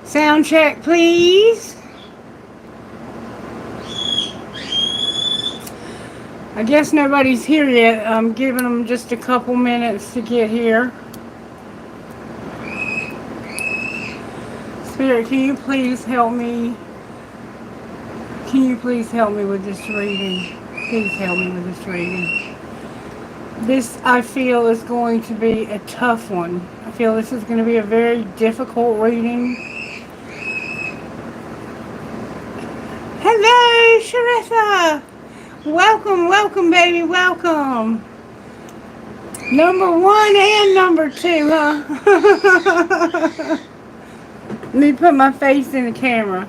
Sound check, please. I guess nobody's here yet. I'm giving them just a couple minutes to get here. Spirit, can you please help me? Can you please help me with this reading? Please help me with this reading. This, I feel, is going to be a tough one. I feel this is going to be a very difficult reading. Hello, Sharetha! Welcome, welcome, baby, welcome. Number 1 and number 2, huh? Let me put my face in the camera.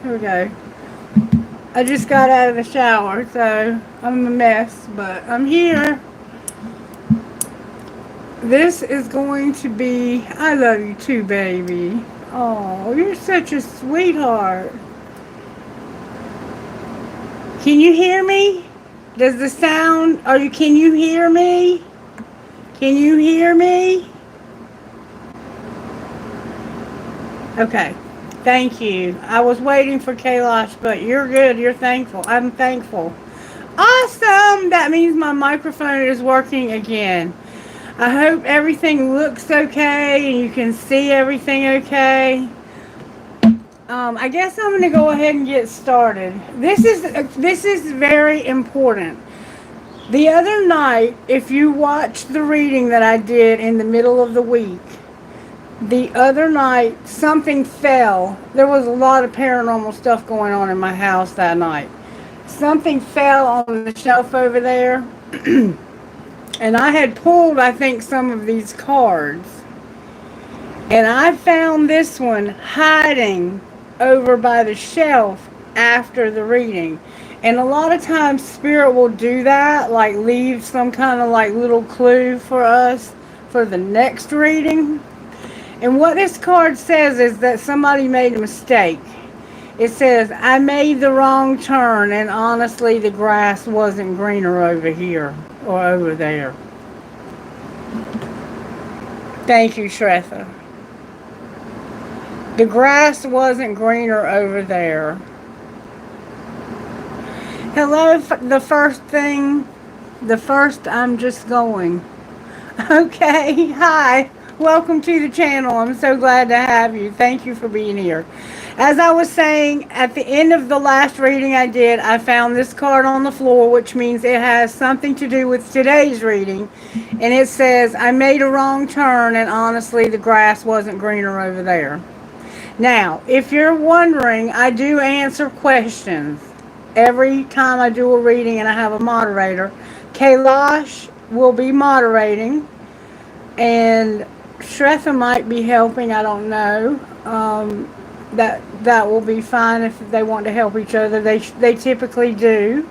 Here we go. I just got out of the shower, so I'm a mess, but I'm here. This is going to be... I love you too, baby. Oh, you're such a sweetheart. Can you hear me? Does the sound... Can you hear me? Can you hear me? Okay. Thank you. I was waiting for Kailash, but you're good. You're thankful. I'm thankful. Awesome! That means my microphone is working again. I hope everything looks okay and you can see everything okay. I guess I'm going to go ahead and get started. This is very important. The other night, if you watched the reading that I did in the middle of the week, the other night something fell. There was a lot of paranormal stuff going on in my house that night. Something fell on the shelf over there. And I had pulled, I think, some of these cards. And I found this one hiding over by the shelf after the reading. And a lot of times Spirit will do that, like leave some kind of like little clue for us for the next reading. And what this card says is that somebody made a mistake. It says, I made the wrong turn and honestly the grass wasn't greener over here or over there. Thank you, Shretha. The grass wasn't greener over there. Hello, the first I'm just going. Okay, hi. Welcome to the channel. I'm so glad to have you. Thank you for being here. As I was saying, at the end of the last reading I did, I found this card on the floor, which means it has something to do with today's reading. And it says, I made a wrong turn and honestly the grass wasn't greener over there. Now, if you're wondering, I do answer questions every time I do a reading and I have a moderator. Kailash will be moderating and Shretha might be helping, I don't know. That will be fine if they want to help each other. They typically do.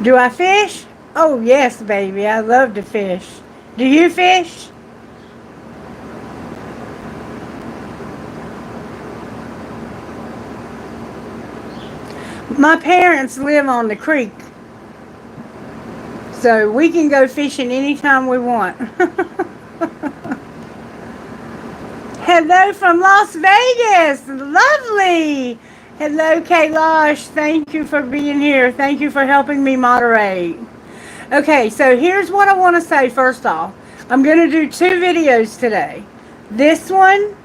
Do I fish? Oh yes, baby. I love to fish. Do you fish? My parents live on the creek. So we can go fishing anytime we want. Hello from Las Vegas. Lovely. Hello, Kailash. Thank you for being here. Thank you for helping me moderate. Okay, so here's what I want to say first off. I'm going to do 2 videos today. This one,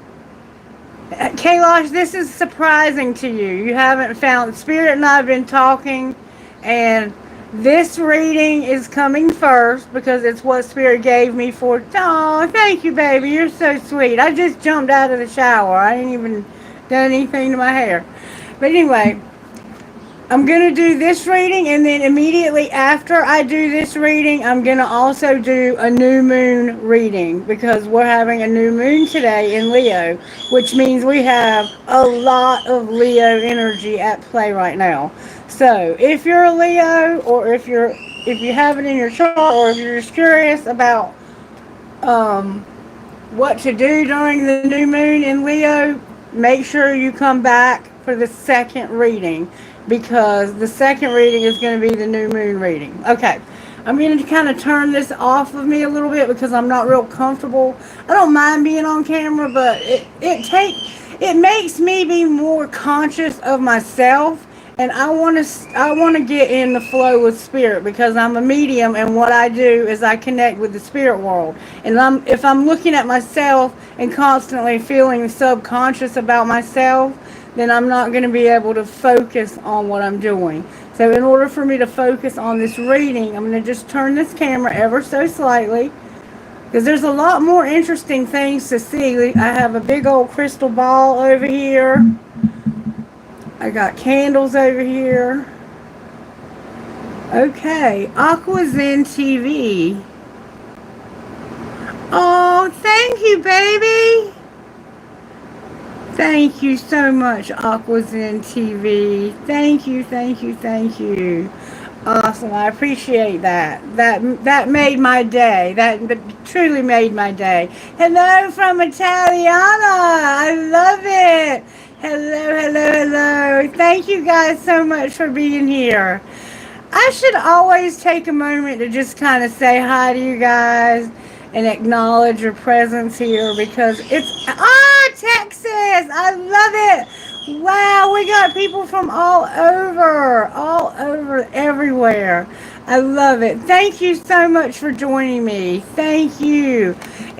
Kailash, this is surprising to you. You haven't found... Spirit and I have been talking, and this reading is coming first because it's what Spirit gave me for... Oh, thank you, baby. You're so sweet. I just jumped out of the shower. I didn't even do anything to my hair. But anyway, I'm going to do this reading, and then immediately after I do this reading, I'm going to also do a new moon reading because we're having a new moon today in Leo, which means we have a lot of Leo energy at play right now. So if you're a Leo, or if you have it in your chart, or if you're just curious about what to do during the new moon in Leo, make sure you come back for the second reading, because the second reading is going to be the new moon reading. Okay, I'm going to kind of turn this off of me a little bit because I'm not real comfortable. I don't mind being on camera, but it makes me be more conscious of myself, and I want to get in the flow with spirit because I'm a medium, and what I do is I connect with the spirit world. And if I'm looking at myself and constantly feeling subconscious about myself, then I'm not going to be able to focus on what I'm doing. So in order for me to focus on this reading, I'm going to just turn this camera ever so slightly because there's a lot more interesting things to see. I have a big old crystal ball over here. I got candles over here. Okay, Aqua Zen TV. Oh, thank you, baby. Thank you so much, Aqua Zen TV. Thank you, thank you, thank you. Awesome, I appreciate that. That made my day. That truly made my day. Hello from Italiana. I love it. Hello, hello, hello. Thank you guys so much for being here. I should always take a moment to just kind of say hi to you guys and acknowledge your presence here because it's Texas. I love it. Wow, we got people from all over, everywhere. I love it. Thank you so much for joining me. Thank you.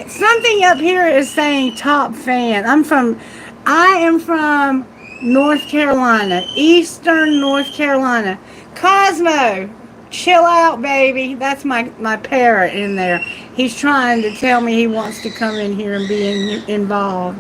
Something up here is saying top fan. I am from North Carolina, Eastern North Carolina. Cosmo, chill out, baby. That's my parrot in there. He's trying to tell me he wants to come in here and be involved.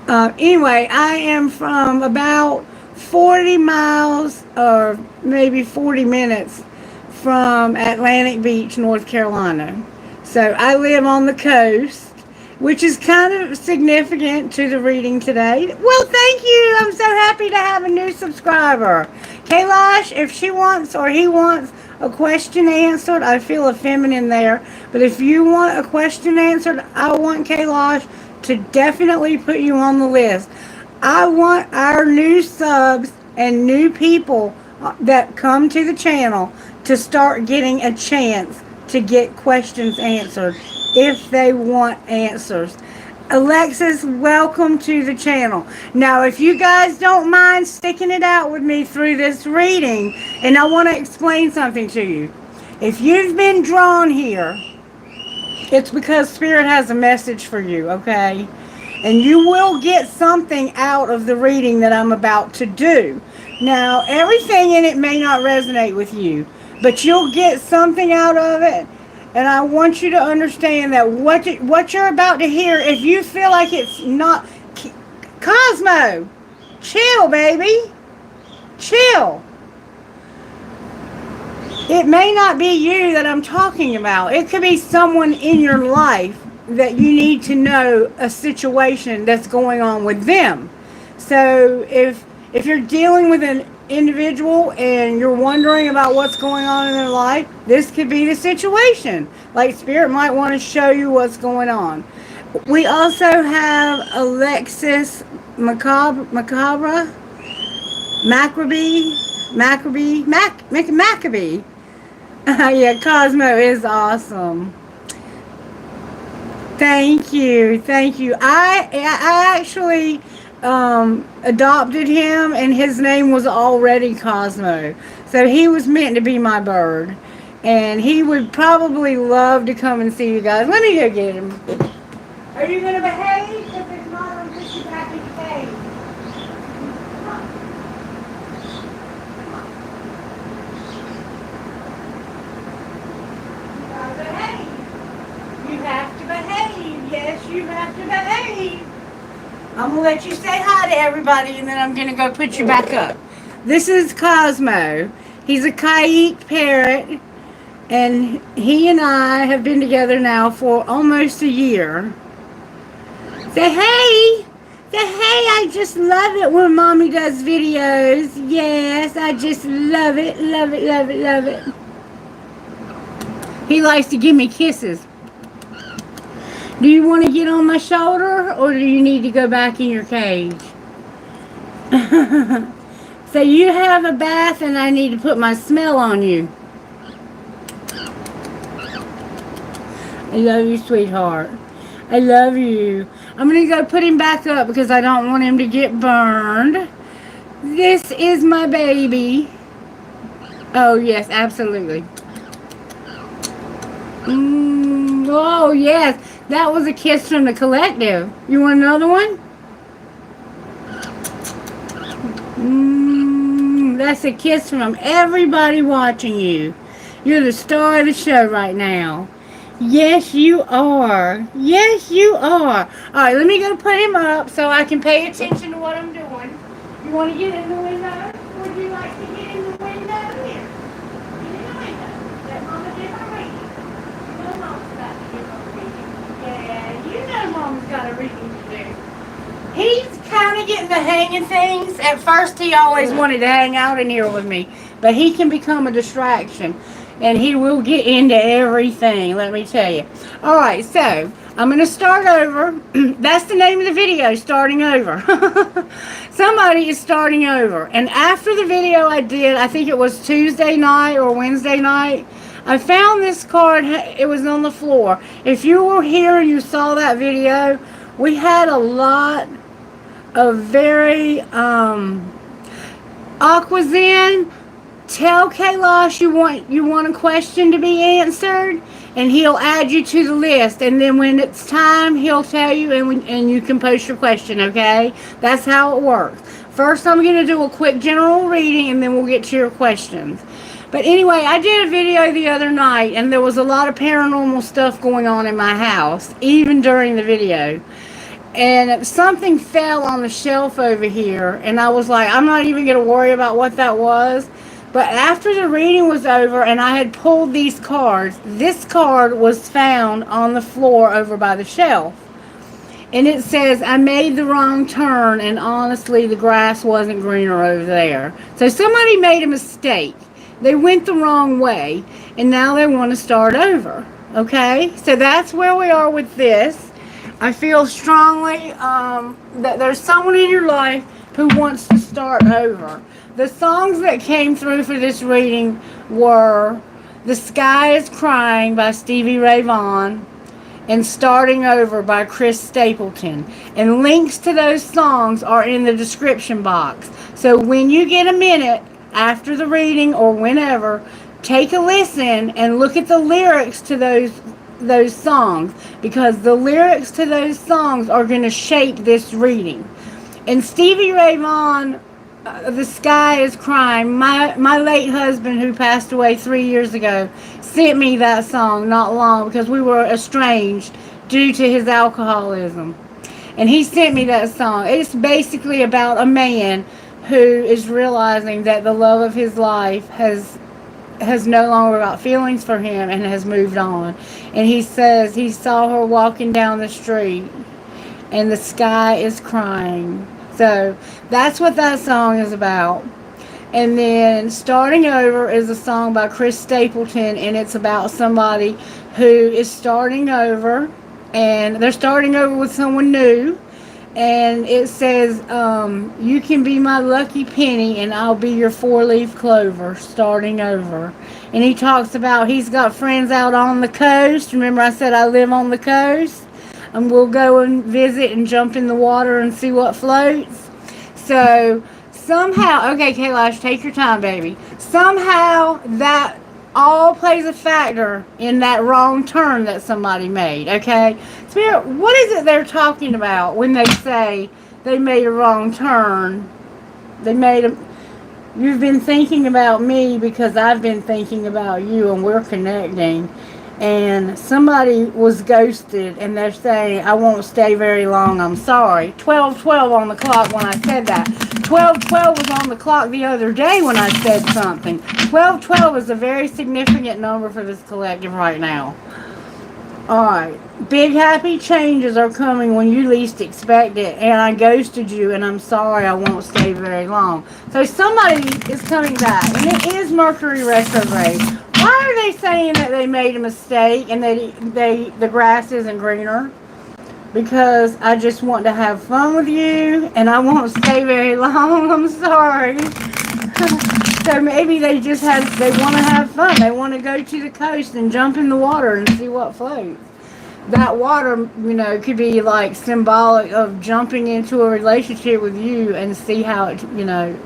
Anyway, I am from about 40 miles or maybe 40 minutes from Atlantic Beach, North Carolina. So I live on the coast, which is kind of significant to the reading today. Well, thank you. I'm so happy to have a new subscriber. Kailash, if she wants or he wants a question answered, I feel a feminine there. But if you want a question answered, I want Kailash to definitely put you on the list. I want our new subs and new people that come to the channel to start getting a chance to get questions answered if they want answers. Alexis, welcome to the channel. Now, if you guys don't mind sticking it out with me through this reading, and I want to explain something to you. If you've been drawn here, it's because Spirit has a message for you, okay? And you will get something out of the reading that I'm about to do. Now, everything in it may not resonate with you, but you'll get something out of it. And I want you to understand that what you're about to hear, if you feel like it's not... Cosmo, chill, baby. Chill. It may not be you that I'm talking about. It could be someone in your life that you need to know a situation that's going on with them. So if you're dealing with an individual and you're wondering about what's going on in their life, this could be the situation. Like Spirit might want to show you what's going on. We also have Alexis Macabre. Yeah, Cosmo is awesome. Thank you. I actually adopted him, and his name was already Cosmo. So he was meant to be my bird. And he would probably love to come and see you guys. Let me go get him. Are you going to behave? Because if not, I'll put you back in the cage. You have to behave. Yes, you have to behave. I'm going to let you say hi to everybody, and then I'm going to go put you back up. This is Cosmo. He's a Kaik parrot, and he and I have been together now for almost a year. Say hey. Say hey, I just love it when Mommy does videos. Yes, I just love it, love it, love it, love it. He likes to give me kisses. Do you want to get on my shoulder, or do you need to go back in your cage? So you have a bath, and I need to put my smell on you. I love you, sweetheart. I love you. I'm going to go put him back up because I don't want him to get burned. This is my baby. Oh, yes, absolutely. Oh, yes. That was a kiss from the collective. You want another one? That's a kiss from everybody watching you. You're the star of the show right now. Yes, you are. Yes, you are. All right, let me go put him up so I can pay attention to what I'm doing. You want to get in the window? Would you like to get in the window? Here. Get in the window. Let Mama get her reading. You know Mama's got to get her reading. Yeah, you know Mama's got a reading to do. He's kind of getting the hang of things. At first, he always wanted to hang out in here with me, but he can become a distraction, and he will get into everything, let me tell you. All right, so I'm going to start over. That's the name of the video, starting over. Somebody is starting over, and after the video I did, I think it was Tuesday night or Wednesday night, I found this card. It was on the floor. If you were here and you saw that video, we had a lot of very Aquazin, tell Kailash you want a question to be answered, and he'll add you to the list, and then when it's time he'll tell you, and you can post your question. Okay, that's how it works. First I'm going to do a quick general reading, and then we'll get to your questions. But anyway, I did a video the other night, and there was a lot of paranormal stuff going on in my house, even during the video. And something fell on the shelf over here, and I was like, I'm not even going to worry about what that was. But after the reading was over and I had pulled these cards, this card was found on the floor over by the shelf. And it says, I made the wrong turn, and honestly, the grass wasn't greener over there. So somebody made a mistake. They went the wrong way, and now they want to start over. Okay? So that's where we are with this. I feel strongly that there's someone in your life who wants to start over. The songs that came through for this reading were The Sky is Crying by Stevie Ray Vaughan and Starting Over by Chris Stapleton. And links to those songs are in the description box. So when you get a minute after the reading or whenever, take a listen and look at the lyrics to those songs, because the lyrics to those songs are going to shape this reading. And Stevie Ray Vaughan, The Sky is Crying, my late husband, who passed away 3 years ago, sent me that song not long, because we were estranged due to his alcoholism. And he sent me that song. It's basically about a man who is realizing that the love of his life has no longer got feelings for him and has moved on. And he says he saw her walking down the street and the sky is crying. So that's what that song is about. And then Starting Over is a song by Chris Stapleton, and it's about somebody who is starting over, and they're starting over with someone new. And it says, you can be my lucky penny and I'll be your four-leaf clover, starting over. And he talks about he's got friends out on the coast. Remember I said I live on the coast? And we'll go and visit and jump in the water and see what floats. So somehow, okay, Kailash, take your time, baby. Somehow that all plays a factor in that wrong turn that somebody made, okay? Spirit, what is it they're talking about when they say they made a wrong turn? You've been thinking about me because I've been thinking about you, and we're connecting. And somebody was ghosted, and they're saying, I won't stay very long, I'm sorry. 12:12 on the clock when I said that. 12:12 was on the clock the other day when I said something. 12:12 is a very significant number for this collective right now. Alright. Big happy changes are coming when you least expect it, and I ghosted you, and I'm sorry, I won't stay very long. So somebody is coming back, and it is Mercury retrograde. Why are they saying that they made a mistake and that the grass isn't greener? Because I just want to have fun with you, and I won't stay very long. I'm sorry. So maybe they want to have fun. They want to go to the coast and jump in the water and see what floats. that water, could be like symbolic of jumping into a relationship with you and see how it,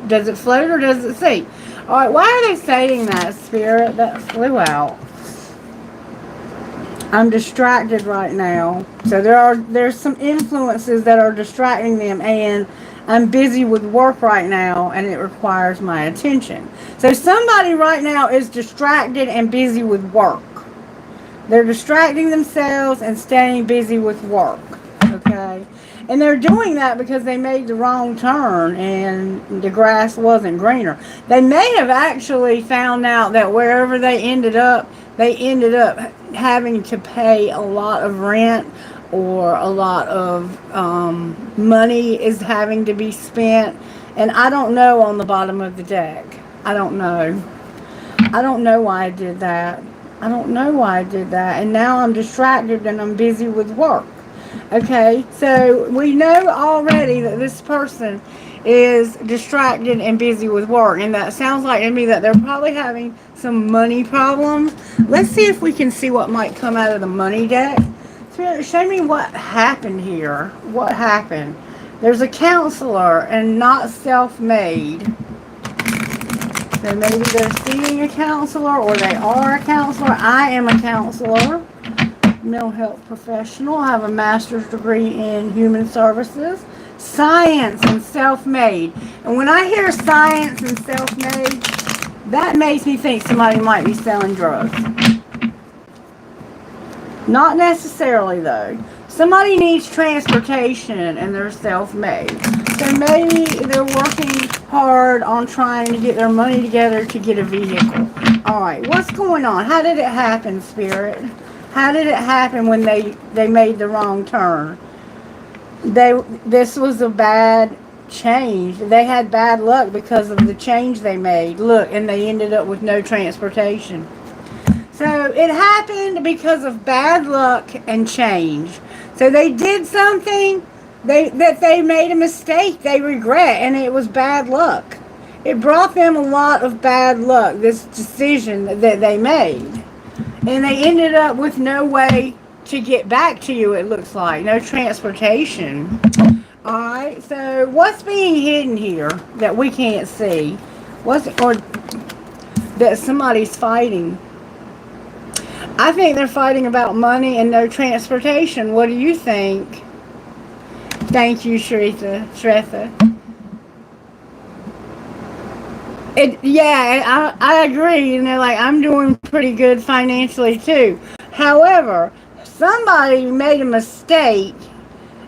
does it float or does it sink? All right, why are they saying that, Spirit? That flew out. I'm distracted right now. So there's some influences that are distracting them, and I'm busy with work right now and it requires my attention. So somebody right now is distracted and busy with work. They're distracting themselves and staying busy with work. Okay? And they're doing that because they made the wrong turn and the grass wasn't greener. They may have actually found out that wherever they ended up having to pay a lot of rent, or a lot of money is having to be spent. And I don't know on the bottom of the deck. I don't know. I don't know why I did that. I don't know why I did that. And now I'm distracted and I'm busy with work. Okay, so we know already that this person is distracted and busy with work. And that sounds like to me that they're probably having some money problems. Let's see if we can see what might come out of the money deck. Show me what happened here. What happened? There's a counselor and not self-made. So maybe they're seeing a counselor or they are a counselor. I am a counselor, mental health professional. I have a master's degree in human services, science, and self-made. And when I hear science and self-made, that makes me think somebody might be selling drugs. Not necessarily, though. Somebody needs transportation and they're self-made. So maybe they're working hard on trying to get their money together to get a vehicle. Alright, what's going on? How did it happen, Spirit? How did it happen when they made the wrong turn? This was a bad change. They had bad luck because of the change they made. Look, and they ended up with no transportation. So it happened because of bad luck and change. So they did something that they made a mistake they regret, and it was bad luck. It brought them a lot of bad luck, this decision that they made. And they ended up with no way to get back to you, it looks like. No transportation. Alright, so what's being hidden here that we can't see? Or that somebody's fighting? I think they're fighting about money and no transportation. What do you think? Thank you, Shretha. I agree. Like, I'm doing pretty good financially too. However, somebody made a mistake.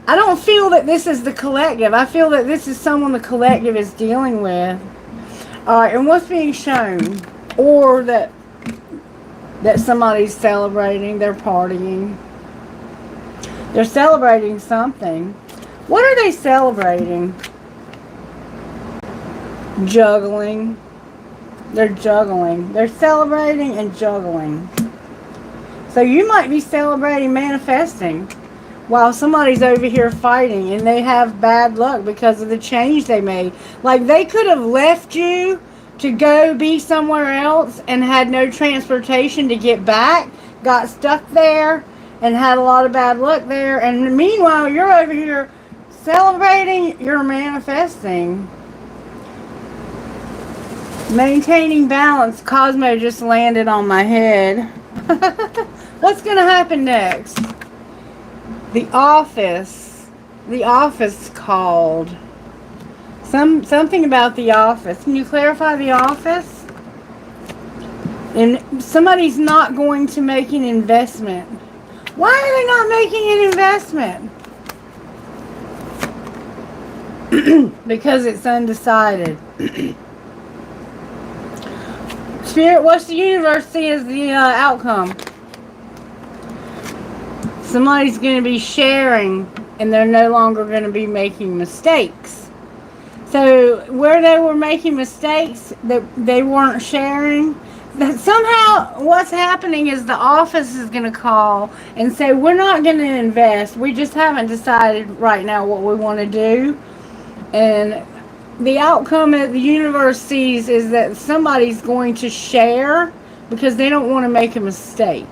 I don't feel that this is the collective. I feel that this is someone the collective is dealing with. Alright, and what's being shown? Or that somebody's celebrating, they're partying. They're celebrating something. What are they celebrating? Juggling. They're juggling. They're celebrating and juggling. So you might be celebrating manifesting while somebody's over here fighting, and they have bad luck because of the change they made. Like, they could have left you to go be somewhere else and had no transportation to get back, got stuck there and had a lot of bad luck there, and meanwhile you're over here celebrating, you're manifesting. Maintaining balance. Cosmo just landed on my head. What's going to happen next? The office. The office called. Something about the office. Can you clarify the office? And somebody's not going to make an investment. Why are they not making an investment? Because it's undecided. Spirit, what's the universe see as the outcome? Somebody's going to be sharing, and they're no longer going to be making mistakes. So where they were making mistakes that they weren't sharing, that somehow what's happening is the office is going to call and say, we're not going to invest. We just haven't decided right now what we want to do. And the outcome that the universe sees is that somebody's going to share because they don't want to make a mistake.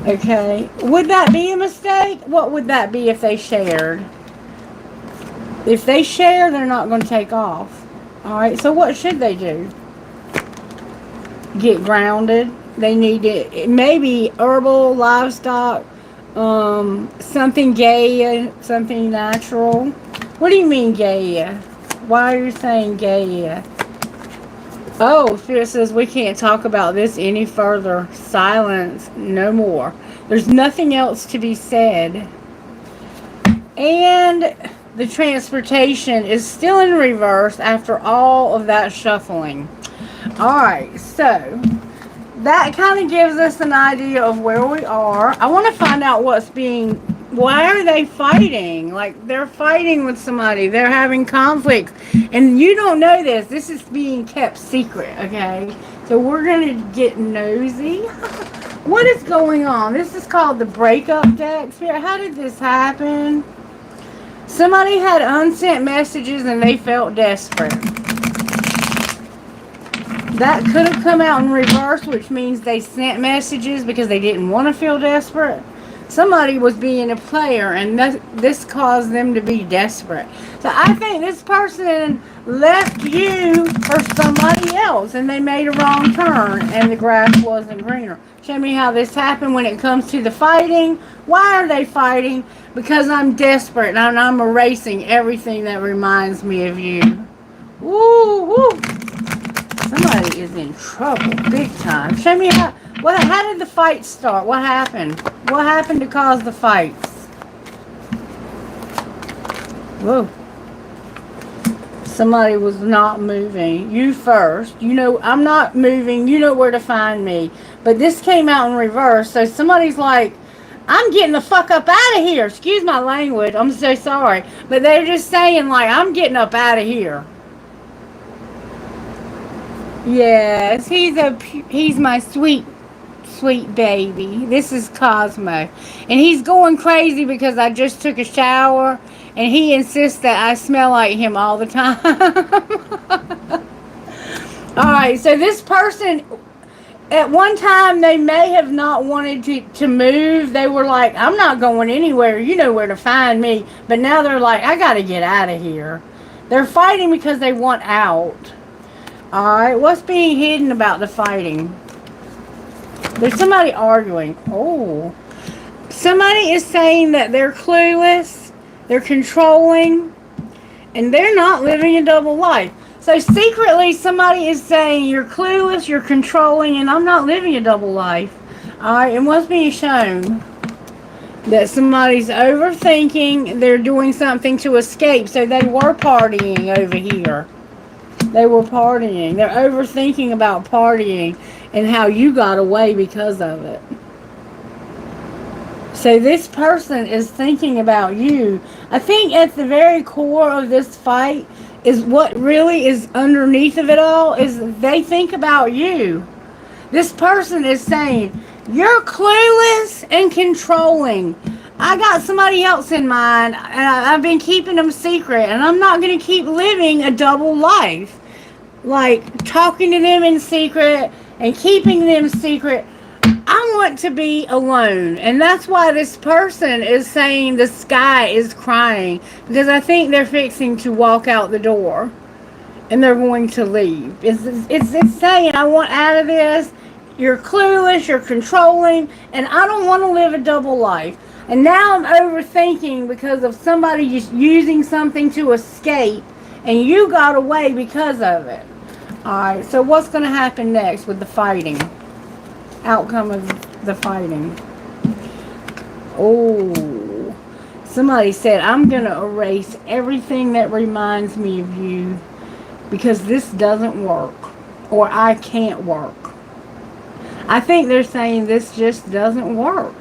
Okay. Would that be a mistake? What would that be if they shared? If they share, they're not going to take off. Alright, so what should they do? Get grounded. They need it. Maybe herbal, livestock, something gay, something natural. What do you mean gay? Why are you saying gay? Oh, Spirit says we can't talk about this any further. Silence, no more. There's nothing else to be said. And the transportation is still in reverse after all of that shuffling. Alright, so that kind of gives us an idea of where we are. I want to find out why are they fighting? Like, they're fighting with somebody. They're having conflicts. And you don't know this. This is being kept secret, okay? So we're going to get nosy. What is going on? This is called the breakup deck. Spirit, how did this happen? Somebody had unsent messages and they felt desperate. That could have come out in reverse, which means they sent messages because they didn't want to feel desperate. Somebody was being a player, and this caused them to be desperate. So I think this person left you for somebody else, and they made a wrong turn, and the grass wasn't greener. Show me how this happened when it comes to the fighting. Why are they fighting? Because I'm desperate, and I'm erasing everything that reminds me of you. Woo, woo. Somebody is in trouble, big time. Show me how did the fight start? What happened? What happened to cause the fights? Whoa. Somebody was not moving. You first. You know, I'm not moving. You know where to find me. But this came out in reverse. So somebody's like, I'm getting the fuck up out of here. Excuse my language. I'm so sorry. But they're just saying, like, I'm getting up out of here. Yes, he's my sweet baby. This is Cosmo. And he's going crazy because I just took a shower and he insists that I smell like him all the time. Alright, so this person, at one time they may have not wanted to move. They were like, I'm not going anywhere. You know where to find me. But now they're like, I gotta get out of here. They're fighting because they want out. Alright, what's being hidden about the fighting? There's somebody arguing. Oh. Somebody is saying that they're clueless, they're controlling, and they're not living a double life. So secretly somebody is saying you're clueless, you're controlling, and I'm not living a double life. Alright, and what's being shown? That somebody's overthinking, they're doing something to escape. So they were partying over here. They were partying. They're overthinking about partying and how you got away because of it. So this person is thinking about you. I think at the very core of this fight is what really is underneath of it all is they think about you. This person is saying, you're clueless and controlling. I got somebody else in mind, and I've been keeping them secret, and I'm not going to keep living a double life. Like, talking to them in secret and keeping them secret. I want to be alone. And that's why this person is saying the sky is crying. Because I think they're fixing to walk out the door. And they're going to leave. It's saying, I want out of this. You're clueless, you're controlling, and I don't want to live a double life. And now I'm overthinking because of somebody just using something to escape, and you got away because of it. Alright, so what's going to happen next with the fighting? Outcome of the fighting. Oh, somebody said, I'm going to erase everything that reminds me of you because this doesn't work, or I can't work. I think they're saying this just doesn't work.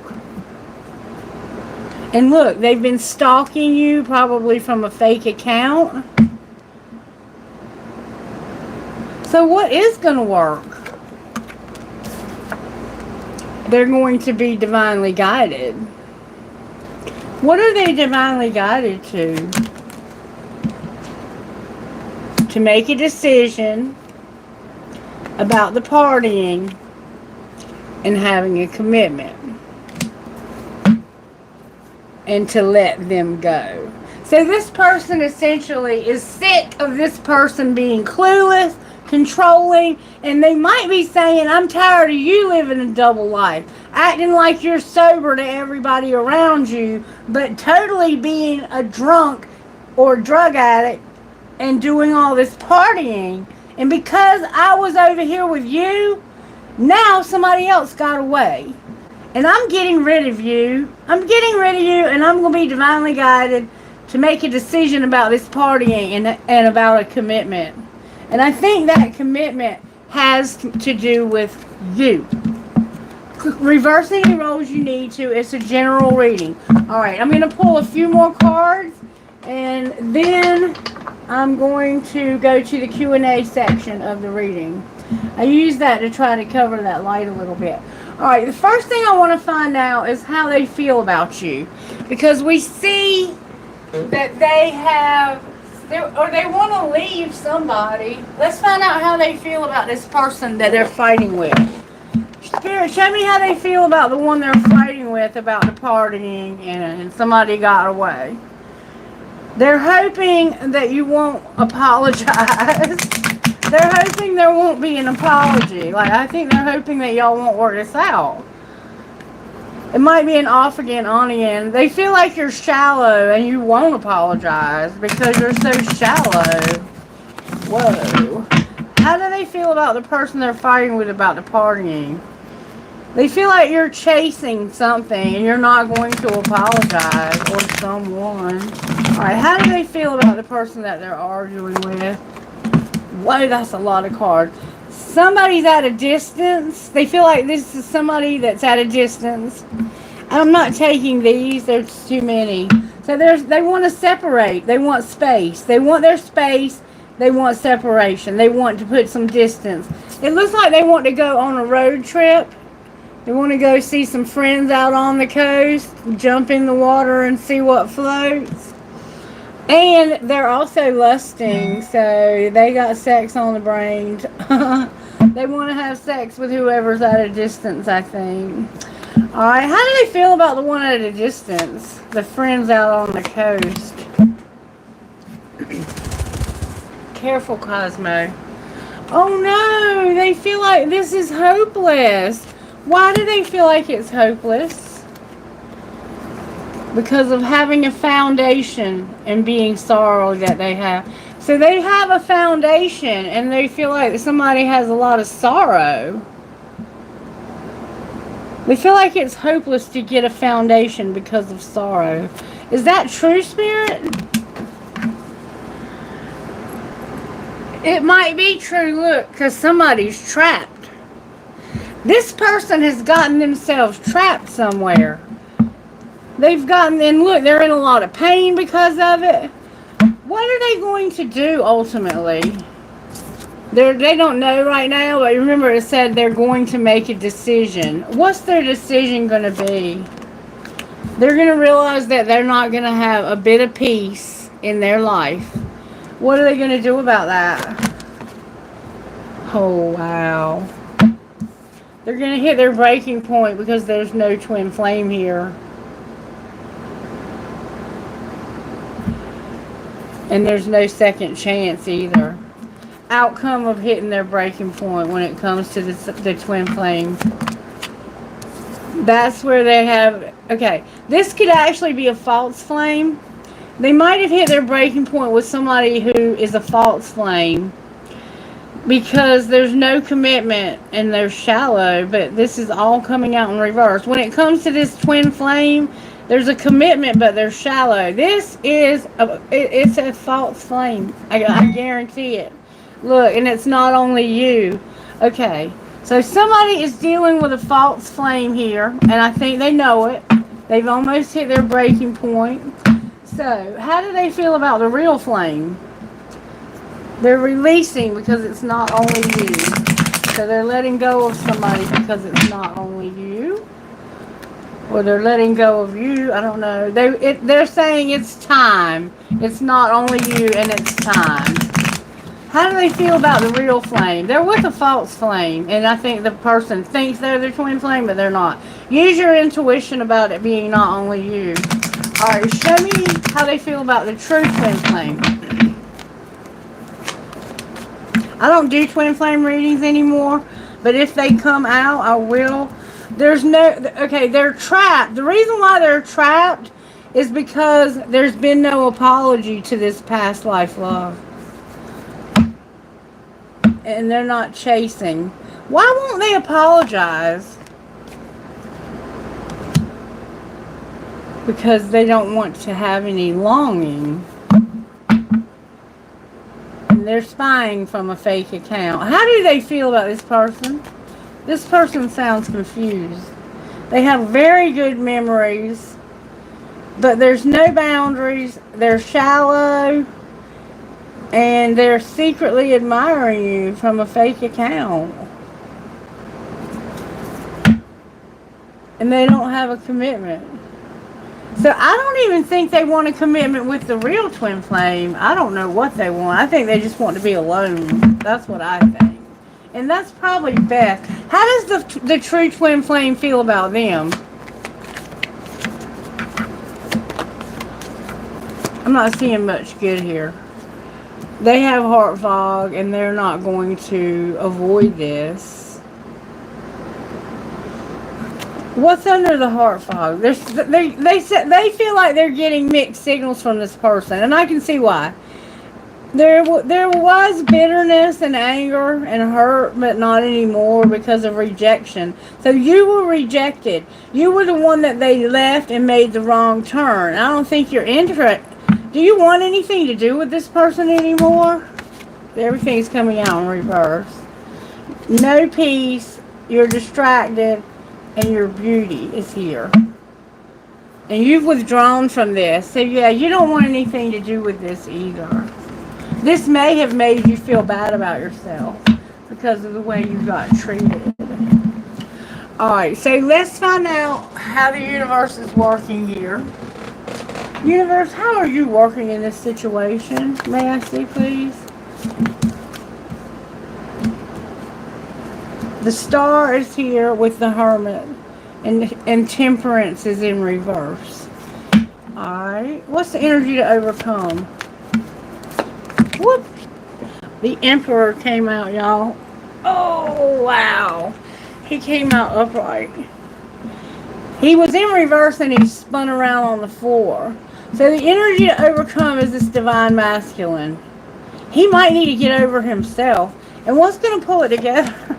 And look, they've been stalking you probably from a fake account. So what is going to work? They're going to be divinely guided. What are they divinely guided to? To make a decision about the partying and having a commitment. and to let them go. So this person essentially is sick of this person being clueless, controlling, and they might be saying, I'm tired of you living a double life, acting like you're sober to everybody around you, but totally being a drunk or drug addict and doing all this partying. And because I was over here with you, now somebody else got away. And I'm getting rid of you. I'm getting rid of you, and I'm going to be divinely guided to make a decision about this partying and about a commitment. And I think that commitment has to do with you. Reverse any roles you need to. It's a general reading. Alright, I'm going to pull a few more cards, and then I'm going to go to the Q&A section of the reading. I use that to try to cover that light a little bit. Alright, the first thing I want to find out is how they feel about you. Because we see that they have, or they want to leave somebody. Let's find out how they feel about this person that they're fighting with. Spirit, show me how they feel about the one they're fighting with, about the partying and somebody got away. They're hoping that you won't apologize. They're hoping there won't be an apology. Like, I think they're hoping that y'all won't work this out. It might be an off again, on again. They feel like you're shallow and you won't apologize because you're so shallow. Whoa. How do they feel about the person they're fighting with about the partying? They feel like you're chasing something and you're not going to apologize, or someone. Alright, how do they feel about the person that they're arguing with? Whoa, that's a lot of cards. Somebody's at a distance. They feel like this is somebody that's at a distance. I'm not taking these. There's too many. So they want to separate. They want space. They want their space. They want separation. They want to put some distance. It looks like they want to go on a road trip. They want to go see some friends out on the coast, jump in the water and see what floats. And they're also lusting, so they got sex on the brain. They want to have sex with whoever's at a distance, I think. Alright, how do they feel about the one at a distance? The friends out on the coast. Careful, Cosmo. Oh no, they feel like this is hopeless. Why do they feel like it's hopeless? Because of having a foundation and being sorrow that they have. So they have a foundation and they feel like somebody has a lot of sorrow. They feel like it's hopeless to get a foundation because of sorrow. Is that true, Spirit? It might be true, look, because somebody's trapped. This person has gotten themselves trapped somewhere. They've gotten, and look, they're in a lot of pain because of it. What are they going to do ultimately? They don't know right now, but remember it said they're going to make a decision. What's their decision going to be? They're going to realize that they're not going to have a bit of peace in their life. What are they going to do about that? Oh, wow. They're going to hit their breaking point because there's no twin flame here. And there's no second chance either. Outcome of hitting their breaking point when it comes to the twin flame. That's where they have... Okay, this could actually be a false flame. They might have hit their breaking point with somebody who is a false flame. Because there's no commitment and they're shallow. But this is all coming out in reverse. When it comes to this twin flame... There's a commitment, but they're shallow. This is it's a false flame. I guarantee it. Look, and it's not only you. Okay, so somebody is dealing with a false flame here, and I think they know it. They've almost hit their breaking point. So, how do they feel about the real flame? They're releasing because it's not only you. So they're letting go of somebody because it's not only you. Or they're letting go of you. I don't know. They're saying it's time. It's not only you and it's time. How do they feel about the real flame? They're with a false flame. And I think the person thinks they're the twin flame, but they're not. Use your intuition about it being not only you. Alright, show me how they feel about the true twin flame. I don't do twin flame readings anymore, but if they come out, I will. There's no, okay, they're trapped. The reason why they're trapped is because there's been no apology to this past life love. And they're not chasing. Why won't they apologize? Because they don't want to have any longing. And they're spying from a fake account. How do they feel about this person? This person sounds confused. They have very good memories, but there's no boundaries. They're shallow, and they're secretly admiring you from a fake account. And they don't have a commitment. So I don't even think they want a commitment with the real twin flame. I don't know what they want. I think they just want to be alone. That's what I think. And that's probably best. How does the true twin flame feel about them? I'm not seeing much good here. They have heart fog, and they're not going to avoid this. What's under the heart fog? They feel like they're getting mixed signals from this person, and I can see why. There was bitterness and anger and hurt, but not anymore because of rejection. So you were rejected. You were the one that they left and made the wrong turn. I don't think you're interested. Do you want anything to do with this person anymore? Everything's coming out in reverse. No peace. You're distracted. And your beauty is here. And you've withdrawn from this. So yeah, you don't want anything to do with this either. This may have made you feel bad about yourself because of the way you got treated. Alright, so let's find out how the universe is working here. Universe, how are you working in this situation? May I see, please? The star is here with the hermit, and temperance is in reverse. Alright, what's the energy to overcome? Whoop! The emperor came out, y'all. Oh, wow. He came out upright. He was in reverse and he spun around on the floor. So the energy to overcome is this divine masculine. He might need to get over himself. And what's going to pull it together?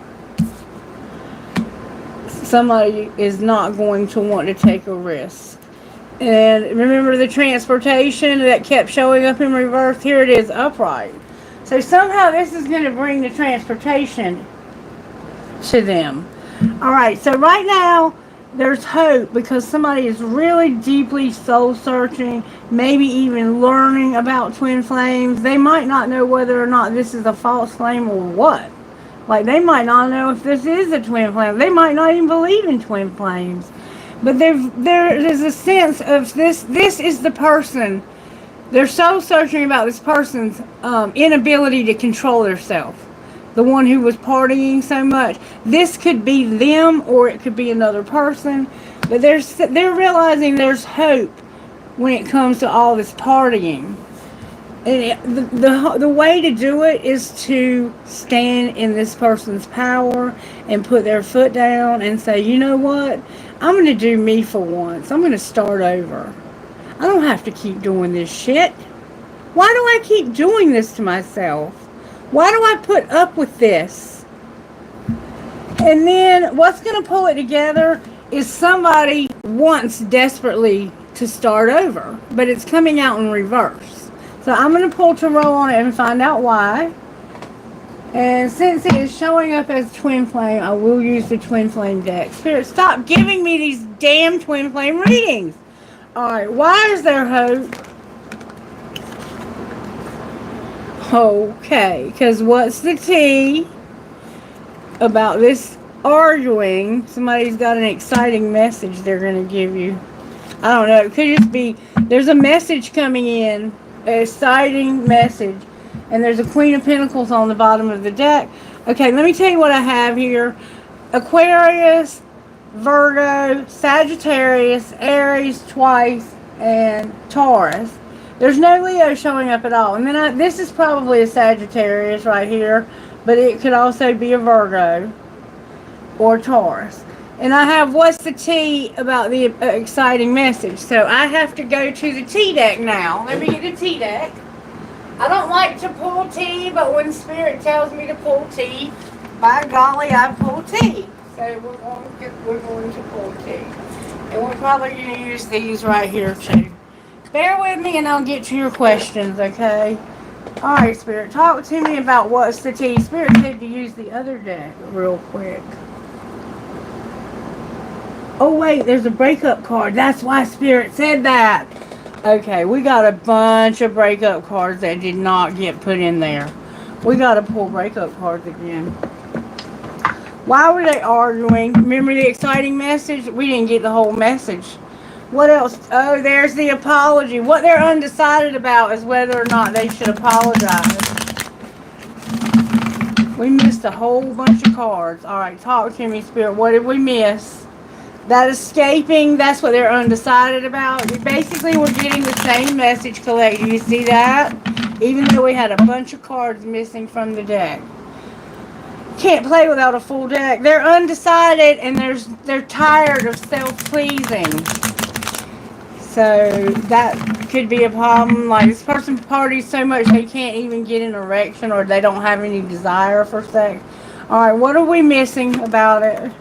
Somebody is not going to want to take a risk. And remember the transportation that kept showing up in reverse? Here it is upright. So somehow this is going to bring the transportation to them. Alright, so right now there's hope because somebody is really deeply soul searching, maybe even learning about twin flames. They might not know whether or not this is a false flame or what. Like, they might not know if this is a twin flame. They might not even believe in twin flames. But there is a sense of this is the person. They're so searching about this person's inability to control themselves. The one who was partying so much. This could be them or it could be another person. But they're realizing there's hope when it comes to all this partying. And the way to do it is to stand in this person's power and put their foot down and say, you know what? I'm going to do me for once. I'm going to start over. I don't have to keep doing this shit. Why do I keep doing this to myself? Why do I put up with this? And then what's going to pull it together is somebody wants desperately to start over, but it's coming out in reverse. So I'm going to pull tarot on it and find out why. And since it is showing up as twin flame, I will use the twin flame deck. Spirit, stop giving me these damn twin flame readings. Alright, why is there hope? Okay, because what's the tea about this arguing? Somebody's got an exciting message they're going to give you. I don't know. It could just be, there's a message coming in. An exciting message. And there's a Queen of Pentacles on the bottom of the deck. Okay, let me tell you what I have here. Aquarius, Virgo, Sagittarius, Aries twice, and Taurus. There's no Leo showing up at all. And then this is probably a Sagittarius right here, but it could also be a Virgo or Taurus. And I have what's the T about the exciting message. So I have to go to the T deck now. Let me get the T deck. I don't like to pull T, but when Spirit tells me to pull T, by golly, I pull T. So we're going to pull T. And we're probably going to use these right here too. Bear with me and I'll get to your questions, okay? Alright, Spirit, talk to me about what's the T. Spirit said to use the other deck real quick. Oh wait, there's a breakup card. That's why Spirit said that. Okay, we got a bunch of breakup cards that did not get put in there. We got to pull breakup cards again. Why were they arguing? Remember the exciting message? We didn't get the whole message. What else? Oh, there's the apology. What they're undecided about is whether or not they should apologize. We missed a whole bunch of cards. Alright, talk to me, Spirit. What did we miss? That escaping, that's what they're undecided about. Basically, we're getting the same message collected. You see that? Even though we had a bunch of cards missing from the deck. Can't play without a full deck. They're undecided and they're tired of self-pleasing. So that could be a problem. Like this person parties so much they can't even get an erection or they don't have any desire for sex. Alright, what are we missing about it?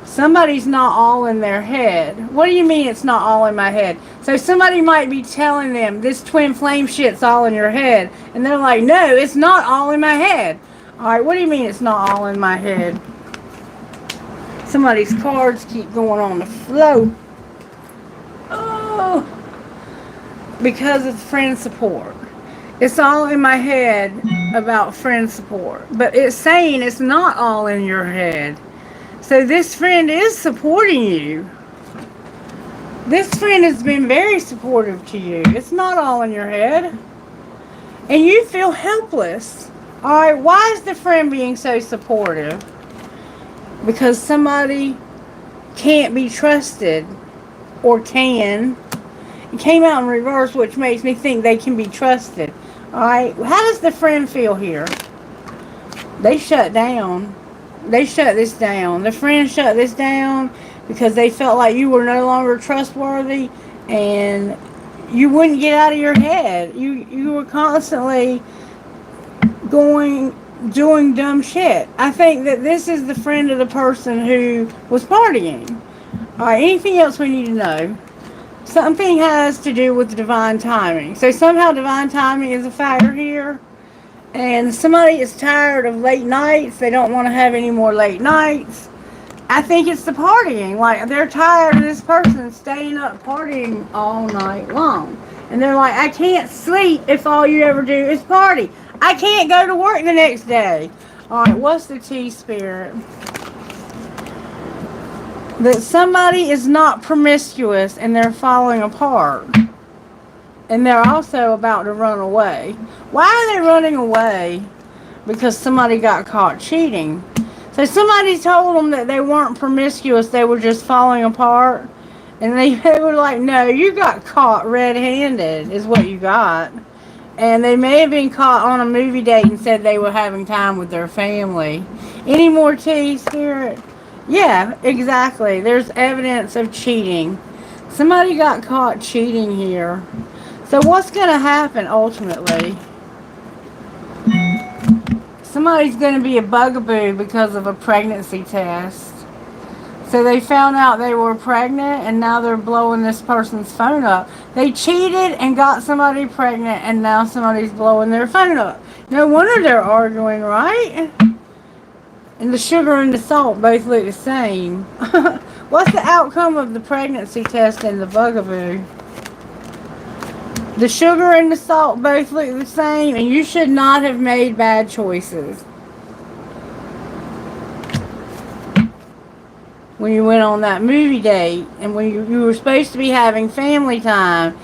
Somebody's not all in their head. What do you mean it's not all in my head? So somebody might be telling them this twin flame shit's all in your head. And they're like, no, it's not all in my head. Alright, what do you mean it's not all in my head? Somebody's cards keep going on the flow. Oh, because of friend support. It's all in my head about friend support. But it's saying it's not all in your head. So this friend is supporting you. This friend has been very supportive to you. It's not all in your head. And you feel helpless. Alright, why is the friend being so supportive? Because somebody can't be trusted. Or can. It came out in reverse, which makes me think they can be trusted. Alright, how does the friend feel here? They shut down. They shut this down. The friend shut this down because they felt like you were no longer trustworthy and you wouldn't get out of your head. You were constantly doing dumb shit. I think that this is the friend of the person who was partying. Alright, anything else we need to know? Something has to do with divine timing. So somehow divine timing is a factor here. And somebody is tired of late nights. They don't want to have any more late nights. I think it's the partying. Like, they're tired of this person staying up partying all night long. And they're like, I can't sleep if all you ever do is party. I can't go to work the next day. Alright, what's the T, Spirit? That somebody is not promiscuous and they're falling apart. And they're also about to run away. Why are they running away? Because somebody got caught cheating. So somebody told them that they weren't promiscuous, they were just falling apart. And they were like, no, you got caught red-handed is what you got. And they may have been caught on a movie date and said they were having time with their family. Any more tea, Spirit? Yeah, exactly. There's evidence of cheating. Somebody got caught cheating here. So what's going to happen ultimately? Somebody's going to be a bugaboo because of a pregnancy test. So they found out they were pregnant and now they're blowing this person's phone up. They cheated and got somebody pregnant and now somebody's blowing their phone up. No wonder they're arguing, right? And the sugar and the salt both look the same. What's the outcome of the pregnancy test and the bugaboo? The sugar and the salt both look the same, and you should not have made bad choices. When you went on that movie date, and when you were supposed to be having family time,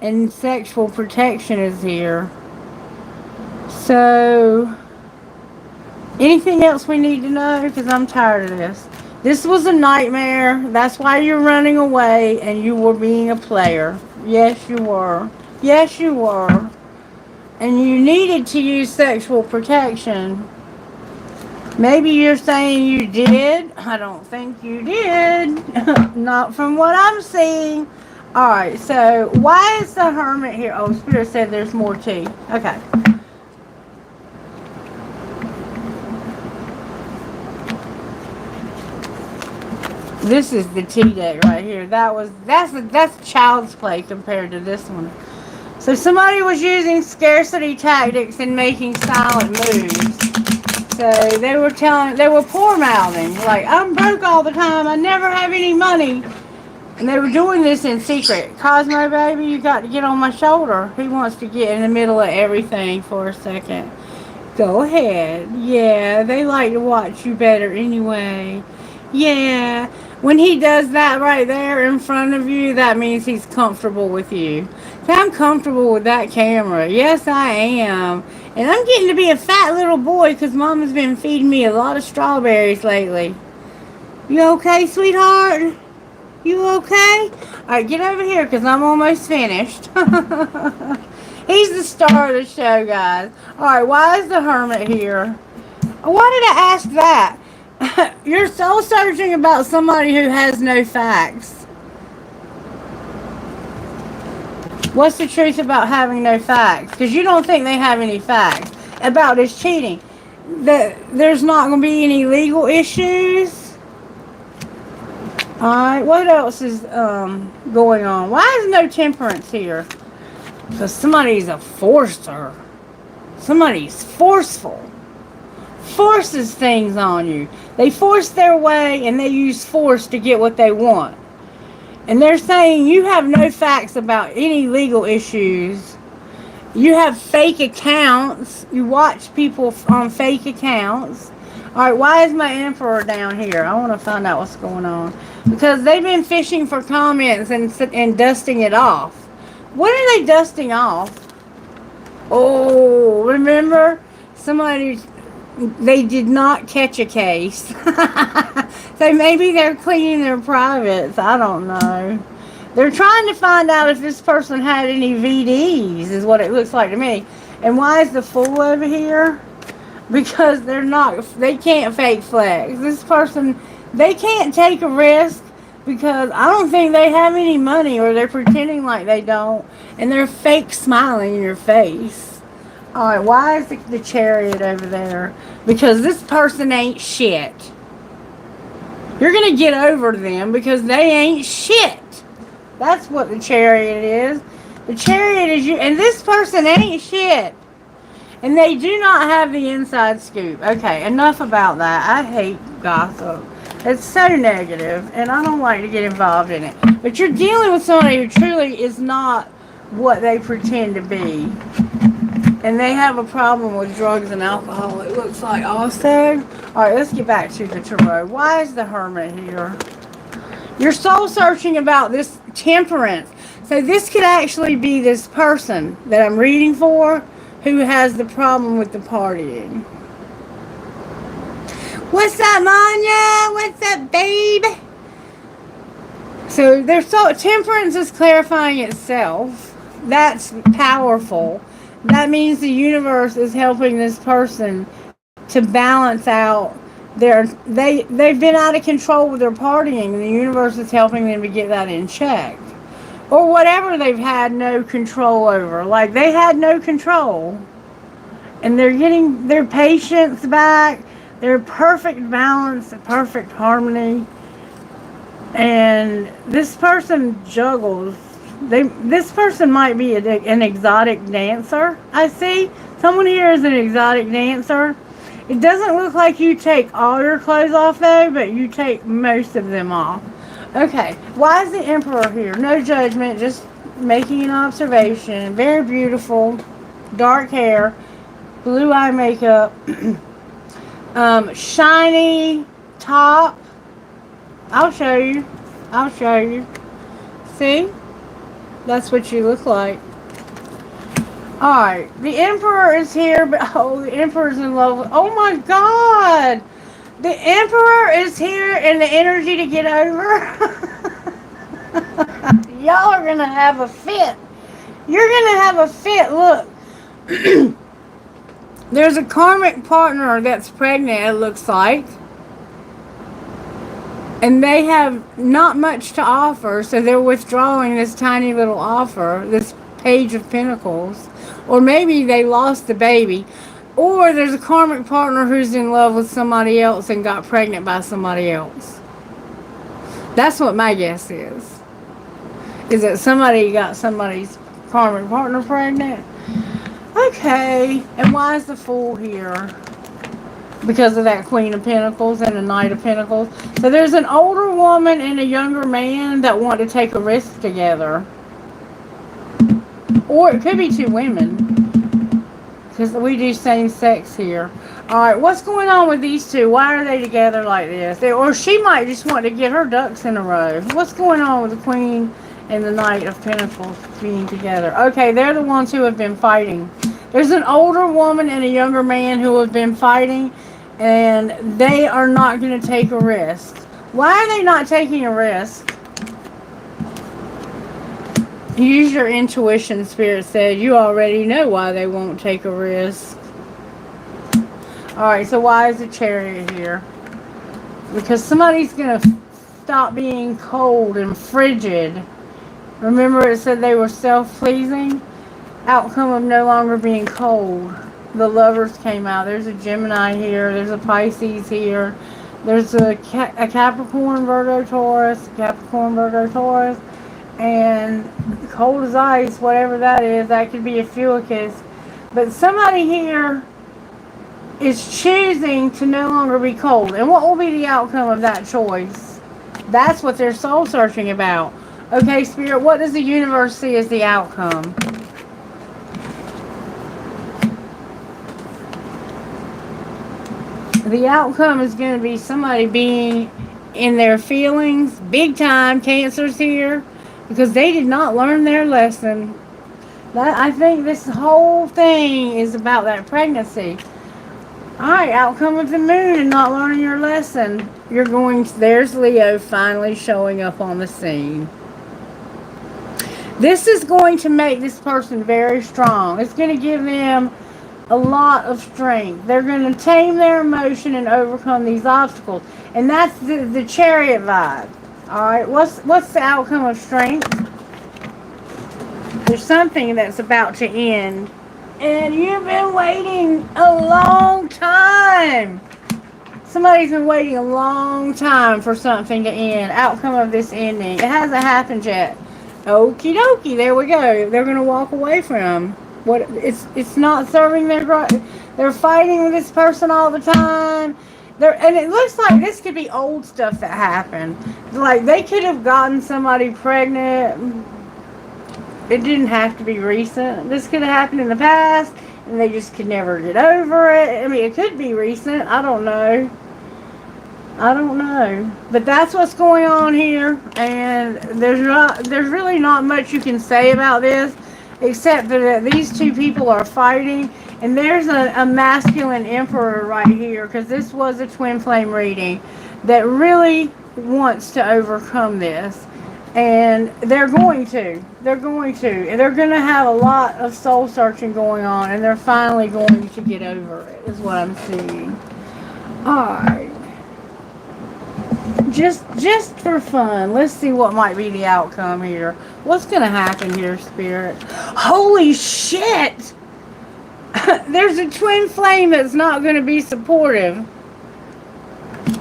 and sexual protection is here. So, anything else we need to know? Because I'm tired of this. This was a nightmare. That's why you're running away and you were being a player. Yes, you were. Yes, you were. And you needed to use sexual protection. Maybe you're saying you did. I don't think you did. Not from what I'm seeing. Alright, so why is the Hermit here? Oh, Spirit said there's more tea. Okay. This is the tea deck right here. That's child's play compared to this one. So somebody was using scarcity tactics and making silent moves. So they were poor mouthing, like, I'm broke all the time, I never have any money. And they were doing this in secret. Cosmo, baby, you got to get on my shoulder. He wants to get in the middle of everything for a second. Go ahead. Yeah, they like to watch you better anyway. Yeah. When he does that right there in front of you, that means he's comfortable with you. So I'm comfortable with that camera. Yes, I am. And I'm getting to be a fat little boy because Mama's been feeding me a lot of strawberries lately. You okay, sweetheart? You okay? Alright, get over here because I'm almost finished. He's the star of the show, guys. Alright, why is the Hermit here? Why did I ask that? You're soul searching about somebody who has no facts. What's the truth about having no facts? Because you don't think they have any facts about his cheating. That there's not going to be any legal issues. Alright, what else is going on? Why is no temperance here? Because somebody's a forcer. Somebody's forceful. Forces things on you. They force their way and they use force to get what they want. And they're saying you have no facts about any legal issues. You have fake accounts. You watch people on fake accounts. Alright, why is my Emperor down here? I want to find out what's going on. Because they've been fishing for comments and dusting it off. What are they dusting off? Oh, remember? They did not catch a case. So maybe they're cleaning their privates. I don't know. They're trying to find out if this person had any VDs, is what it looks like to me. And why is the Fool over here? Because they can't fake flex. This person, they can't take a risk because I don't think they have any money, or they're pretending like they don't, and they're fake smiling in your face. Alright, why is the Chariot over there? Because this person ain't shit. You're going to get over them because they ain't shit. That's what the Chariot is. The Chariot is you, and this person ain't shit. And they do not have the inside scoop. Okay, enough about that. I hate gossip. It's so negative, and I don't like to get involved in it. But you're dealing with somebody who truly is not what they pretend to be. And they have a problem with drugs and alcohol, it looks like, also. Alright, let's get back to the tarot. Why is the Hermit here? You're soul searching about this temperance. So this could actually be this person that I'm reading for who has the problem with the partying. What's up, Manya? What's up, babe? So temperance is clarifying itself. That's powerful. That means the universe is helping this person to balance out they've been out of control with their partying, and the universe is helping them to get that in check. Or whatever they've had no control over. Like, they had no control. And they're getting their patience back, their perfect balance, perfect harmony. And this person juggles. This person might be an exotic dancer, I see. Someone here is an exotic dancer. It doesn't look like you take all your clothes off, though, but you take most of them off. Okay, why is the Emperor here? No judgment, just making an observation. Very beautiful, dark hair, blue eye makeup, shiny top. I'll show you. See? That's what you look like. Alright, the Emperor is here, but the Emperor's in love with, oh my god! The Emperor is here and the energy to get over. Y'all are going to have a fit. You're going to have a fit. Look, there's a karmic partner that's pregnant, it looks like. And they have not much to offer, so they're withdrawing this tiny little offer, this Page of Pentacles. Or maybe they lost the baby. Or there's a karmic partner who's in love with somebody else and got pregnant by somebody else. That's what my guess is. Is that somebody got somebody's karmic partner pregnant? Okay. And why is the Fool here? Because of that Queen of Pentacles and the Knight of Pentacles. So there's an older woman and a younger man that want to take a risk together. Or it could be two women. Because we do same sex here. Alright, what's going on with these two? Why are they together like this? Or she might just want to get her ducks in a row. What's going on with the Queen and the Knight of Pentacles being together? Okay, they're the ones who have been fighting. There's an older woman and a younger man who have been fighting. And they are not going to take a risk. Why are they not taking a risk? Use your intuition, Spirit said. You already know why they won't take a risk. Alright, so why is the Chariot here? Because somebody's going to stop being cold and frigid. Remember it said they were self-pleasing? Outcome of no longer being cold. The Lovers came out. There's a Gemini here. There's a Pisces here. There's a Capricorn, Virgo, Taurus. Capricorn, Virgo, Taurus. And cold as ice, whatever that is. That could be a Fuicus. But somebody here is choosing to no longer be cold. And what will be the outcome of that choice? That's what they're soul searching about. Okay, Spirit, what does the universe see as the outcome? The outcome is going to be somebody being in their feelings, big time. Cancer's here because they did not learn their lesson. I think this whole thing is about that pregnancy. Alright, outcome of the Moon and not learning your lesson. There's Leo finally showing up on the scene. This is going to make this person very strong. It's going to give them a lot of strength. They're going to tame their emotion and overcome these obstacles. And that's the Chariot vibe. Alright, what's the outcome of strength? There's something that's about to end. And you've been waiting a long time. Somebody's been waiting a long time for something to end. Outcome of this ending. It hasn't happened yet. Okie dokie, there we go. They're going to walk away from what it's not serving their growth. They're fighting with this person all the time. And it looks like this could be old stuff that happened. Like they could have gotten somebody pregnant. It didn't have to be recent. This could have happened in the past and they just could never get over it. I mean, it could be recent. I don't know. But that's what's going on here. And there's really not much you can say about this. Except that these two people are fighting. And there's a masculine Emperor right here. Because this was a twin flame reading. That really wants to overcome this. And they're going to. They're going to have a lot of soul searching going on. And they're finally going to get over it. Is what I'm seeing. Alright. Just for fun, let's see what might be the outcome here. What's going to happen here, Spirit? Holy shit! There's a twin flame that's not going to be supportive.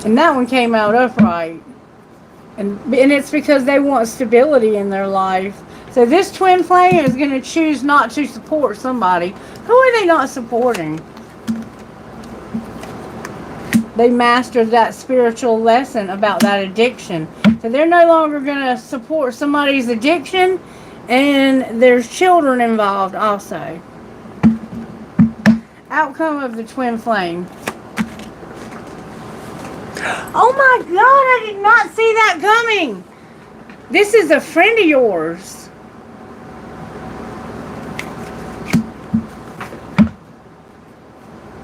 And that one came out upright. And it's because they want stability in their life. So this twin flame is going to choose not to support somebody. Who are they not supporting? They mastered that spiritual lesson about that addiction. So they're no longer going to support somebody's addiction. And there's children involved also. Outcome of the twin flame. Oh my God, I did not see that coming. This is a friend of yours.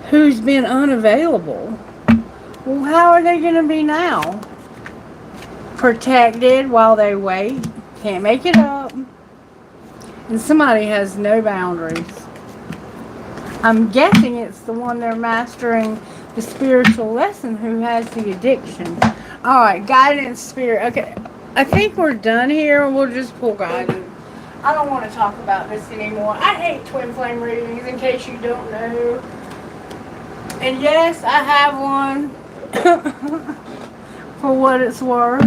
Who's been unavailable. Well, how are they going to be now? Protected while they wait. Can't make it up. And somebody has no boundaries. I'm guessing it's the one they're mastering the spiritual lesson who has the addiction. Alright, guidance, spirit. Okay, I think we're done here. We'll just pull guidance. I don't want to talk about this anymore. I hate twin flame readings, in case you don't know. And yes, I have one. For what it's worth.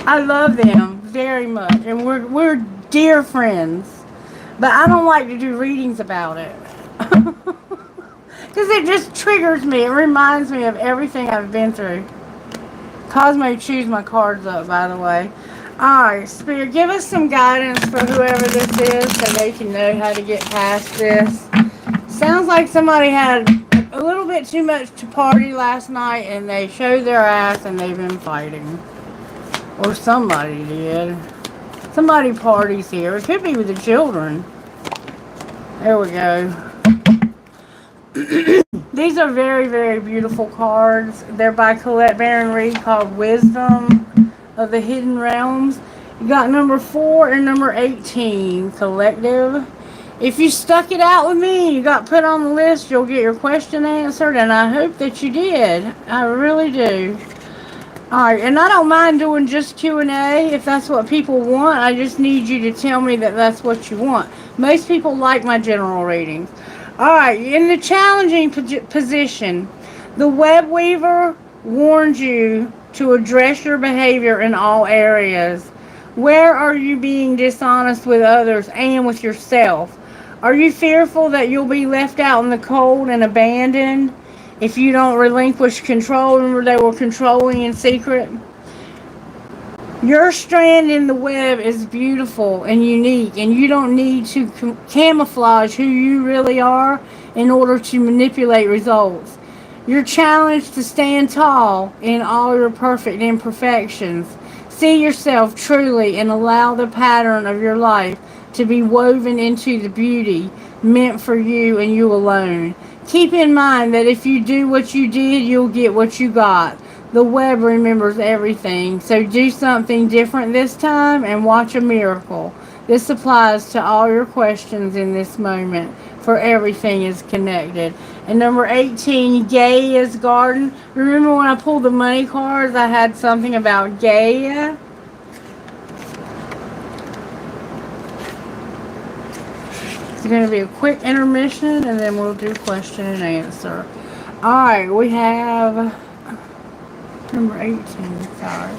I love them very much, and we're dear friends. But I don't like to do readings about it. Because it just triggers me. It reminds me of everything I've been through. Cosmo chews my cards up, by the way. Alright, Spirit, give us some guidance for whoever this is so they can know how to get past this. Sounds like somebody had a little bit too much to party last night and they showed their ass and they've been fighting. Or somebody did. Somebody parties here. It could be with the children. There we go. These are very, very beautiful cards. They're by Colette Baron Reed, called Wisdom of the Hidden Realms. You got number 4 and number 18, Collective. If you stuck it out with me, you got put on the list, you'll get your question answered, and I hope that you did. I really do. Alright, and I don't mind doing just Q&A if that's what people want. I just need you to tell me that that's what you want. Most people like my general readings. Alright, in the challenging position, the web weaver warns you to address your behavior in all areas. Where are you being dishonest with others and with yourself? Are you fearful that you'll be left out in the cold and abandoned if you don't relinquish control? Remember, they were controlling in secret. Your strand in the web is beautiful and unique, and you don't need to camouflage who you really are in order to manipulate results. You're challenged to stand tall in all your perfect imperfections. See yourself truly and allow the pattern of your life to be woven into the beauty meant for you and you alone. Keep in mind that if you do what you did, you'll get what you got. The web remembers everything, so do something different this time and watch a miracle. This applies to all your questions in this moment, for everything is connected. And number 18, Gaia's Garden. Remember when I pulled the money cards, I had something about Gaia? It's going to be a quick intermission, and then we'll do question and answer. Alright, we have number 18, sorry.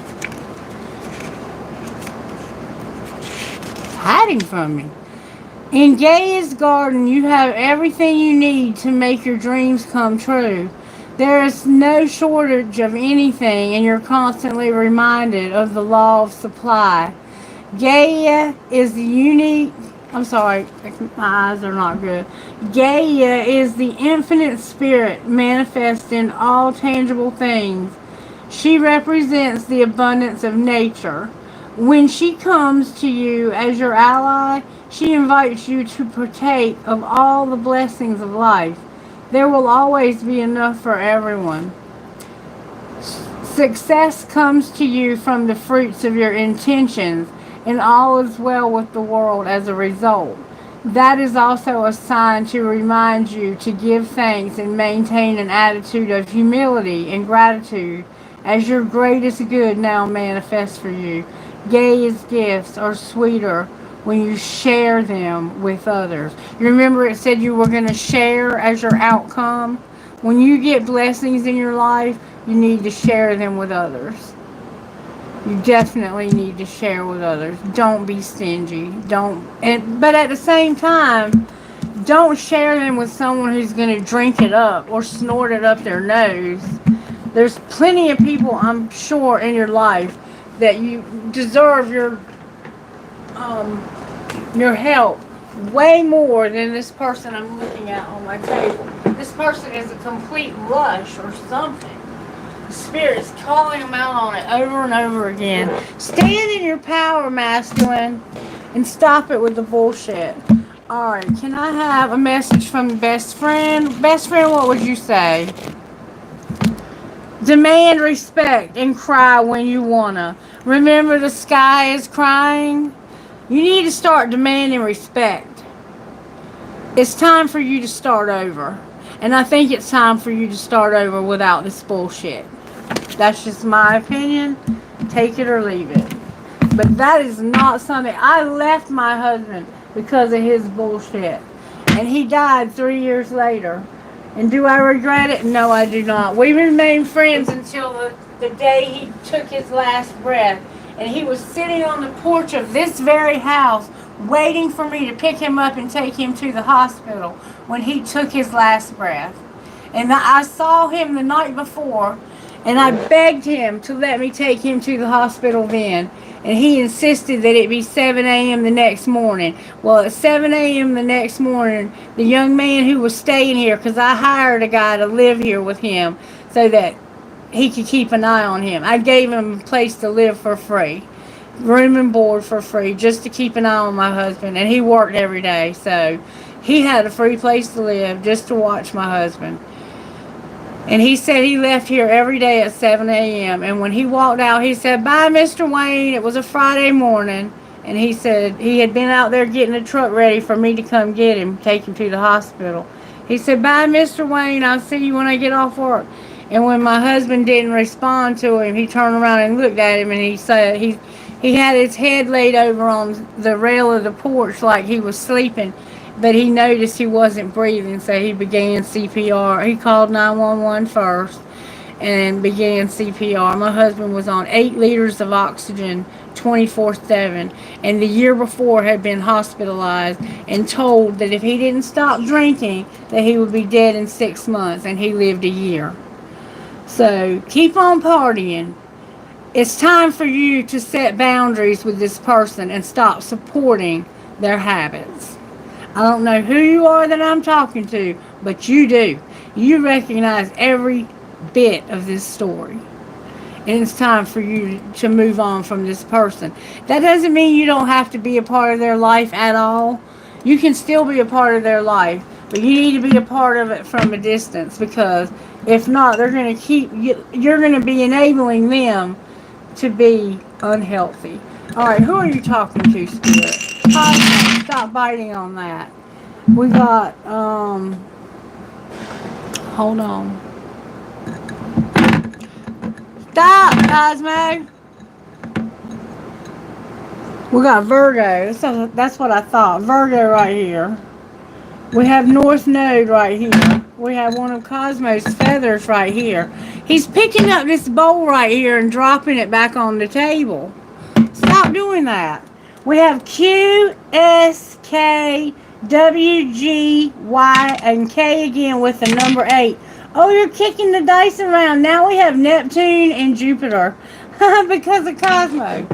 It's hiding from me. In Gaia's Garden, you have everything you need to make your dreams come true. There is no shortage of anything, and you're constantly reminded of the law of supply. Gaia is the unique... I'm sorry, my eyes are not good. Gaia is the infinite spirit manifest in all tangible things. She represents the abundance of nature. When she comes to you as your ally, she invites you to partake of all the blessings of life. There will always be enough for everyone. Success comes to you from the fruits of your intentions, and all is well with the world as a result. That is also a sign to remind you to give thanks and maintain an attitude of humility and gratitude as your greatest good now manifests for you. Gaia's gifts are sweeter when you share them with others. You remember it said you were going to share as your outcome? When you get blessings in your life, you need to share them with others. You definitely need to share with others. Don't be stingy. But at the same time, don't share them with someone who's going to drink it up or snort it up their nose. There's plenty of people, I'm sure, in your life that you deserve your help way more than this person I'm looking at on my table. This person is a complete lush or something. The Spirit is calling them out on it over and over again. Stand in your power, masculine, and stop it with the bullshit. Alright, can I have a message from best friend? Best friend, what would you say? Demand respect and cry when you wanna. Remember the sky is crying? You need to start demanding respect. It's time for you to start over. And I think it's time for you to start over without this bullshit. That's just my opinion. Take it or leave it. But that is not something. I left my husband because of his bullshit. And he died 3 years later. And do I regret it? No, I do not. We remained friends until the day he took his last breath. And he was sitting on the porch of this very house waiting for me to pick him up and take him to the hospital when he took his last breath. And I saw him the night before, and I begged him to let me take him to the hospital then. And he insisted that it be 7 a.m. the next morning. Well, at 7 a.m. the next morning, the young man who was staying here, because I hired a guy to live here with him so that he could keep an eye on him. I gave him a place to live for free. Room and board for free, just to keep an eye on my husband. And he worked every day, so he had a free place to live just to watch my husband. And he said he left here every day at 7 a.m. And when he walked out, he said, "Bye, Mr. Wayne." It was a Friday morning. And he said he had been out there getting the truck ready for me to come get him, take him to the hospital. He said, "Bye, Mr. Wayne. I'll see you when I get off work." And when my husband didn't respond to him, he turned around and looked at him, and he said he had his head laid over on the rail of the porch like he was sleeping. But he noticed he wasn't breathing, so he began CPR. He called 911 first and began CPR. My husband was on 8 liters of oxygen 24/7, and the year before had been hospitalized and told that if he didn't stop drinking, that he would be dead in 6 months, and he lived a year. So keep on partying. It's time for you to set boundaries with this person and stop supporting their habits. I don't know who you are that I'm talking to, but you do. You recognize every bit of this story. And it's time for you to move on from this person. That doesn't mean you don't have to be a part of their life at all. You can still be a part of their life, but you need to be a part of it from a distance, because if not, they're going to you're going to be enabling them to be unhealthy. All right, who are you talking to, Spirit? Stop biting on that. We got, hold on. Stop, Cosmo. We got Virgo. That's what I thought. Virgo right here. We have North Node right here. We have one of Cosmo's feathers right here. He's picking up this bowl right here and dropping it back on the table. Stop doing that. We have Q, S, K, W, G, Y, and K again with the number 8. Oh, you're kicking the dice around. Now we have Neptune and Jupiter because of Cosmo.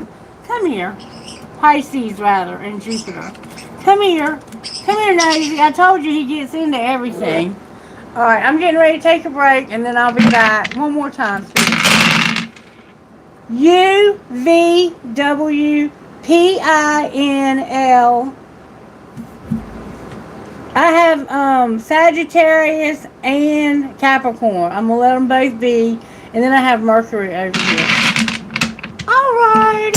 Come here. Pisces, rather, and Jupiter. Come here. Come here, Nosy. I told you he gets into everything. All right, I'm getting ready to take a break, and then I'll be back. One more time, please. U, V, W, P-I-N-L. I have Sagittarius and Capricorn. I'm going to let them both be. And then I have Mercury over here. Alright.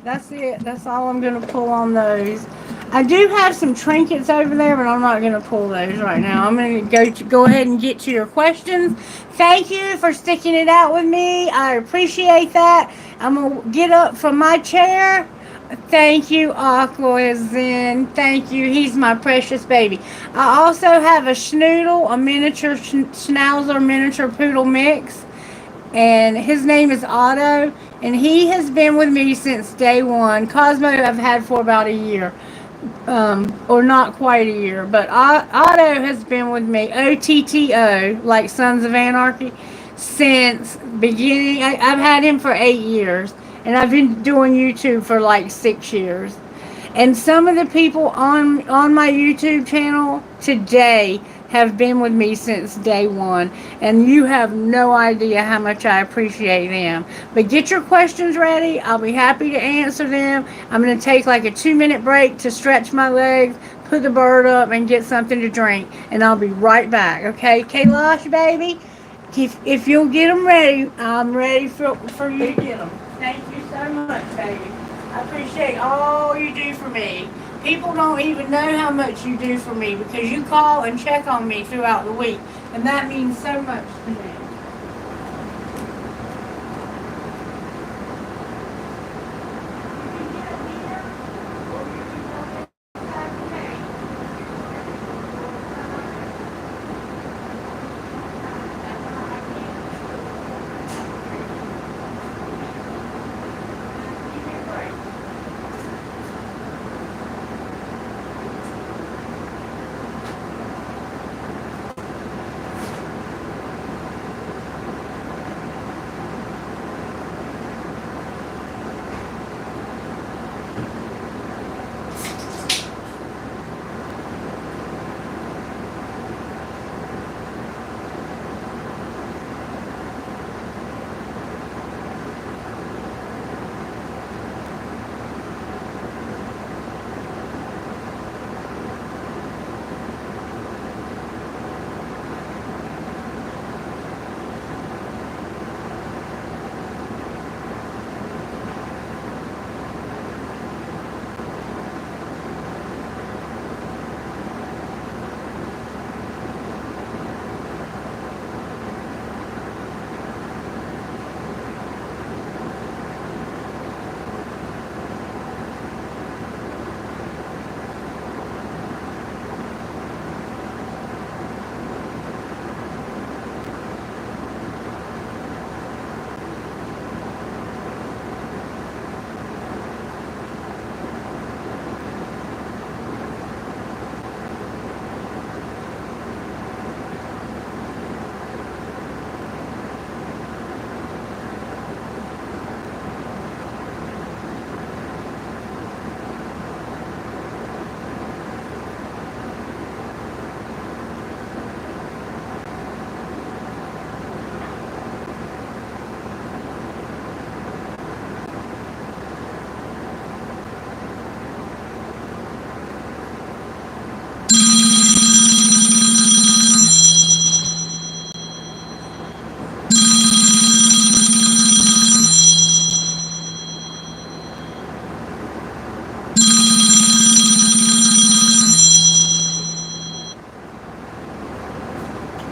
That's it. That's all I'm going to pull on those. I do have some trinkets over there, but I'm not going to pull those right now. I'm going to go ahead and get to your questions. Thank you for sticking it out with me. I appreciate that. I'm going to get up from my chair. Thank you, Aqua Zen. Thank you. He's my precious baby. I also have a schnoodle, a miniature schnauzer, miniature poodle mix. And his name is Otto. And he has been with me since day one. Cosmo I've had for about a year. Or not quite a year. But Otto has been with me, OTTO, like Sons of Anarchy, since beginning. I've had him for 8 years. And I've been doing YouTube for like 6 years. And some of the people on my YouTube channel today have been with me since day one, and you have no idea how much I appreciate them. But get your questions ready. I'll be happy to answer them. I'm going to take like a 2-minute break to stretch my legs, put the bird up, and get something to drink, and I'll be right back. Okay, Kailash, baby? If you'll get them ready, I'm ready for you to get them. Thank you so much, baby. I appreciate all you do for me. People don't even know how much you do for me because you call and check on me throughout the week, and that means so much to me.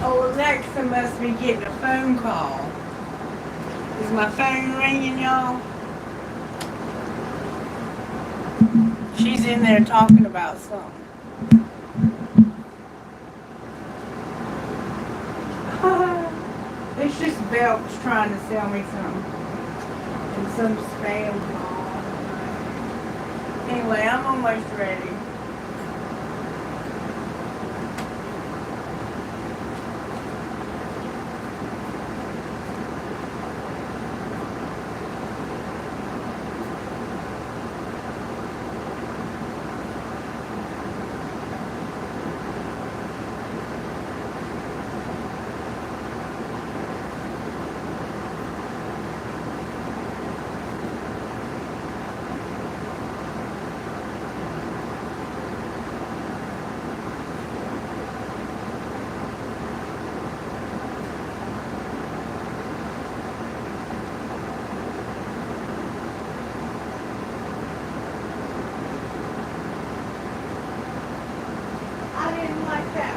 Oh, Alexa must be getting a phone call. Is my phone ringing, y'all? She's in there talking about something. It's just Belch trying to sell me something. And some spam call. Anyway, I'm almost ready.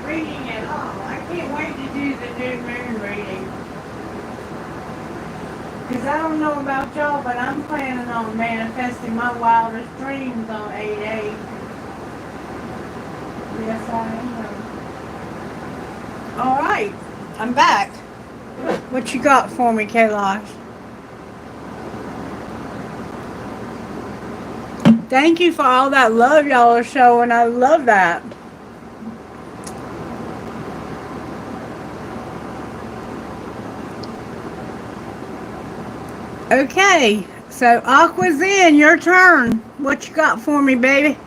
Reading at all. I can't wait to do the new moon reading. Because I don't know about y'all, but I'm planning on manifesting my wildest dreams on 8/8. Yes, I am. Alright, I'm back. What you got for me, Kailash? Thank you for all that love y'all are showing. I love that. Okay, so Aqua's in. Your turn. What you got for me, baby?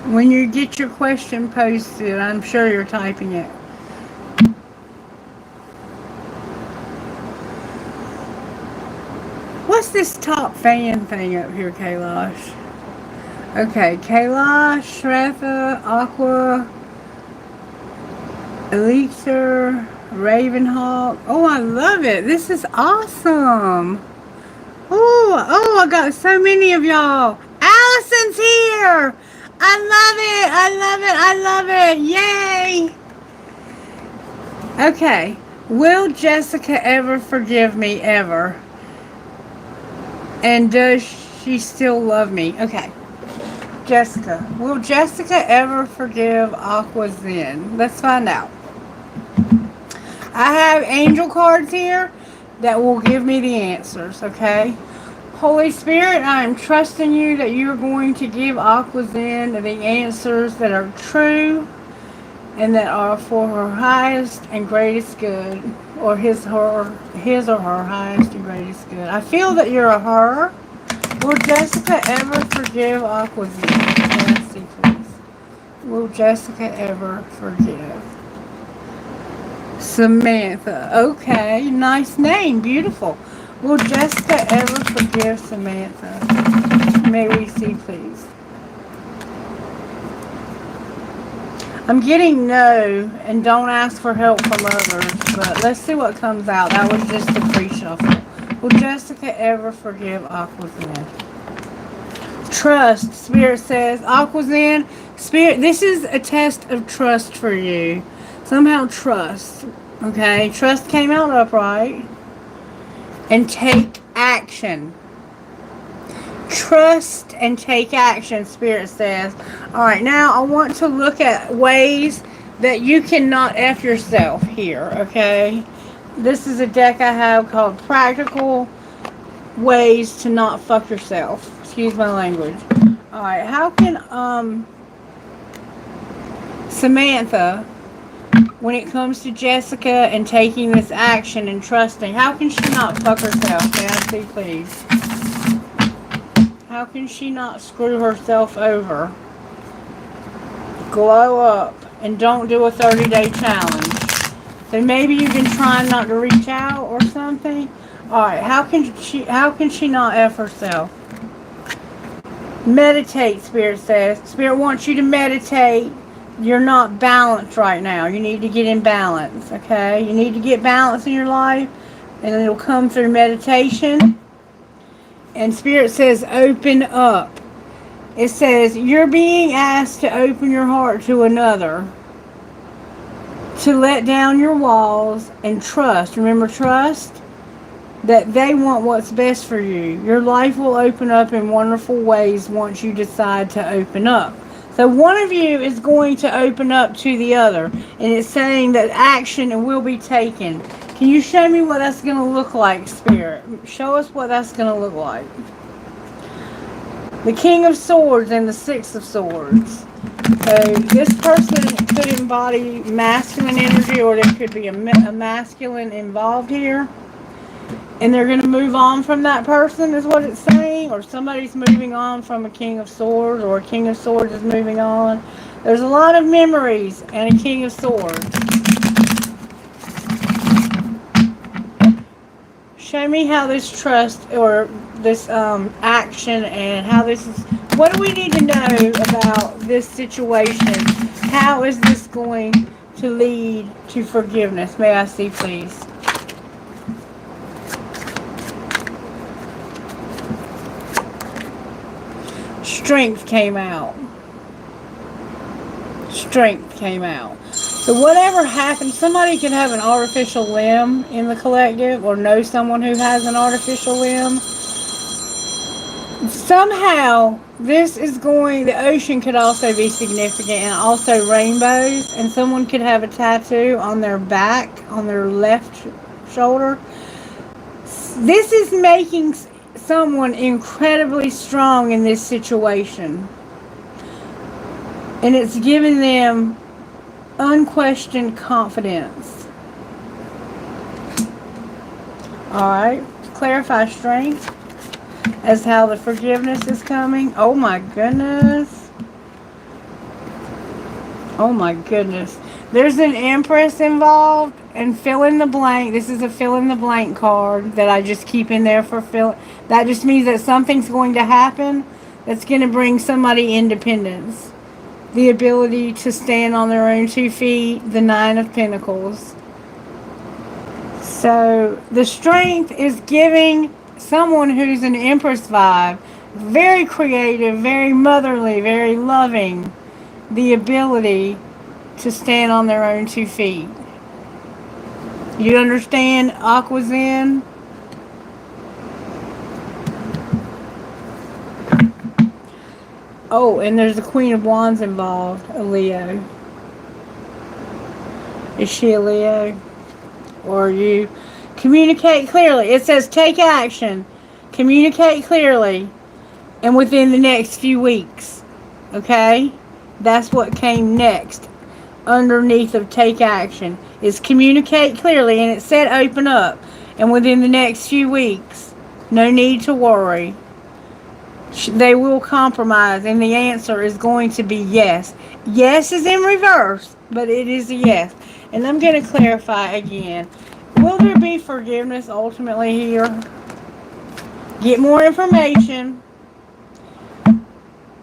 When you get your question posted, I'm sure you're typing it. What's this top fan thing up here, Kailash? Okay, Kailash, Shretha, Aqua, Elixir, Ravenhawk. Oh, I love it. This is awesome. Oh, I got so many of y'all. Allison's here. I love it. I love it. Yay. Okay. Will Jessica ever forgive me ever? And does she still love me? Okay. Jessica. Will Jessica ever forgive Aqua Zen? Let's find out. I have angel cards here that will give me the answers, okay? Holy Spirit, I am trusting you that you're going to give Aqua Zen the answers that are true and that are for her highest and greatest good, or his or her highest and greatest good. I feel that you're a her. Will Jessica ever forgive Aqua Zen? Let's see, please. Will Jessica ever forgive? Samantha. Okay, nice name. Beautiful. Will Jessica ever forgive Samantha? May we see, please? I'm getting no, and don't ask for help from others, but let's see what comes out. That was just a pre-shuffle. Will Jessica ever forgive Aqua Zen? Trust. Spirit says, Aqua Zen, Spirit, this is a test of trust for you. Somehow trust. Okay, trust came out upright. And take action. Trust and take action, Spirit says. Alright, now I want to look at ways that you cannot F yourself here, okay? This is a deck I have called Practical Ways to Not Fuck Yourself. Excuse my language. Alright, how can, Samantha, when it comes to Jessica and taking this action and trusting, how can she not fuck herself? May I see, please? How can she not screw herself over? Glow up and don't do a 30-day challenge. So maybe you can try not to reach out or something. Alright, how can she not F herself? Meditate, Spirit says. Spirit wants you to meditate. You're not balanced right now. You need to get in balance, okay? You need to get balance in your life, and it'll come through meditation. And Spirit says, open up. It says, you're being asked to open your heart to another, to let down your walls and trust. Remember, trust that they want what's best for you. Your life will open up in wonderful ways once you decide to open up. So one of you is going to open up to the other. And it's saying that action will be taken. Can you show me what that's going to look like, Spirit? Show us what that's going to look like. The King of Swords and the Six of Swords. So this person could embody masculine energy, or there could be a masculine involved here. And they're going to move on from that person, is what it's saying. Or somebody's moving on from a King of Swords, or a King of Swords is moving on. There's a lot of memories and a King of Swords. Show me how this trust, or this action, and how this is... What do we need to know about this situation? How is this going to lead to forgiveness? May I see, please? Strength came out. Strength came out. So whatever happened, somebody could have an artificial limb in the collective, or know someone who has an artificial limb. Somehow, this is going... The ocean could also be significant, and also rainbows. And someone could have a tattoo on their back, on their left shoulder. This is making someone incredibly strong in this situation, and it's giving them unquestioned confidence. Alright, clarify strength as how the forgiveness is coming. Oh my goodness. Oh my goodness. There's an Empress involved, and fill in the blank. This is a fill in the blank card that I just keep in there for fill. That just means that something's going to happen that's going to bring somebody independence. The ability to stand on their own 2 feet, the Nine of Pentacles. So the strength is giving someone who's an Empress vibe, very creative, very motherly, very loving, the ability to stand on their own 2 feet. You understand, Aquazin? Oh, and there's the Queen of Wands involved, a Leo. Is she a Leo? Or you? Communicate clearly. It says take action. Communicate clearly. And within the next few weeks. Okay? That's what came next. Underneath of take action. Is communicate clearly. And it said open up. And within the next few weeks. No need to worry. They will compromise. And the answer is going to be yes. Yes is in reverse. But it is a yes. And I'm going to clarify again. Will there be forgiveness ultimately here? Get more information.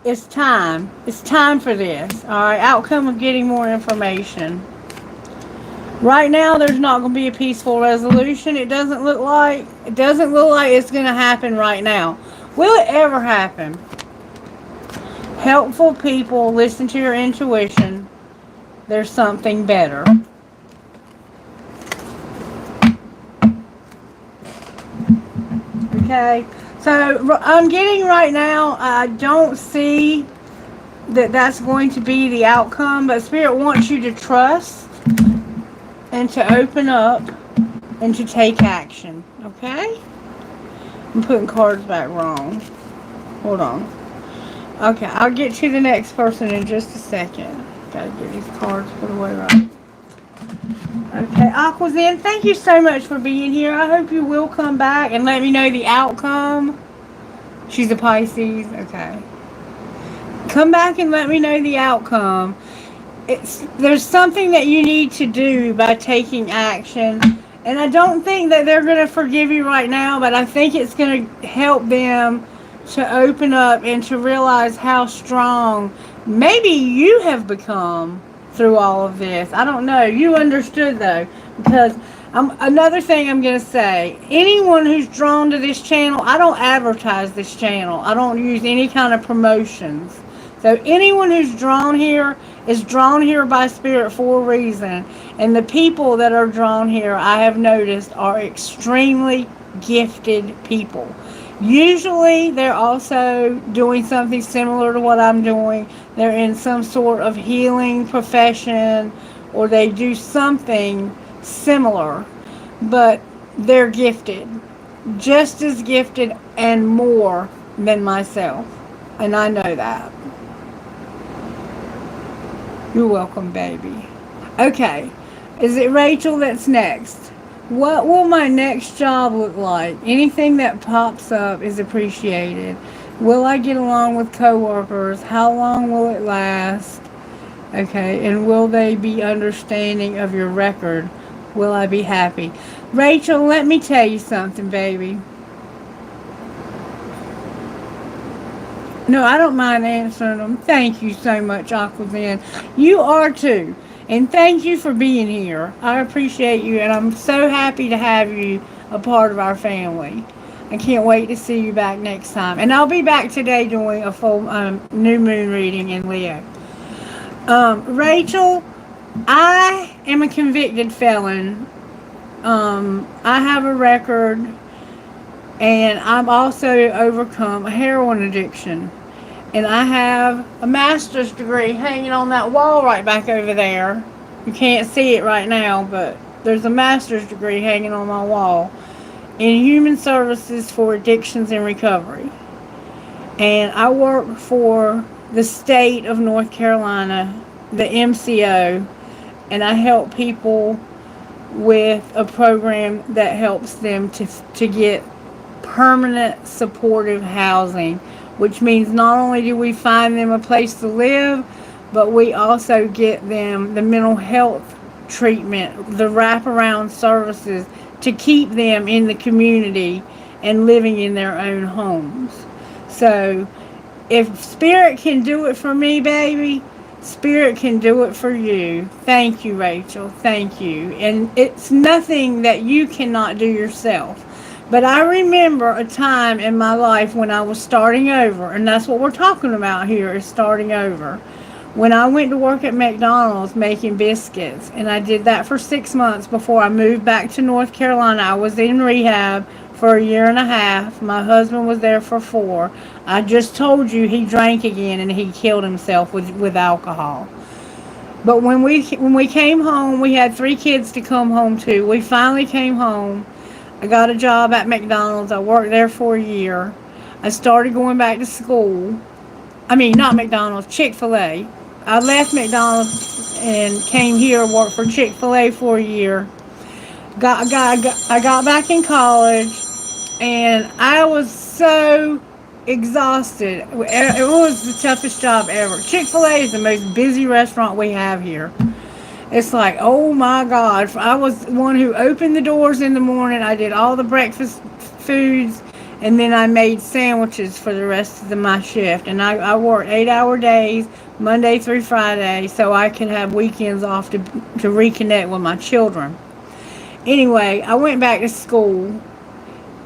It's time. It's time for this. Alright, outcome of getting more information. Right now, there's not going to be a peaceful resolution. It doesn't look like it's going to happen right now. Will it ever happen? Helpful people, listen to your intuition. There's something better. Okay, so I'm getting right now, I don't see that that's going to be the outcome, but Spirit wants you to trust and to open up and to take action, okay? I'm putting cards back wrong. Hold on. Okay, I'll get to the next person in just a second. Gotta get these cards put away right. Okay, Aquazin, thank you so much for being here. I hope you will come back and let me know the outcome. She's a Pisces. Okay. Come back and let me know the outcome. There's something that you need to do by taking action. And I don't think that they're going to forgive you right now, but I think it's going to help them to open up and to realize how strong maybe you have become through all of this. I don't know. You understood though, because another thing I'm going to say, anyone who's drawn to this channel, I don't advertise this channel. I don't use any kind of promotions. So anyone who's drawn here is drawn here by Spirit for a reason. And the people that are drawn here, I have noticed, are extremely gifted people. Usually they're also doing something similar to what I'm doing. They're in some sort of healing profession, or they do something similar, but they're gifted, just as gifted and more than myself, and I know that. You're welcome, baby. Okay, is it Rachel that's next? What will my next job look like? Anything that pops up is appreciated. Will I get along with coworkers? How long will it last? Okay, and will they be understanding of your record? Will I be happy? Rachel, let me tell you something, baby. No, I don't mind answering them. Thank you so much, Aquaman. You are too. And thank you for being here. I appreciate you, and I'm so happy to have you a part of our family. I can't wait to see you back next time. And I'll be back today doing a full new moon reading in Leo. Rachel, I am a convicted felon. I have a record, and I've also overcome a heroin addiction. And I have a master's degree hanging on that wall right back over there. You can't see it right now, but there's a master's degree hanging on my wall in human services for addictions and recovery. And I work for the state of North Carolina, the MCO, and I help people with a program that helps them to get permanent supportive housing, which means not only do we find them a place to live, but we also get them the mental health treatment, the wraparound services to keep them in the community and living in their own homes. So if Spirit can do it for me, baby, Spirit can do it for you. Thank you, Rachel. Thank you. And it's nothing that you cannot do yourself. But I remember a time in my life when I was starting over, and that's what we're talking about here, is starting over. When I went to work at McDonald's making biscuits, and I did that for 6 months before I moved back to North Carolina. I was in rehab for a year and a half. My husband was there for 4. I just told you he drank again and he killed himself with alcohol. But when we came home, we had 3 kids to come home to. We finally came home. I got a job at McDonald's. I worked there for a year. I started going back to school. I mean, not McDonald's, Chick-fil-A. I left McDonald's and came here, worked for Chick-fil-A for a year. I got back in college, and I was so exhausted. It was the toughest job ever. Chick-fil-A is the most busy restaurant we have here. It's like, oh my God. I was the one who opened the doors in the morning. I did all the breakfast foods, and then I made sandwiches for the rest of my shift. And I worked 8-hour days, Monday through Friday, so I could have weekends off to reconnect with my children. Anyway, I went back to school,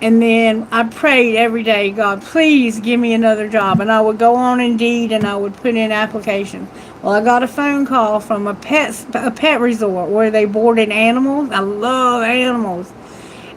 and then I prayed every day, God, please give me another job. And I would go on Indeed and I would put in applications. Well, I got a phone call from a pet resort where they boarded animals. I love animals.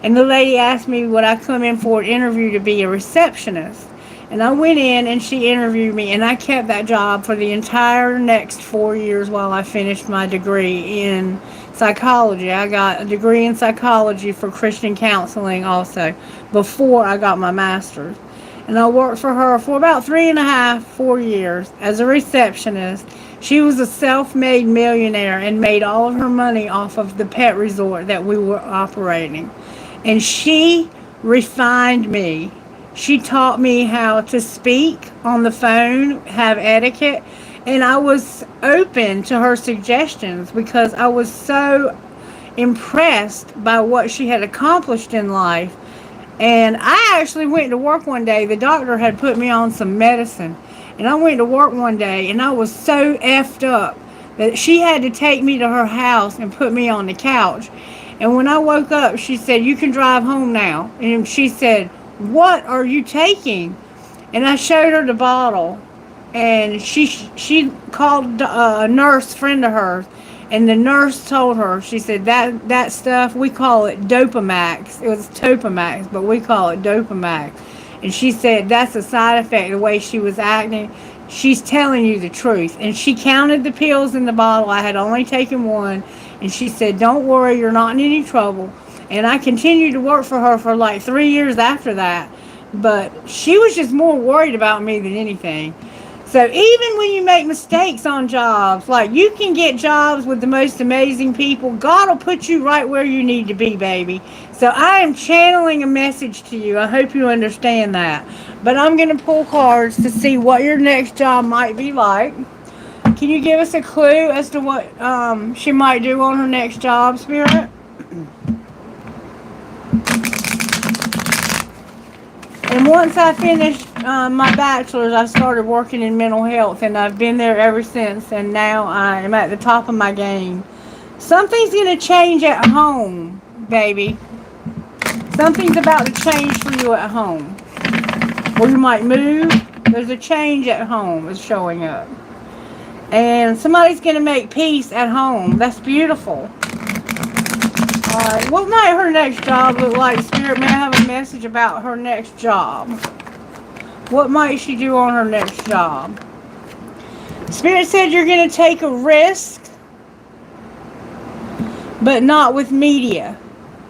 And the lady asked me would I come in for an interview to be a receptionist. And I went in and she interviewed me, and I kept that job for the entire next 4 years while I finished my degree in psychology. I got a degree in psychology for Christian counseling also before I got my master's. And I worked for her for about 4 years as a receptionist. She was a self-made millionaire and made all of her money off of the pet resort that we were operating. And she refined me. She taught me how to speak on the phone, have etiquette, and I was open to her suggestions because I was so impressed by what she had accomplished in life. And I actually went to work one day. The doctor had put me on some medicine, and I went to work one day, and I was so effed up that she had to take me to her house and put me on the couch. And when I woke up, she said, "You can drive home now." And she said, "What are you taking?" And I showed her the bottle, and she called a nurse friend of hers, and the nurse told her, she said, that stuff, we call it Dopamax. It was Topamax, but we call it Dopamax. And she said that's a side effect, the way she was acting. She's telling you the truth. And she counted the pills in the bottle. I had only taken one. And she said, "Don't worry, you're not in any trouble." And I continued to work for her for like 3 years after that. But she was just more worried about me than anything. So even when you make mistakes on jobs, like you can get jobs with the most amazing people, God will put you right where you need to be, baby. So I am channeling a message to you. I hope you understand that. But I'm going to pull cards to see what your next job might be like. Can you give us a clue as to what she might do on her next job, Spirit? And once I finished my bachelor's, I started working in mental health, and I've been there ever since, and now I am at the top of my game. Something's going to change at home, baby. Something's about to change for you at home. Or you might move. There's a change at home is showing up. And somebody's going to make peace at home. That's beautiful. Alright, what might her next job look like? Spirit, may I have a message about her next job? What might she do on her next job? Spirit said you're going to take a risk, but not with media.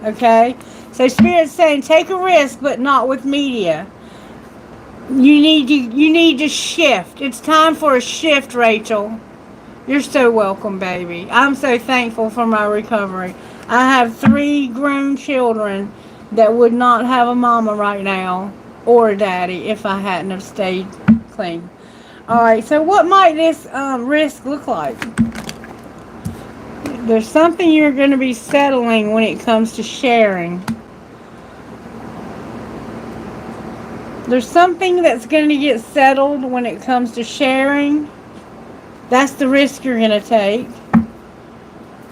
Okay? So Spirit's saying take a risk, but not with media. You need to shift. It's time for a shift, Rachel. You're so welcome, baby. I'm so thankful for my recovery. I have 3 grown children that would not have a mama right now or a daddy if I hadn't have stayed clean. Alright, so what might this risk look like? There's something you're going to be settling when it comes to sharing. There's something that's going to get settled when it comes to sharing. That's the risk you're going to take.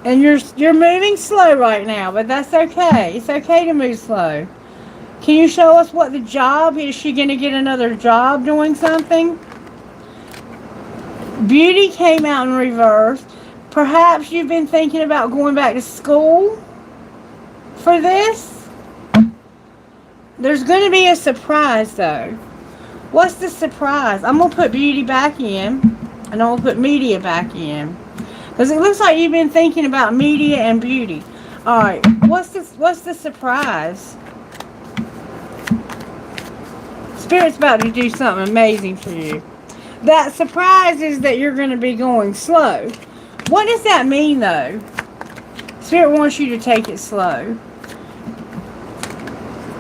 And you're moving slow right now, but that's okay. It's okay to move slow. Can you show us what the job? Is she going to get another job doing something? Beauty came out in reverse. Perhaps you've been thinking about going back to school for this. There's going to be a surprise, though. What's the surprise? I'm going to put beauty back in, and I'm going to put media back in. Because it looks like you've been thinking about media and beauty. Alright, what's the surprise? Spirit's about to do something amazing for you. That surprise is that you're going to be going slow. What does that mean, though? Spirit wants you to take it slow.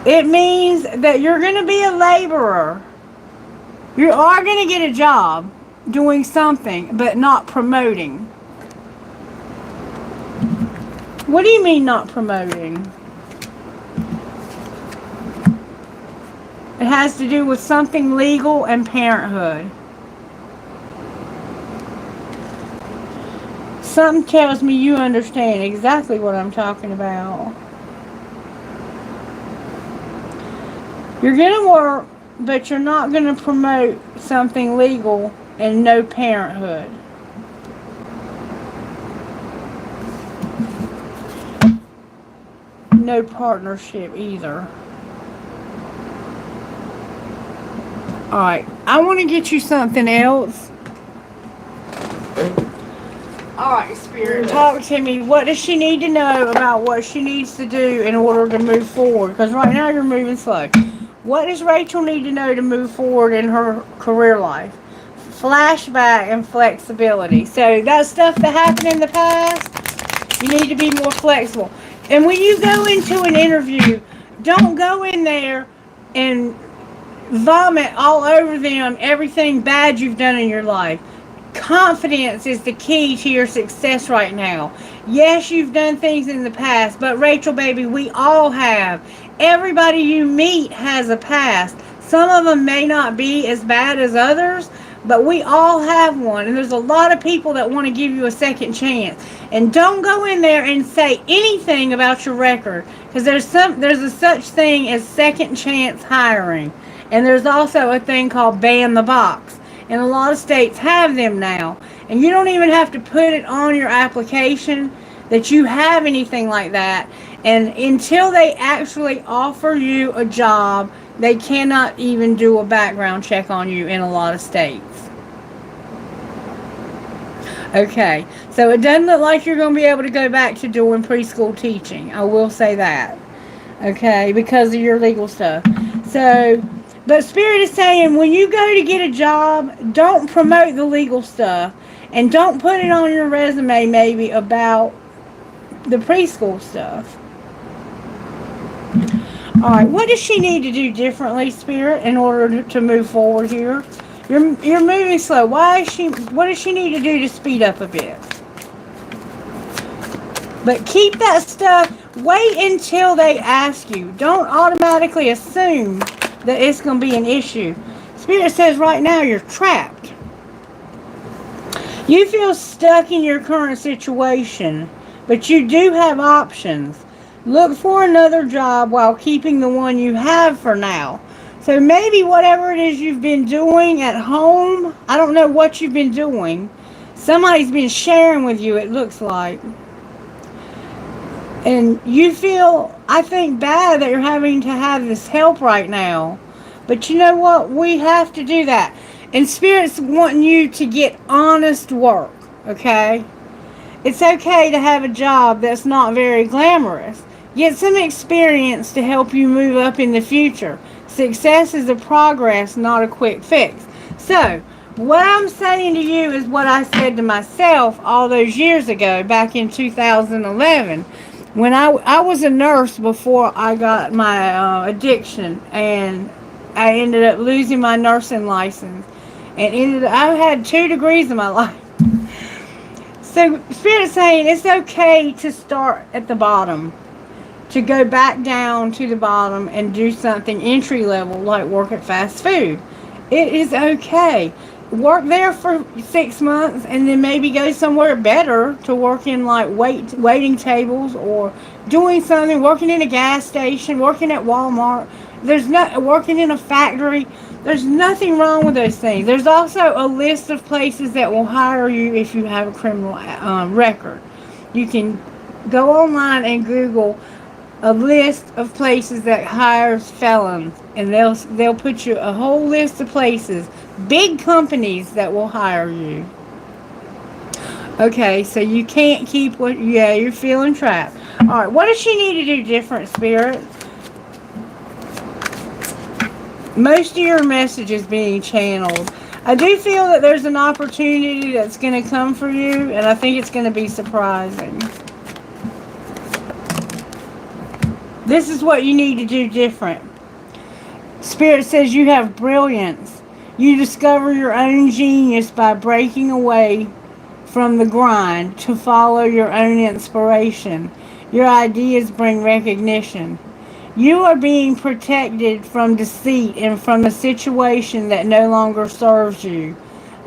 It means that you're going to be a laborer. You are going to get a job doing something, but not promoting. What do you mean not promoting? It has to do with something legal and parenthood. Something tells me you understand exactly what I'm talking about. You're going to work, but you're not going to promote something legal and no parenthood. No partnership either. Alright, I want to get you something else. Alright, Spirit, talk to me. What does she need to know about what she needs to do in order to move forward? Because right now you're moving slow. What does Rachel need to know to move forward in her career life? Flashback and flexibility. So that stuff that happened in the past, you need to be more flexible. And when you go into an interview, don't go in there and vomit all over them everything bad you've done in your life. Confidence is the key to your success right now. Yes, you've done things in the past, but Rachel, baby, we all have. Everybody you meet has a past. Some of them may not be as bad as others, but we all have one. And there's a lot of people that want to give you a second chance. And don't go in there and say anything about your record, because there's a such thing as second chance hiring. And there's also a thing called ban the box. And a lot of states have them now. And you don't even have to put it on your application that you have anything like that. And until they actually offer you a job, they cannot even do a background check on you in a lot of states. Okay, so it doesn't look like you're going to be able to go back to doing preschool teaching. I will say that. Okay, because of your legal stuff. So, but Spirit is saying when you go to get a job, don't promote the legal stuff. And don't put it on your resume maybe about the preschool stuff. Alright, what does she need to do differently, Spirit, in order to move forward here? You're moving slow. What does she need to do to speed up a bit? But keep that stuff. Wait until they ask you. Don't automatically assume that it's going to be an issue. Spirit says right now you're trapped. You feel stuck in your current situation, but you do have options. Look for another job while keeping the one you have for now. So maybe whatever it is you've been doing at home, I don't know what you've been doing. Somebody's been sharing with you, it looks like. And you feel, I think, bad that you're having to have this help right now. But you know what? We have to do that. And Spirit's wanting you to get honest work, okay? It's okay to have a job that's not very glamorous. Get some experience to help you move up in the future. Success is a progress, not a quick fix. So, what I'm saying to you is what I said to myself all those years ago, back in 2011. When I was a nurse before I got my addiction, and I ended up losing my nursing license. And I've had 2 degrees in my life. So Spirit's saying it's okay to start at the bottom, to go back down to the bottom and do something entry level like work at fast food. It is okay. Work there for 6 months and then maybe go somewhere better to work in like waiting tables, or doing something, working in a gas station, working at Walmart. There's not working in a factory. There's nothing wrong with those things. There's also a list of places that will hire you if you have a criminal record. You can go online and Google a list of places that hires felons, and they'll put you a whole list of places, big companies that will hire you. Okay, so you can't keep what, yeah, you're feeling trapped. All right, what does she need to do different, Spirit? Most of your message is being channeled. I do feel that there's an opportunity that's going to come for you, and I think it's going to be surprising. This is what you need to do different. Spirit says you have brilliance. You discover your own genius by breaking away from the grind to follow your own inspiration. Your ideas bring recognition. You are being protected from deceit and from a situation that no longer serves you.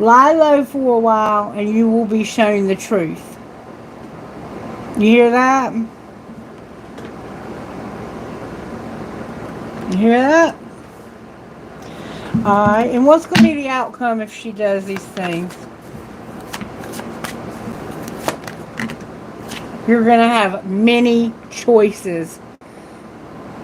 Lie low for a while and you will be shown the truth. You hear that? You hear that? Alright, and what's going to be the outcome if she does these things? You're going to have many choices.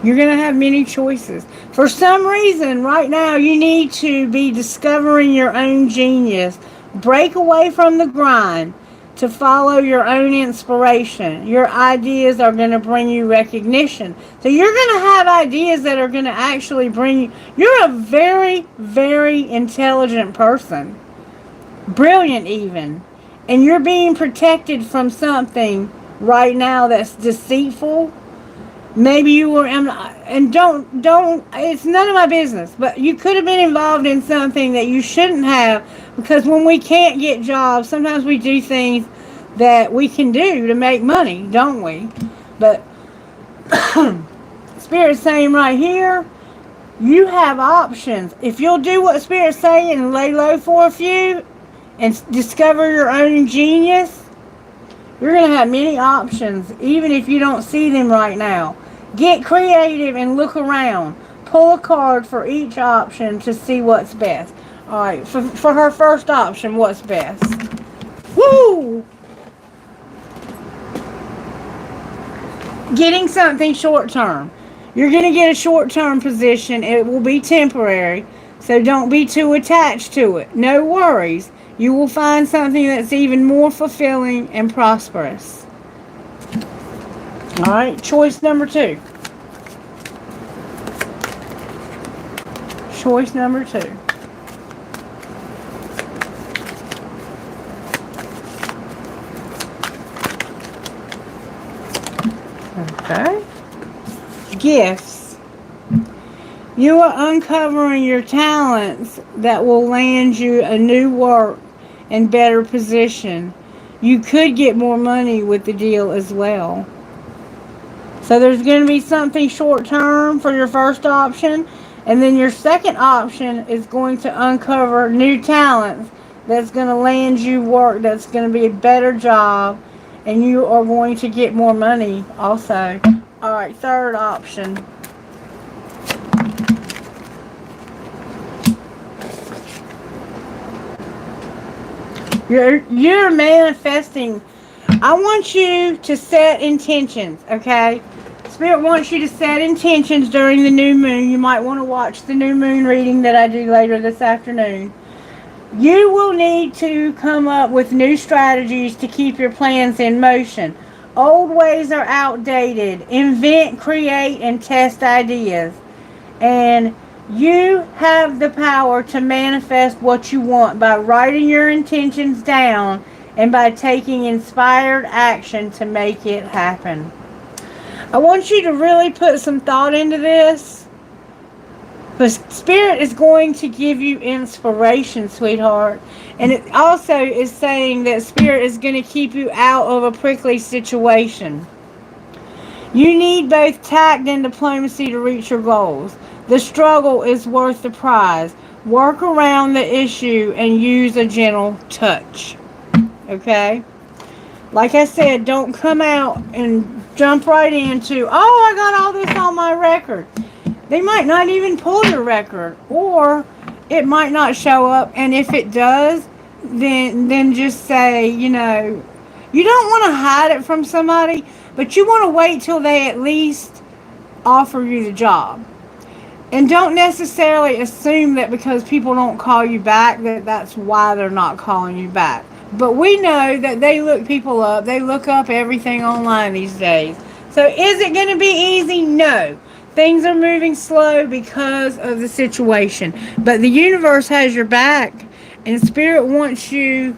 You're going to have many choices. For some reason, right now, you need to be discovering your own genius. Break away from the grind to follow your own inspiration. Your ideas are going to bring you recognition. So you're going to have ideas that are going to actually bring you... You're a very, very intelligent person. Brilliant even. And you're being protected from something right now that's deceitful. Maybe you were, and don't, it's none of my business, but you could have been involved in something that you shouldn't have, because when we can't get jobs, sometimes we do things that we can do to make money, don't we? But Spirit's saying right here, you have options. If you'll do what Spirit's saying and lay low for a few and discover your own genius, you're going to have many options, even if you don't see them right now. Get creative and look around. Pull a card for each option to see what's best. Alright, for her first option, what's best? Woo! Getting something short term. You're going to get a short term position. It will be temporary, so don't be too attached to it. No worries. You will find something that's even more fulfilling and prosperous. Alright, choice number 2. Choice number 2. Okay. Gifts. You are uncovering your talents that will land you a new work and better position. You could get more money with the deal as well. So there's going to be something short term for your first option, and then your second option is going to uncover new talents that's going to land you work that's going to be a better job, and you are going to get more money also. Alright, third option. You're manifesting. I want you to set intentions, okay? Spirit wants you to set intentions during the new moon. You might want to watch the new moon reading that I do later this afternoon. You will need to come up with new strategies to keep your plans in motion. Old ways are outdated. Invent, create, and test ideas. And you have the power to manifest what you want by writing your intentions down and by taking inspired action to make it happen. I want you to really put some thought into this. But Spirit is going to give you inspiration, sweetheart. And it also is saying that Spirit is going to keep you out of a prickly situation. You need both tact and diplomacy to reach your goals. The struggle is worth the prize. Work around the issue and use a gentle touch. Okay? Like I said, don't come out and jump right into, oh, I got all this on my record. They might not even pull your record, or it might not show up, and if it does, then just say, you know, you don't want to hide it from somebody, but you want to wait till they at least offer you the job. And don't necessarily assume that because people don't call you back that that's why they're not calling you back. But we know that they look people up. They look up everything online these days. So is it going to be easy? No. Things are moving slow because of the situation. But the universe has your back. And Spirit wants you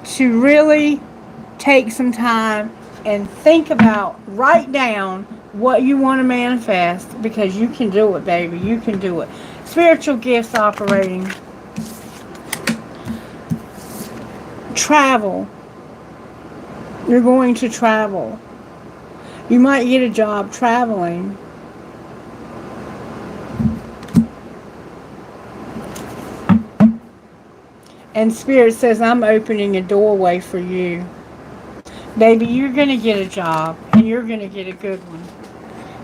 to really take some time and think about, write down what you want to manifest, because you can do it, baby. You can do it. Spiritual gifts operating. Travel. You're going to travel. You might get a job traveling. And Spirit says, I'm opening a doorway for you. Baby, you're going to get a job, and you're going to get a good one,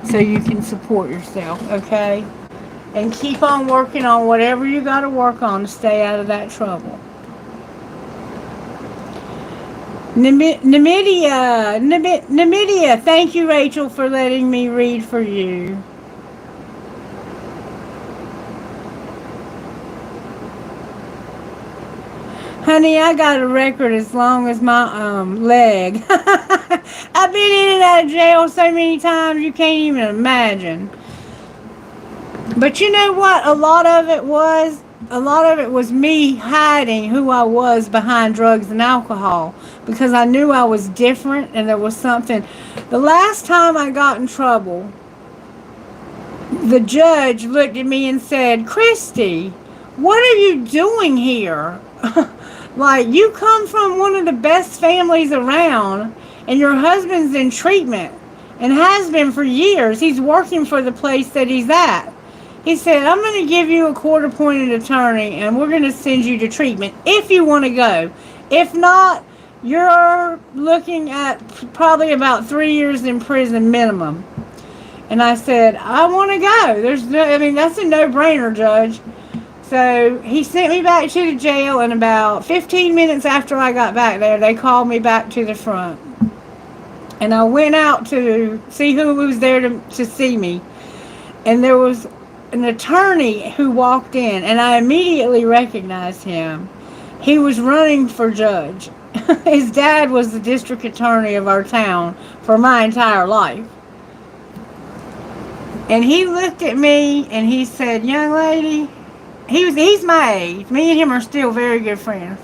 so you can support yourself, okay? And keep on working on whatever you got to work on to stay out of that trouble. Namidia, thank you, Rachel, for letting me read for you. Honey, I got a record as long as my leg. I've been in and out of jail so many times you can't even imagine. But you know what? A lot of it was me hiding who I was behind drugs and alcohol, because I knew I was different and there was something. The last time I got in trouble, the judge looked at me and said, Christie, what are you doing here? Like, you come from one of the best families around, and your husband's in treatment and has been for years. He's working for the place that he's at. He said, I'm going to give you a court-appointed attorney, and we're going to send you to treatment if you want to go. If not, you're looking at probably about 3 years in prison minimum. And I said, I want to go. That's a no-brainer, Judge. So he sent me back to the jail, and about 15 minutes after I got back there, they called me back to the front. And I went out to see who was there to see me. And there was an attorney who walked in, and I immediately recognized him. He was running for judge. His dad was the district attorney of our town for my entire life. And he looked at me and he said, young lady, he's my age. Me and him are still very good friends.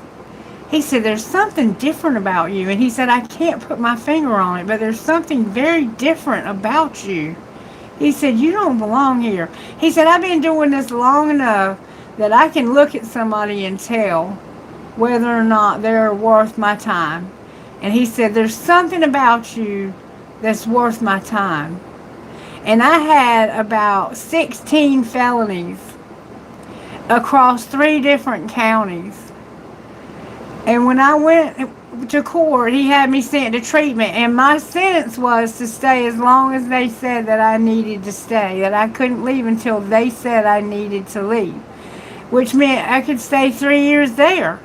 He said, there's something different about you. And he said, I can't put my finger on it, but there's something very different about you. He said, you don't belong here. He said, I've been doing this long enough that I can look at somebody and tell whether or not they're worth my time. And he said, there's something about you that's worth my time. And I had about 16 felonies across 3 different counties. And when I went to court, he had me sent to treatment, and my sentence was to stay as long as they said that I needed to stay, that I couldn't leave until they said I needed to leave, which meant I could stay 3 years there.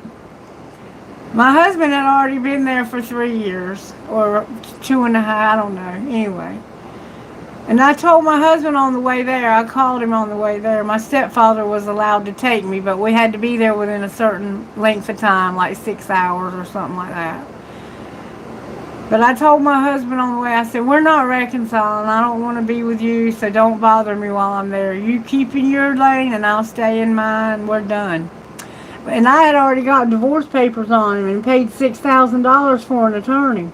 My husband had already been there for 3 years, or 2.5, I don't know, anyway. And I told my husband on the way there, I called him on the way there, my stepfather was allowed to take me, but we had to be there within a certain length of time, like 6 hours or something like that. But I told my husband on the way, I said, we're not reconciling, I don't want to be with you, so don't bother me while I'm there. You keep in your lane and I'll stay in mine, we're done. And I had already got divorce papers on him and paid $6,000 for an attorney.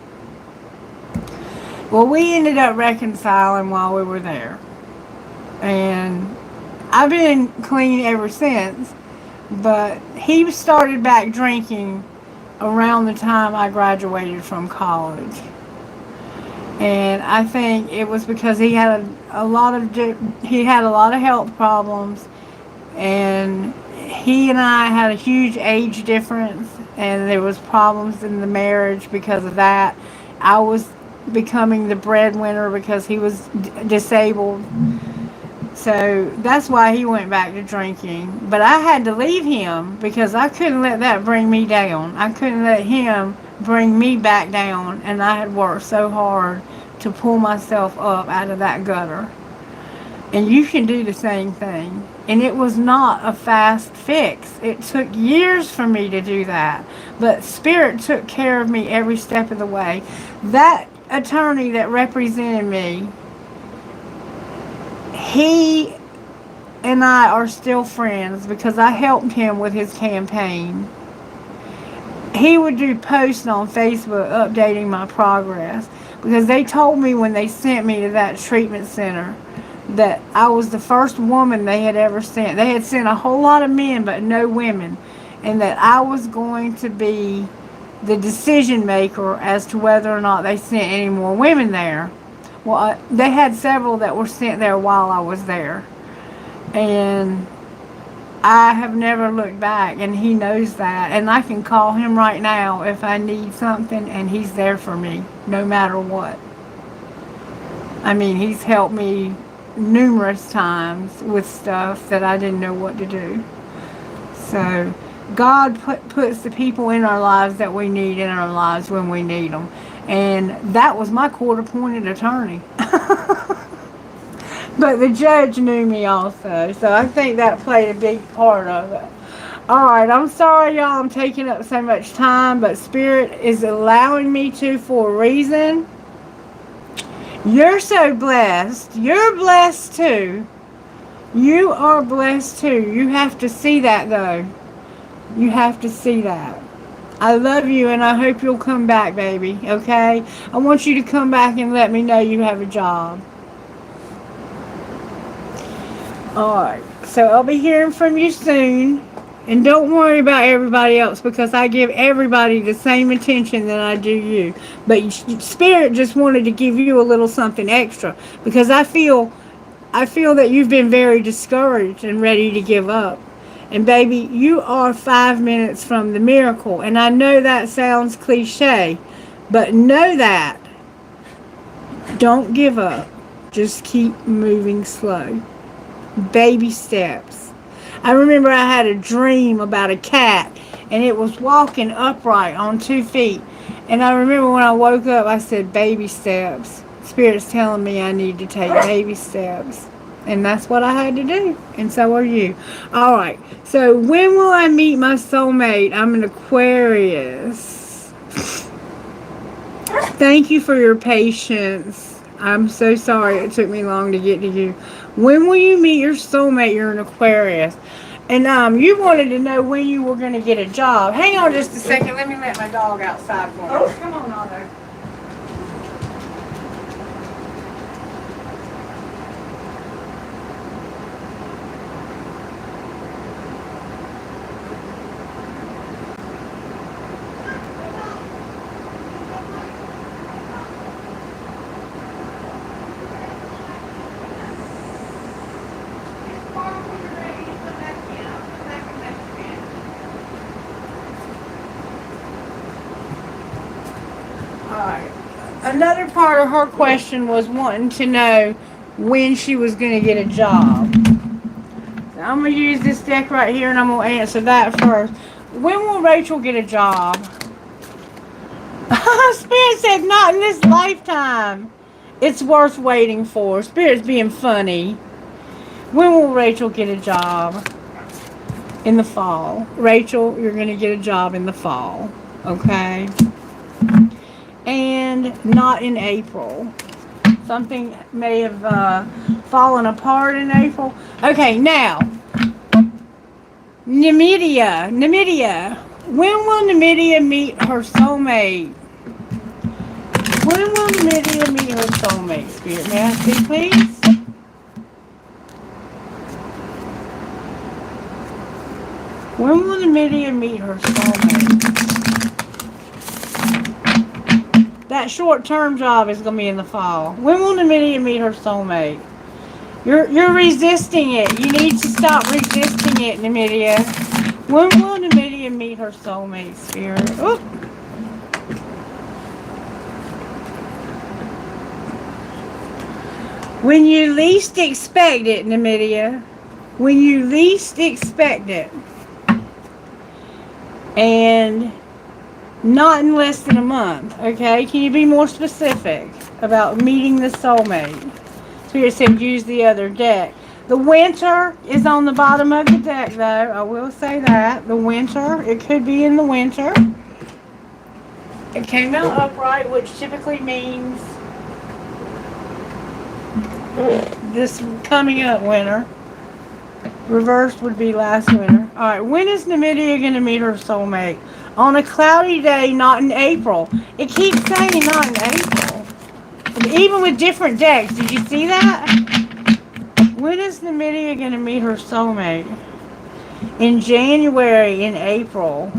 Well, we ended up reconciling while we were there. And I've been clean ever since, but he started back drinking around the time I graduated from college. And I think it was because he had a lot of health problems, and he and I had a huge age difference, and there was problems in the marriage because of that. I was becoming the breadwinner because he was disabled. So that's why he went back to drinking. But I had to leave him because I couldn't let that bring me down. I couldn't let him bring me back down. And I had worked so hard to pull myself up out of that gutter. And you can do the same thing. And it was not a fast fix. It took years for me to do that. But Spirit took care of me every step of the way. That attorney that represented me, he and I are still friends because I helped him with his campaign. He would do posts on Facebook updating my progress because they told me when they sent me to that treatment center that I was the first woman they had ever sent. They had sent a whole lot of men but no women, and that I was going to be the decision maker as to whether or not they sent any more women there. Well, they had several that were sent there while I was there. And I have never looked back, and he knows that. And I can call him right now if I need something, and he's there for me, no matter what. I mean, he's helped me numerous times with stuff that I didn't know what to do. So, God puts the people in our lives that we need in our lives when we need them. And that was my court-appointed attorney. But the judge knew me also. So I think that played a big part of it. Alright, I'm sorry y'all I'm taking up so much time, but Spirit is allowing me to for a reason. You're so blessed. You're blessed too. You are blessed too. You have to see that though. You have to see that. I love you, and I hope you'll come back, baby, okay? I want you to come back and let me know you have a job. Alright, so I'll be hearing from you soon. And don't worry about everybody else because I give everybody the same attention that I do you. But Spirit just wanted to give you a little something extra because I feel that you've been very discouraged and ready to give up. And baby, you are 5 minutes from the miracle. And I know that sounds cliche, but know that. Don't give up. Just keep moving slow. Baby steps. I remember I had a dream about a cat, and it was walking upright on 2 feet. And I remember when I woke up, I said, baby steps. Spirit's telling me I need to take baby steps. And that's what I had to do. And so are you. Alright. So when will I meet my soulmate? I'm an Aquarius. Thank you for your patience. I'm so sorry it took me long to get to you. When will you meet your soulmate? You're an Aquarius. And you wanted to know when you were going to get a job. Hang on just a second. Let me let my dog outside for me. Oh, come on, Otto. Another part of her question was wanting to know when she was going to get a job. So I'm going to use this deck right here and I'm going to answer that first. When will Rachel get a job? Spirit said not in this lifetime. It's worth waiting for. Spirit's being funny. When will Rachel get a job? In the fall. Rachel, you're going to get a job in the fall. Okay? And not in April. Something may have fallen apart in April. Okay, now, Namidia. When will Namidia meet her soulmate? When will Namidia meet her soulmate, Spirit? May I see, please? When will Nymedia meet her soulmate? That short-term job is going to be in the fall. When will Nymedia meet her soulmate? You're resisting it. You need to stop resisting it, Nymedia. When will Nymedia meet her soulmate, Spirit? Oop. When you least expect it, Nymedia. When you least expect it. And not in less than a month, okay? Can you be more specific about meeting the soulmate? Spirit said use the other deck. The winter is on the bottom of the deck, though. I will say that. The winter. It could be in the winter. It came out upright, which typically means this coming up winter. Reversed would be last winter. Alright, when is Nymedia going to meet her soulmate? On a cloudy day, not in April. It keeps saying not in April. Even with different decks. Did you see that? When is Nymedia going to meet her soulmate? In January, in April.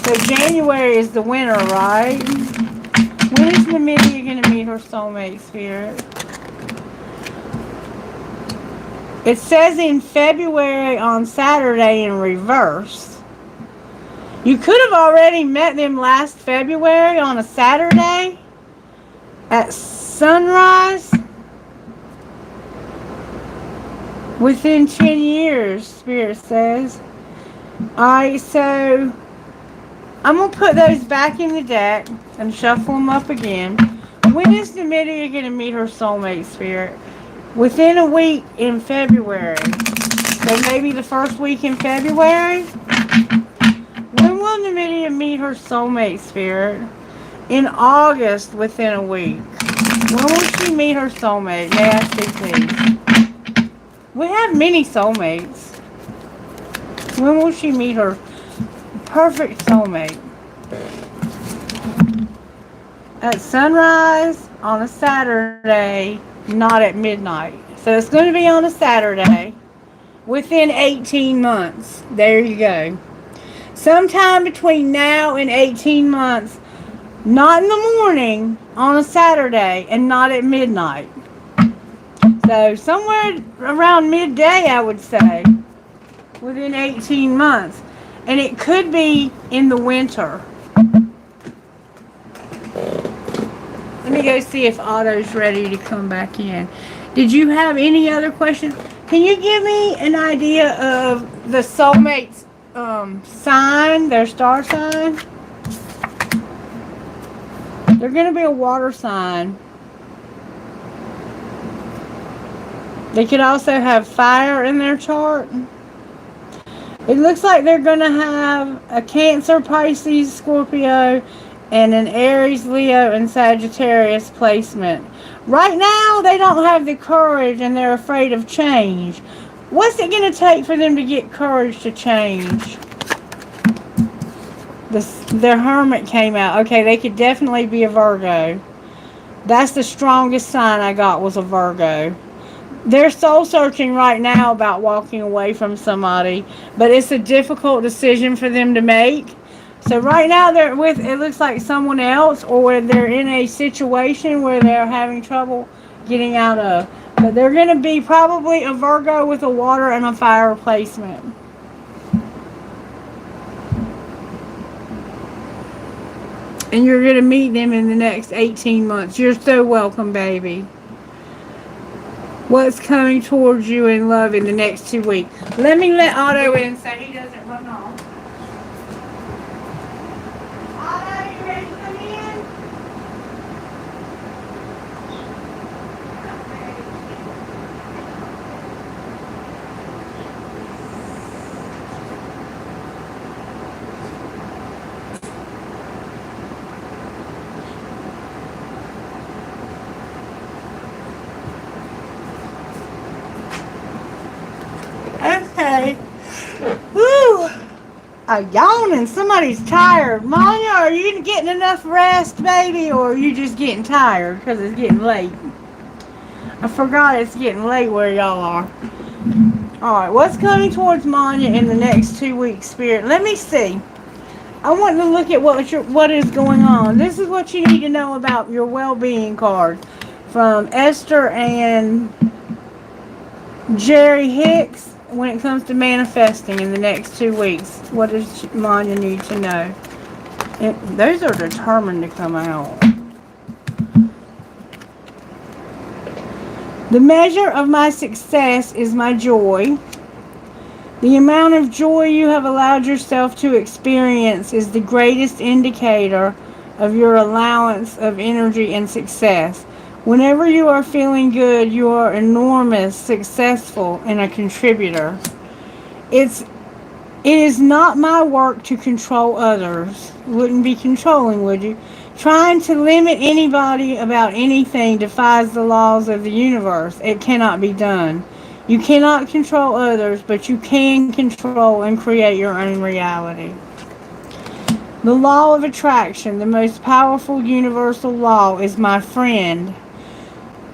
So January is the winter, right? When is Nymedia going to meet her soulmate, Spirit? It says in February on Saturday in reverse. You could have already met them last February on a Saturday at sunrise. Within 10 years, Spirit says. Alright, so I'm going to put those back in the deck and shuffle them up again. When is Nymedia going to meet her soulmate, Spirit? Within a week in February. So maybe the first week in February? When will Nymedia meet her soulmate, Spirit? In August, within a week. When will she meet her soulmate? May I see, please? We have many soulmates. When will she meet her perfect soulmate? At sunrise on a Saturday, not at midnight. So it's going to be on a Saturday within 18 months. There you go. Sometime between now and 18 months, not in the morning on a Saturday and not at midnight. So somewhere around midday, I would say, within 18 months. And it could be in the winter. Let me go see if Otto's ready to come back in. Did you have any other questions? Can you give me an idea of the soulmate's sign, their star sign? They're going to be a water sign. They could also have fire in their chart. It looks like they're going to have a Cancer, Pisces, Scorpio, and an Aries, Leo, and Sagittarius placement. Right now, they don't have the courage and they're afraid of change. What's it going to take for them to get courage to change? Their Hermit came out. Okay, they could definitely be a Virgo. That's the strongest sign I got, was a Virgo. They're soul searching right now about walking away from somebody, but it's a difficult decision for them to make. So right now they're with, it looks like someone else, or they're in a situation where they're having trouble getting out of. But they're going to be probably a Virgo with a water and a fire placement. And you're going to meet them in the next 18 months. You're so welcome, baby. What's coming towards you in love in the next 2 weeks? Let me let Otto in so he doesn't run off. Otto, you ready to come in? Okay. Woo! A yawning. Somebody's tired. Maya, are you getting enough rest, baby? Or are you just getting tired because it's getting late? I forgot it's getting late where y'all are. Alright, what's coming towards Manya in the next 2 weeks, Spirit? Let me see. I want to look at what is going on. This is what you need to know about your well-being card from Esther and Jerry Hicks when it comes to manifesting in the next 2 weeks. What does Manya need to know? Those are determined to come out. The measure of my success is my joy. The amount of joy you have allowed yourself to experience is the greatest indicator of your allowance of energy and success. Whenever you are feeling good, you are enormous, successful, and a contributor. It is not my work to control others. Wouldn't be controlling, would you? Trying to limit anybody about anything defies the laws of the universe. It cannot be done. You cannot control others, but you can control and create your own reality. The law of attraction, the most powerful universal law, is my friend.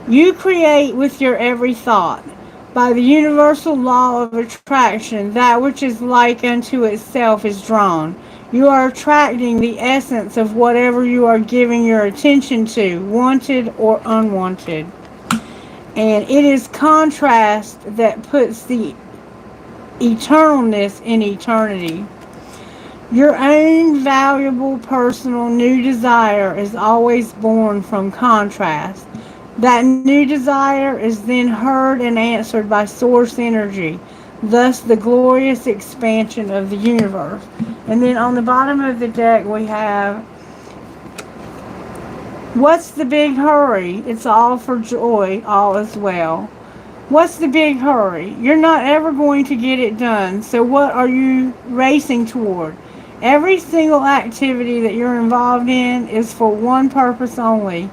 You create with your every thought. By the universal law of attraction, that which is like unto itself is drawn. You are attracting the essence of whatever you are giving your attention to, wanted or unwanted. And it is contrast that puts the eternalness in eternity. Your own valuable personal new desire is always born from contrast. That new desire is then heard and answered by source energy, thus the glorious expansion of the universe. And then on the bottom of the deck we have, what's the big hurry? It's all for joy, all is well. What's the big hurry? You're not ever going to get it done, so what are you racing toward? Every single activity that you're involved in is for one purpose only,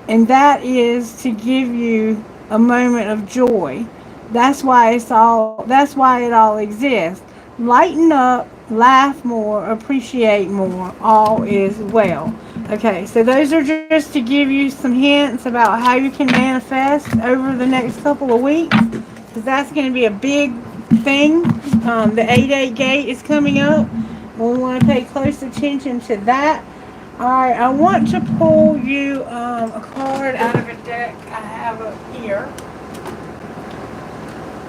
and that is to give you a moment of joy. That's why it all exists. Lighten up, laugh more, appreciate more, all is well. Okay, so those are just to give you some hints about how you can manifest over the next couple of weeks, because that's going to be a big thing. The 8-8 gate is coming up. We want to pay close attention to that. Alright, I want to pull you a card out of a deck I have up here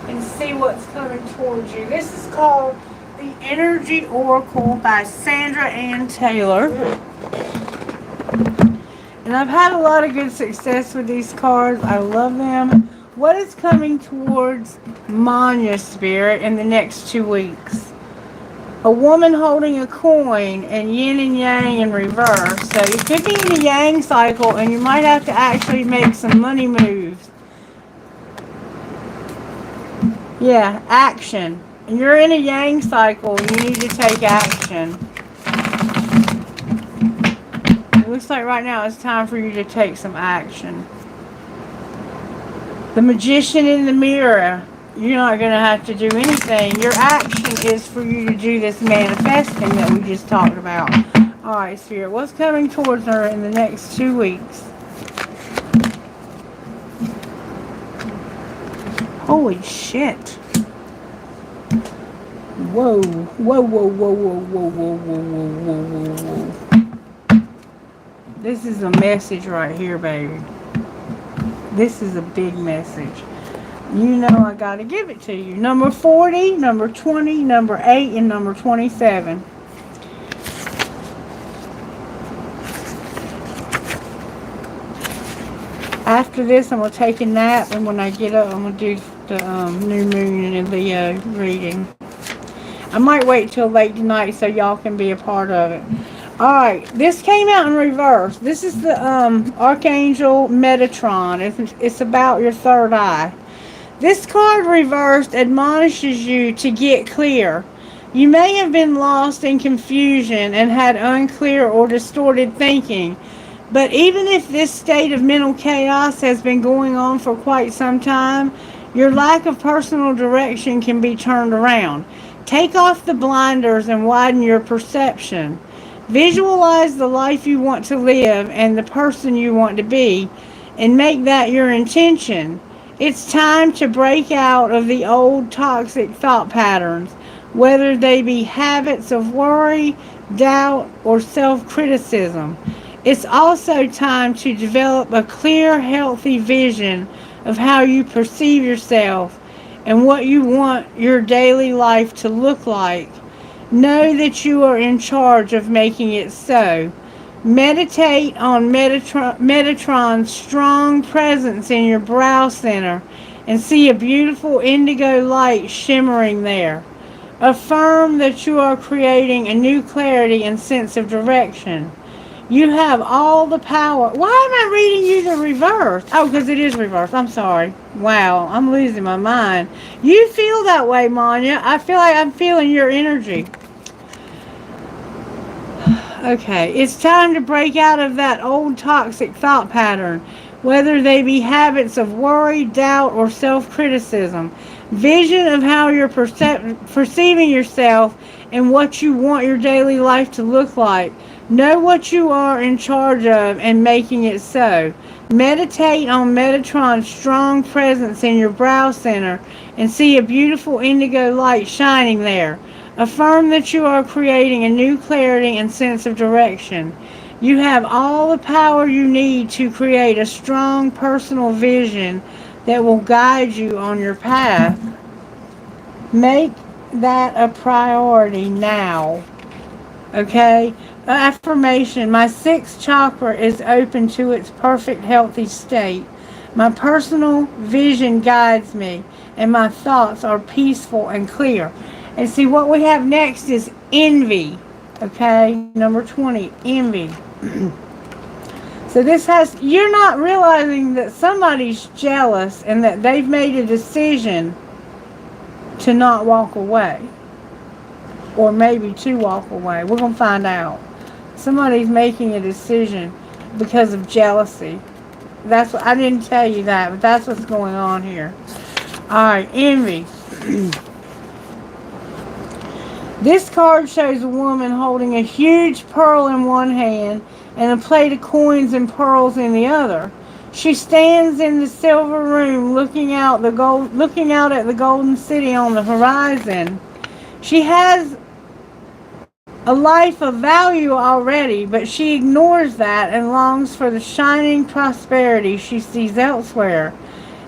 and see what's coming towards you. This is called the Energy Oracle by Sandra Ann Taylor. And I've had a lot of good success with these cards. I love them. What is coming towards Manya, Spirit, in the next 2 weeks? A woman holding a coin and yin and yang in reverse. So you could be in a yang cycle and you might have to actually make some money moves. Yeah, action. And you're in a yang cycle and you need to take action. It looks like right now it's time for you to take some action. The Magician in the mirror. You're not going to have to do anything. Your action is for you to do this manifesting that we just talked about. Alright, Spirit, what's coming towards her in the next 2 weeks? Holy shit. Whoa. Whoa, whoa, whoa, whoa, whoa, whoa, whoa, whoa, whoa, whoa, whoa. This is a message right here, baby. This is a big message. You know I gotta give it to you. Number 40, number 20, number 8, and number 27. After this, I'm going to take a nap, and when I get up, I'm going to do the new moon and Leo reading. I might wait till late tonight so y'all can be a part of it. Alright, this came out in reverse. This is the Archangel Metatron. It's about your third eye. This card reversed admonishes you to get clear. You may have been lost in confusion and had unclear or distorted thinking. But even if this state of mental chaos has been going on for quite some time, your lack of personal direction can be turned around. Take off the blinders and widen your perception. Visualize the life you want to live and the person you want to be, and make that your intention. It's time to break out of the old toxic thought patterns, whether they be habits of worry, doubt, or self criticism. It's also time to develop a clear, healthy vision of how you perceive yourself and what you want your daily life to look like. Know that you are in charge of making it so. Meditate on Metatron's strong presence in your brow center and see a beautiful indigo light shimmering there. Affirm that you are creating a new clarity and sense of direction. You have all the power. Why am I reading you the reverse? Oh, because it is reverse. I'm sorry. Wow, I'm losing my mind. You feel that way, Manya. I feel like I'm feeling your energy. Okay, it's time to break out of that old toxic thought pattern, whether they be habits of worry, doubt, or self-criticism. Vision of how you're perceiving yourself and what you want your daily life to look like. Know what you are in charge of and making it so. Meditate on Metatron's strong presence in your brow center and see a beautiful indigo light shining there. Affirm that you are creating a new clarity and sense of direction. You have all the power you need to create a strong personal vision that will guide you on your path. Make that a priority now. Okay? Affirmation. My sixth chakra is open to its perfect healthy state. My personal vision guides me, and my thoughts are peaceful and clear. And see, what we have next is envy. Okay, number 20, envy. So this has, you're not realizing that somebody's jealous and that they've made a decision to not walk away. Or maybe to walk away. We're going to find out. Somebody's making a decision because of jealousy. That's what, I didn't tell you that, but that's what's going on here. Alright, envy. This card shows a woman holding a huge pearl in one hand and a plate of coins and pearls in the other. She stands in the silver room looking out at the golden city on the horizon. She has a life of value already, but she ignores that and longs for the shining prosperity she sees elsewhere.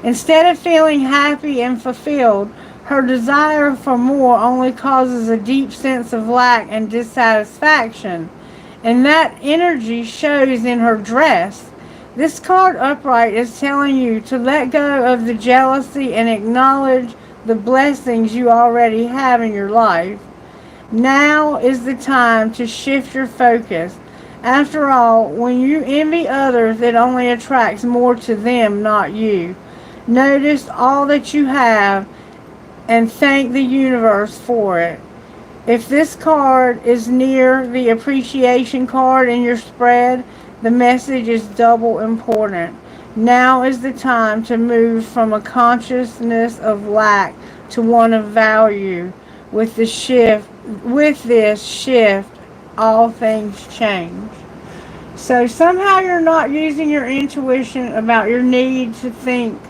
Instead of feeling happy and fulfilled, her desire for more only causes a deep sense of lack and dissatisfaction, and that energy shows in her dress. This card upright is telling you to let go of the jealousy and acknowledge the blessings you already have in your life. Now is the time to shift your focus. After all, when you envy others, it only attracts more to them, not you. Notice all that you have and thank the universe for it. If this card is near the appreciation card in your spread, the message is double important. Now is the time to move from a consciousness of lack to one of value. With this shift, all things change. So somehow you're not using your intuition about your need to think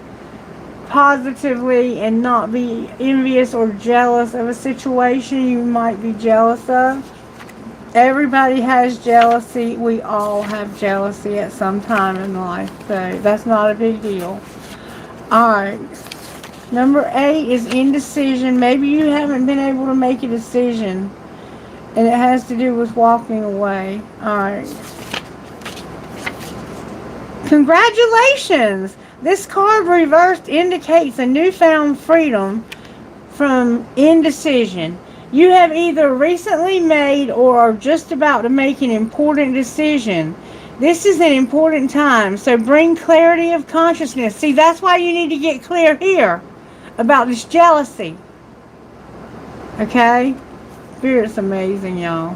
positively and not be envious or jealous of a situation you might be jealous of. Everybody has jealousy. We all have jealousy at some time in life, so that's not a big deal. Alright, number 8 is indecision. Maybe you haven't been able to make a decision and it has to do with walking away. Alright, congratulations! This card reversed indicates a newfound freedom from indecision. You have either recently made or are just about to make an important decision. This is an important time, so bring clarity of consciousness. See, that's why you need to get clear here about this jealousy. Okay? Spirit's amazing, y'all.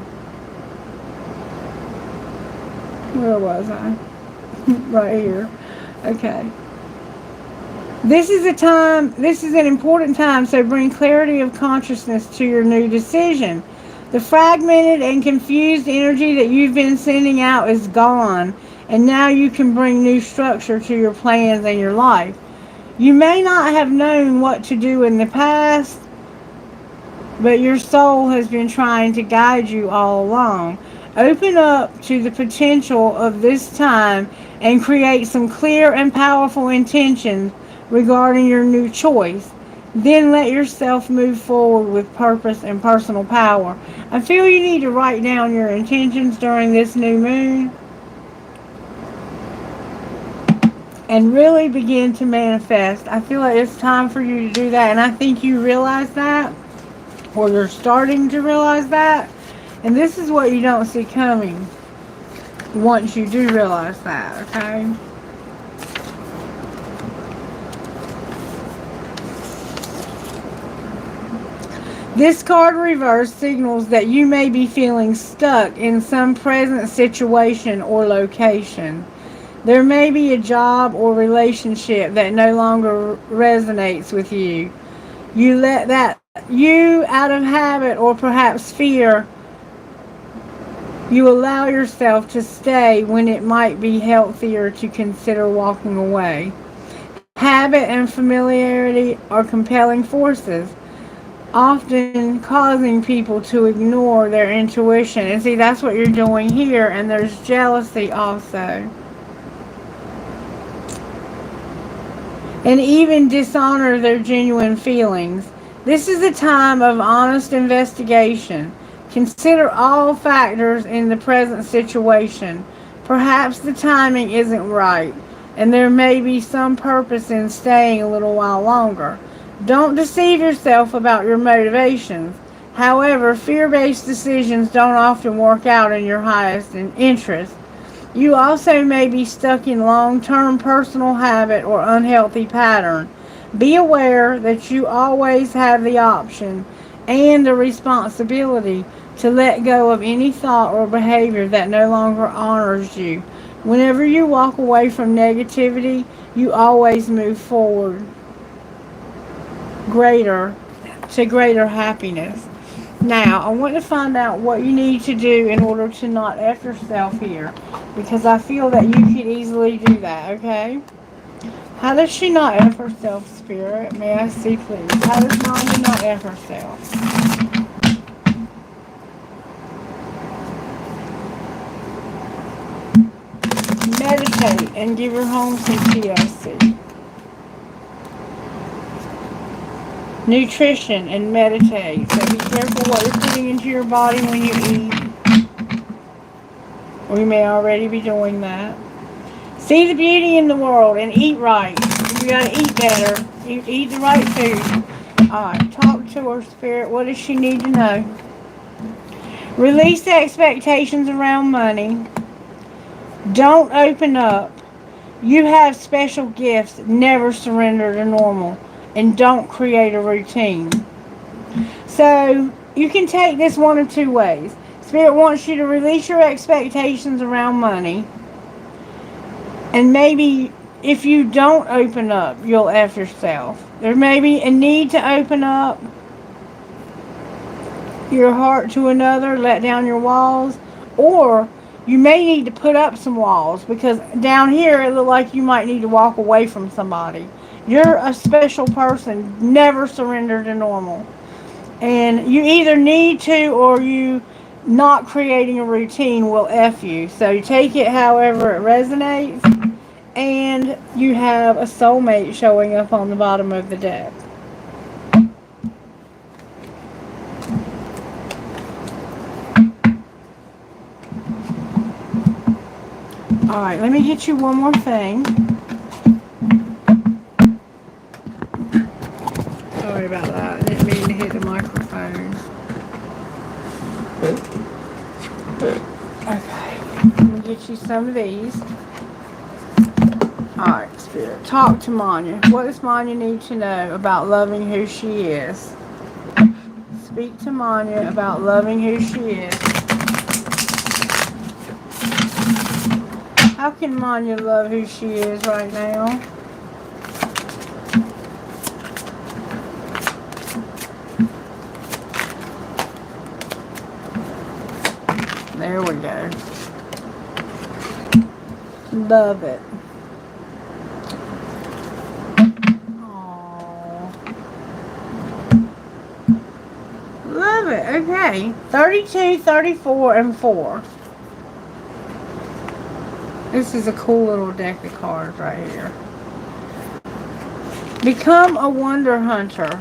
Where was I? Right here. Okay. This is an important time, so bring clarity of consciousness to your new decision. The fragmented and confused energy that you've been sending out is gone, and now you can bring new structure to your plans and your life. You may not have known what to do in the past, but your soul has been trying to guide you all along. Open up to the potential of this time and create some clear and powerful intentions regarding your new choice. Then let yourself move forward with purpose and personal power. I feel you need to write down your intentions during this new moon and really begin to manifest. I feel like it's time for you to do that, and I think you realize that, or you're starting to realize that. And this is what you don't see coming once you do realize that, okay? This card reverse signals that you may be feeling stuck in some present situation or location. There may be a job or relationship that no longer resonates with you. You out of habit or perhaps fear, you allow yourself to stay when it might be healthier to consider walking away. Habit and familiarity are compelling forces, often causing people to ignore their intuition. And see, that's what you're doing here, and there's jealousy also. And even dishonor their genuine feelings. This is a time of honest investigation. Consider all factors in the present situation. Perhaps the timing isn't right, and there may be some purpose in staying a little while longer. Don't deceive yourself about your motivations. However, fear-based decisions don't often work out in your highest interest. You also may be stuck in long-term personal habit or unhealthy pattern. Be aware that you always have the option and the responsibility to let go of any thought or behavior that no longer honors you. Whenever you walk away from negativity, you always move forward to greater happiness. Now, I want to find out what you need to do in order to not F yourself here, because I feel that you could easily do that, okay? How does she not F herself, Spirit? May I see, please? How does Mama not F herself? Meditate and give her home some TLC. Nutrition and meditate. So be careful what you're putting into your body when you eat. We may already be doing that. See the beauty in the world and eat right. You gotta eat better. Eat the right food. Alright, talk to her, Spirit. What does she need to know? Release the expectations around money. Don't open up. You have special gifts. Never surrender to normal. And don't create a routine. So, you can take this one of two ways. Spirit wants you to release your expectations around money. And maybe if you don't open up, you'll F yourself. There may be a need to open up your heart to another, let down your walls, or you may need to put up some walls, because down here it looks like you might need to walk away from somebody. You're a special person. Never surrender to normal. And you either need to, or you not creating a routine will F you. So you take it however it resonates. And you have a soulmate showing up on the bottom of the deck. Alright, let me get you one more thing. Sorry about that. I didn't mean to hit the microphone. Okay. Let me get you some of these. Alright, Spirit. Talk to Manya. What does Manya need to know about loving who she is? Speak to Manya about loving who she is. How can Manya love who she is right now? There we go. Love it. it. Okay. 32, 34, and 4. This is a cool little deck of cards right here. Become a wonder hunter.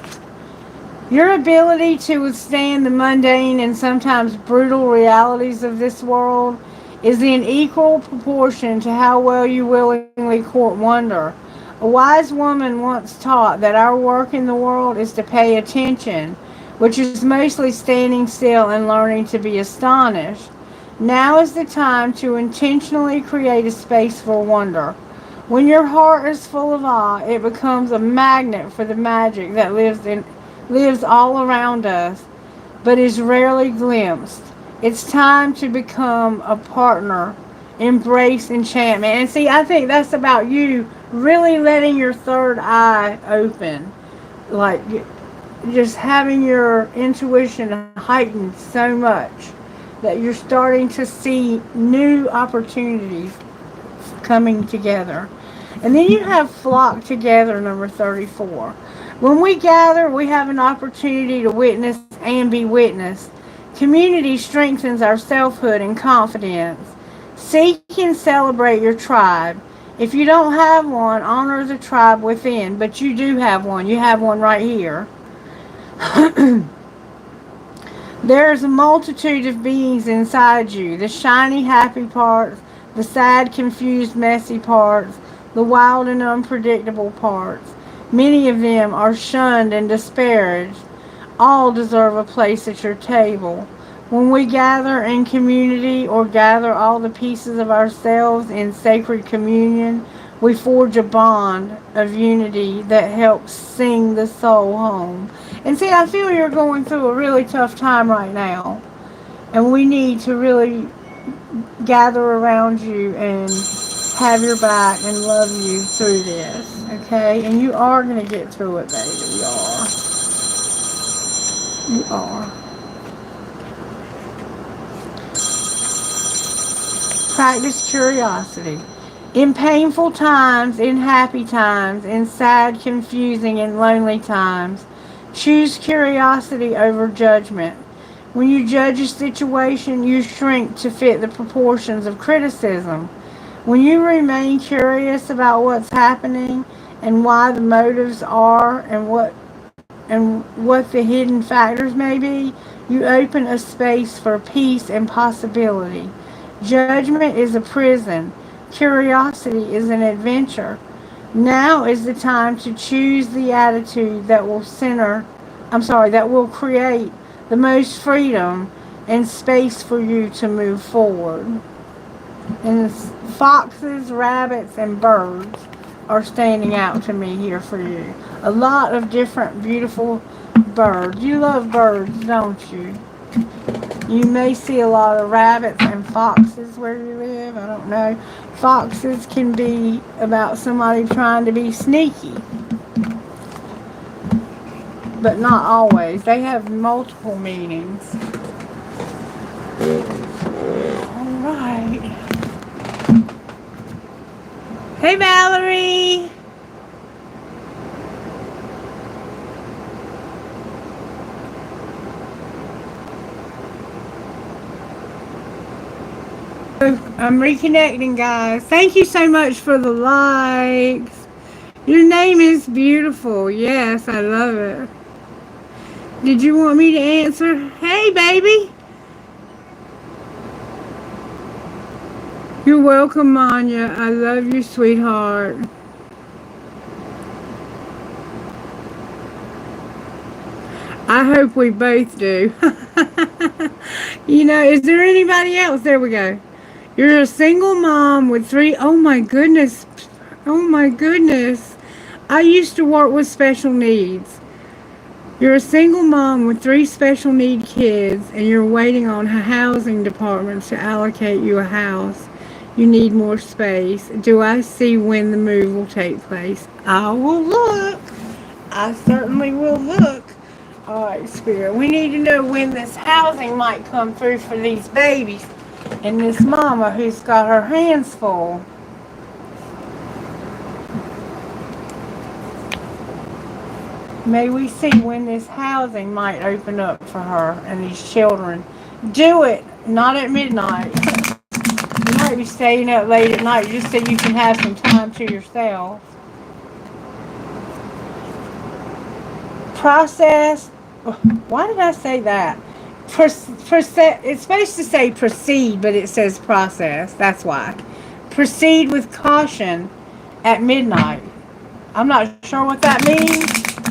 Your ability to withstand the mundane and sometimes brutal realities of this world is in equal proportion to how well you willingly court wonder. A wise woman once taught that our work in the world is to pay attention, which is mostly standing still and learning to be astonished. Now is the time to intentionally create a space for wonder. When your heart is full of awe, it becomes a magnet for the magic that lives all around us, but is rarely glimpsed. It's time to become a partner. Embrace enchantment. And see, I think that's about you really letting your third eye open. Like, just having your intuition heightened so much that you're starting to see new opportunities coming together. And then you have flock together, number 34. When we gather, we have an opportunity to witness and be witnessed. Community strengthens our selfhood and confidence. Seek and celebrate your tribe. If you don't have one, honor the tribe within, but you do have one. You have one right here. There is a multitude of beings inside you. The shiny, happy parts, the sad, confused, messy parts, the wild and unpredictable parts. Many of them are shunned and disparaged. All deserve a place at your table. When we gather in community or gather all the pieces of ourselves in sacred communion, we forge a bond of unity that helps sing the soul home. And see, I feel you're going through a really tough time right now. And we need to really gather around you and have your back and love you through this. Okay? And you are going to get through it, baby. You are. You are. Practice curiosity. In painful times, in happy times, in sad, confusing, and lonely times, choose curiosity over judgment. When you judge a situation, you shrink to fit the proportions of criticism. When you remain curious about what's happening and why the motives are and what the hidden factors may be, you open a space for peace and possibility. Judgment is a prison. Curiosity is an adventure. Now is the time to choose the attitude that will create the most freedom and space for you to move forward. And foxes, rabbits, and birds are standing out to me here for you. A lot of different beautiful birds. You love birds, don't you? You may see a lot of rabbits and foxes where you live. I don't know. Foxes can be about somebody trying to be sneaky. But not always. They have multiple meanings. Alright. Hey, Valerie! I'm reconnecting, guys. Thank you so much for the likes. Your name is beautiful. Yes, I love it. Did you want me to answer? Hey, baby. You're welcome, Manya. I love you, sweetheart. I hope we both do. You know, is there anybody else? There we go. You're a single mom with 3... Oh, my goodness. Oh, my goodness. I used to work with special needs. You're a single mom with 3 special need kids, and you're waiting on a housing department to allocate you a house. You need more space. Do I see when the move will take place? I will look. I certainly will look. All right, Spirit. We need to know when this housing might come through for these babies and this mama who's got her hands full. May we see when this housing might open up for her and these children. Do it, not at midnight. You might be staying up late at night just so you can have some time to yourself. Process. Why did I say that? It's supposed to say proceed, but it says process. That's why. Proceed with caution at midnight. I'm not sure what that means,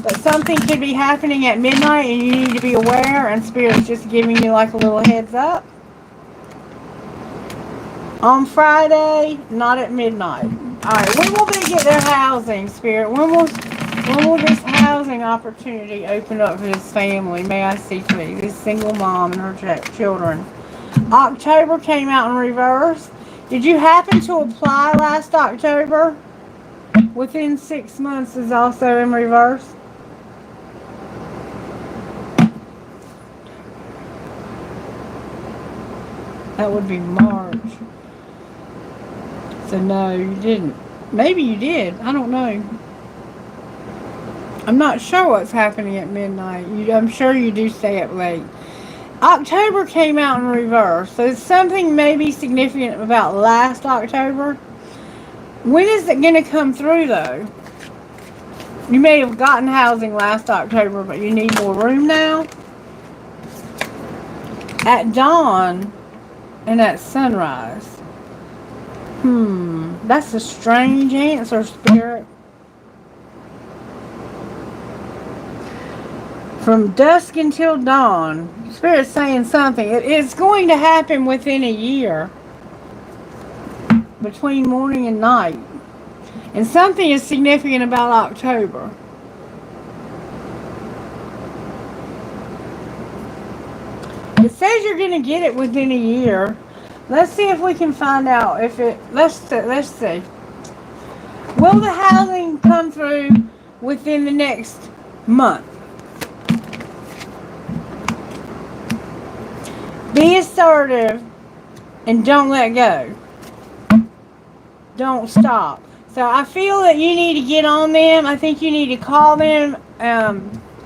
but something could be happening at midnight and you need to be aware, and Spirit's just giving you like a little heads up. On Friday, not at midnight. Alright, when will they get their housing, Spirit? When will this housing opportunity open up for this family? May I see, please? This single mom and her children. October came out in reverse. Did you happen to apply last October? Within 6 months is also in reverse. That would be March. So no, you didn't. Maybe you did. I don't know. I'm not sure what's happening at midnight. I'm sure you do stay up late. October came out in reverse. So something maybe significant about last October. When is it going to come through though? You may have gotten housing last October, but you need more room now. At dawn and at sunrise. That's a strange answer, Spirit. From dusk until dawn. Spirit's saying something. It's going to happen within a year. Between morning and night. And something is significant about October. It says you're going to get it within a year. Let's see if we can find out if it... Let's see. Will the housing come through within the next month? Be assertive and don't let go. Don't stop. So I feel that you need to get on them. I think you need to call them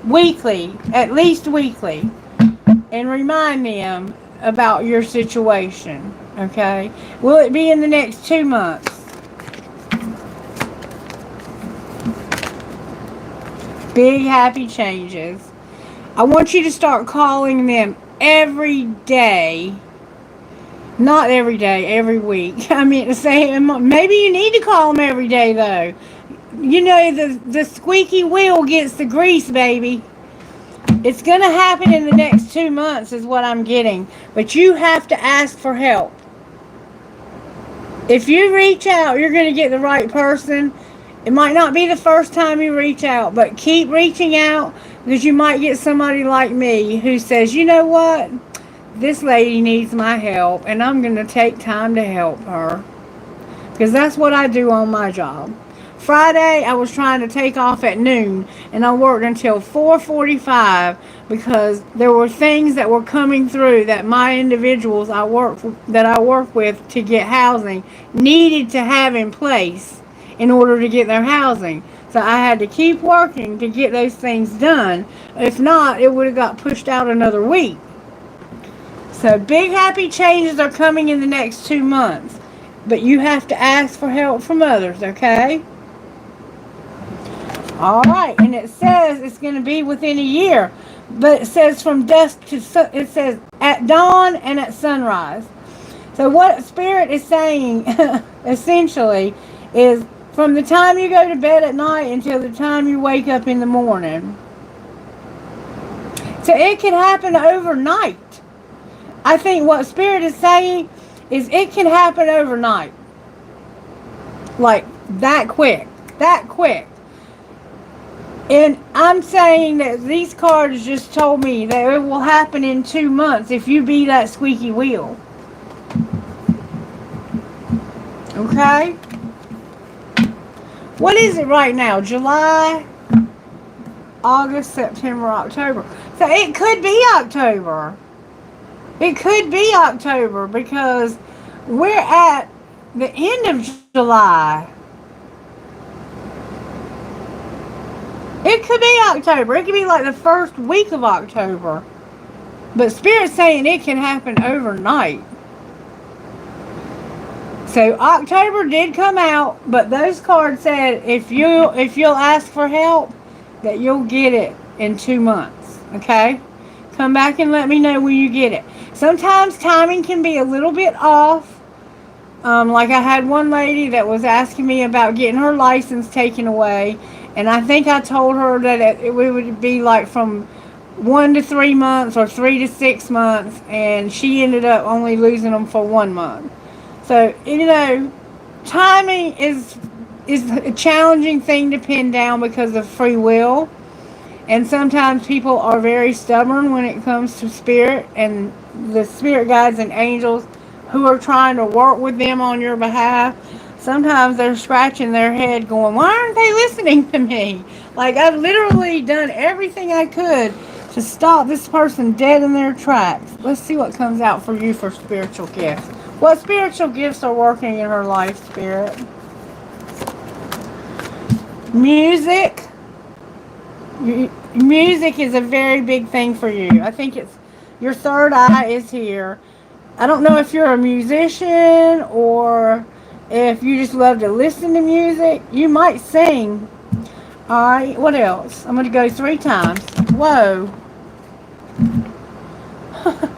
weekly, at least weekly, and remind them about your situation. Okay? Will it be in the next 2 months? Big happy changes. I want you to start calling them every day. Not every day, every week. I mean, maybe you need to call them every day, though. You know, the squeaky wheel gets the grease, baby. It's going to happen in the next 2 months is what I'm getting. But you have to ask for help. If you reach out, you're going to get the right person. It might not be the first time you reach out, but keep reaching out because you might get somebody like me who says, you know what? This lady needs my help, and I'm going to take time to help her. Because that's what I do on my job. Friday, I was trying to take off at noon, and I worked until 4:45 because there were things that were coming through that my individuals I work with to get housing needed to have in place in order to get their housing. So I had to keep working to get those things done. If not, it would have got pushed out another week. So big happy changes are coming in the next 2 months. But you have to ask for help from others, okay? Alright, and it says it's going to be within a year. But it says from dusk to it says at dawn and at sunrise. So what Spirit is saying, essentially, is from the time you go to bed at night until the time you wake up in the morning. So it can happen overnight. I think what Spirit is saying is it can happen overnight. Like that quick. That quick. And I'm saying that these cards just told me that it will happen in 2 months if you be that squeaky wheel. Okay? What is it right now? July, August, September, October. So it could be October. It could be October because we're at the end of July. It could be October. It could be like the first week of October. But Spirit's saying it can happen overnight. So October did come out, but those cards said if you'll ask for help, that you'll get it in 2 months. Okay? Come back and let me know when you get it. Sometimes timing can be a little bit off. Like I had one lady that was asking me about getting her license taken away, and I think I told her that it would be like from 1 to 3 months or 3 to 6 months, and she ended up only losing them for 1 month. So, timing is a challenging thing to pin down because of free will. And sometimes people are very stubborn when it comes to spirit and the spirit guides and angels who are trying to work with them on your behalf. Sometimes they're scratching their head going, why aren't they listening to me? Like, I've literally done everything I could to stop this person dead in their tracks. Let's see what comes out for you for spiritual gifts. What spiritual gifts are working in her life, Spirit? Music. Music is a very big thing for you. I think it's your third eye is here. I don't know if you're a musician or if you just love to listen to music. You might sing. Alright, what else? I'm going to go 3 times. Whoa.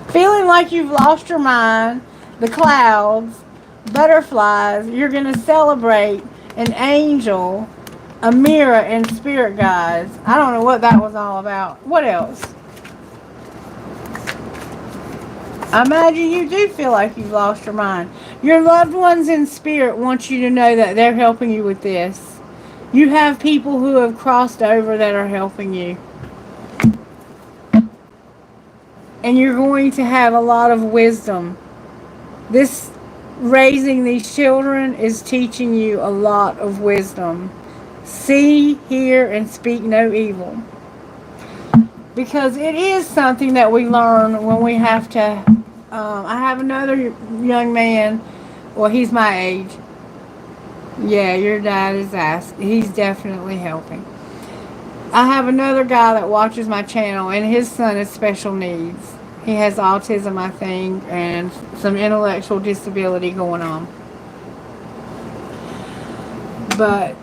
Feeling like you've lost your mind. The clouds. Butterflies. You're going to celebrate an angel, a mirror, and spirit guides. I don't know what that was all about. What else? I imagine you do feel like you've lost your mind. Your loved ones in spirit want you to know that they're helping you with this. You have people who have crossed over that are helping you. And you're going to have a lot of wisdom. This raising these children is teaching you a lot of wisdom. See, hear, and speak no evil. Because it is something that we learn when we have to. I have another young man. Well, he's my age. Yeah, your dad is asking. He's definitely helping. I have another guy that watches my channel, and his son has special needs. He has autism, I think, and some intellectual disability going on. But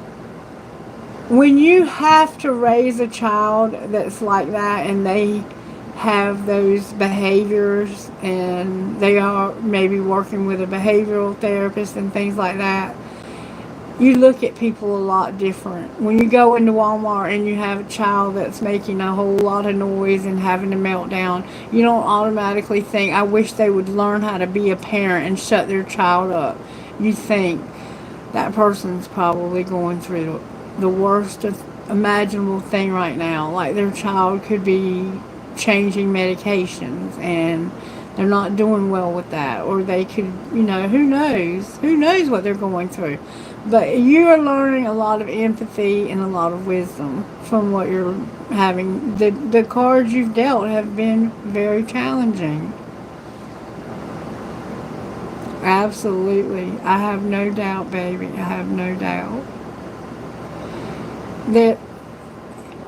when you have to raise a child that's like that and they have those behaviors and they are maybe working with a behavioral therapist and things like that, you look at people a lot different. When you go into Walmart and you have a child that's making a whole lot of noise and having a meltdown, you don't automatically think, I wish they would learn how to be a parent and shut their child up. You think that person's probably going through the worst imaginable thing right now. Like their child could be changing medications and they're not doing well with that. Or they could, who knows? Who knows what they're going through? But you are learning a lot of empathy and a lot of wisdom from what you're having. The cards you've dealt have been very challenging. Absolutely. I have no doubt, baby. I have no doubt that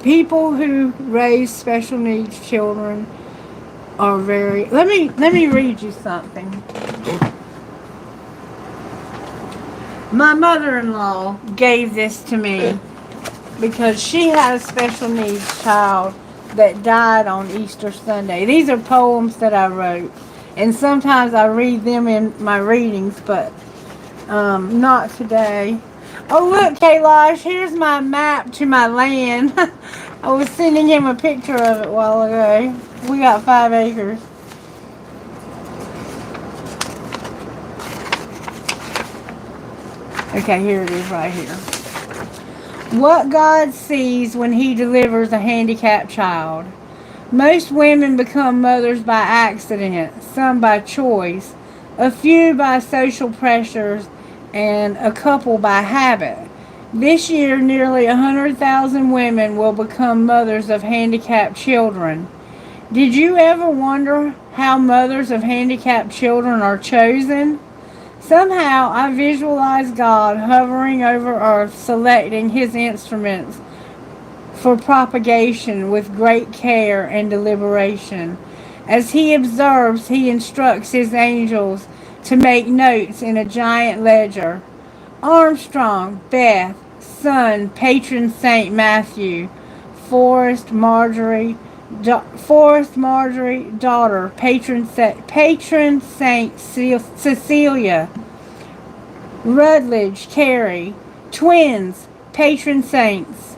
people who raise special needs children are very... Let me read you something. My mother-in-law gave this to me because she had a special needs child that died on Easter Sunday. These are poems that I wrote, and sometimes I read them in my readings, but not today. Oh, look, Kailash, here's my map to my land. I was sending him a picture of it a while ago. We got 5 acres. Okay, here it is right here. What God sees when He delivers a handicapped child. Most women become mothers by accident, some by choice, a few by social pressures, and a couple by habit. This year, nearly 100,000 women will become mothers of handicapped children. Did you ever wonder how mothers of handicapped children are chosen? Somehow, I visualize God hovering over earth, selecting His instruments for propagation with great care and deliberation. As he observes, he instructs his angels to make notes in a giant ledger. Armstrong, Beth, son, patron Saint Matthew, Forrest Marjorie, daughter, patron Saint Cecilia, Rutledge, Carrie, twins, patron saints.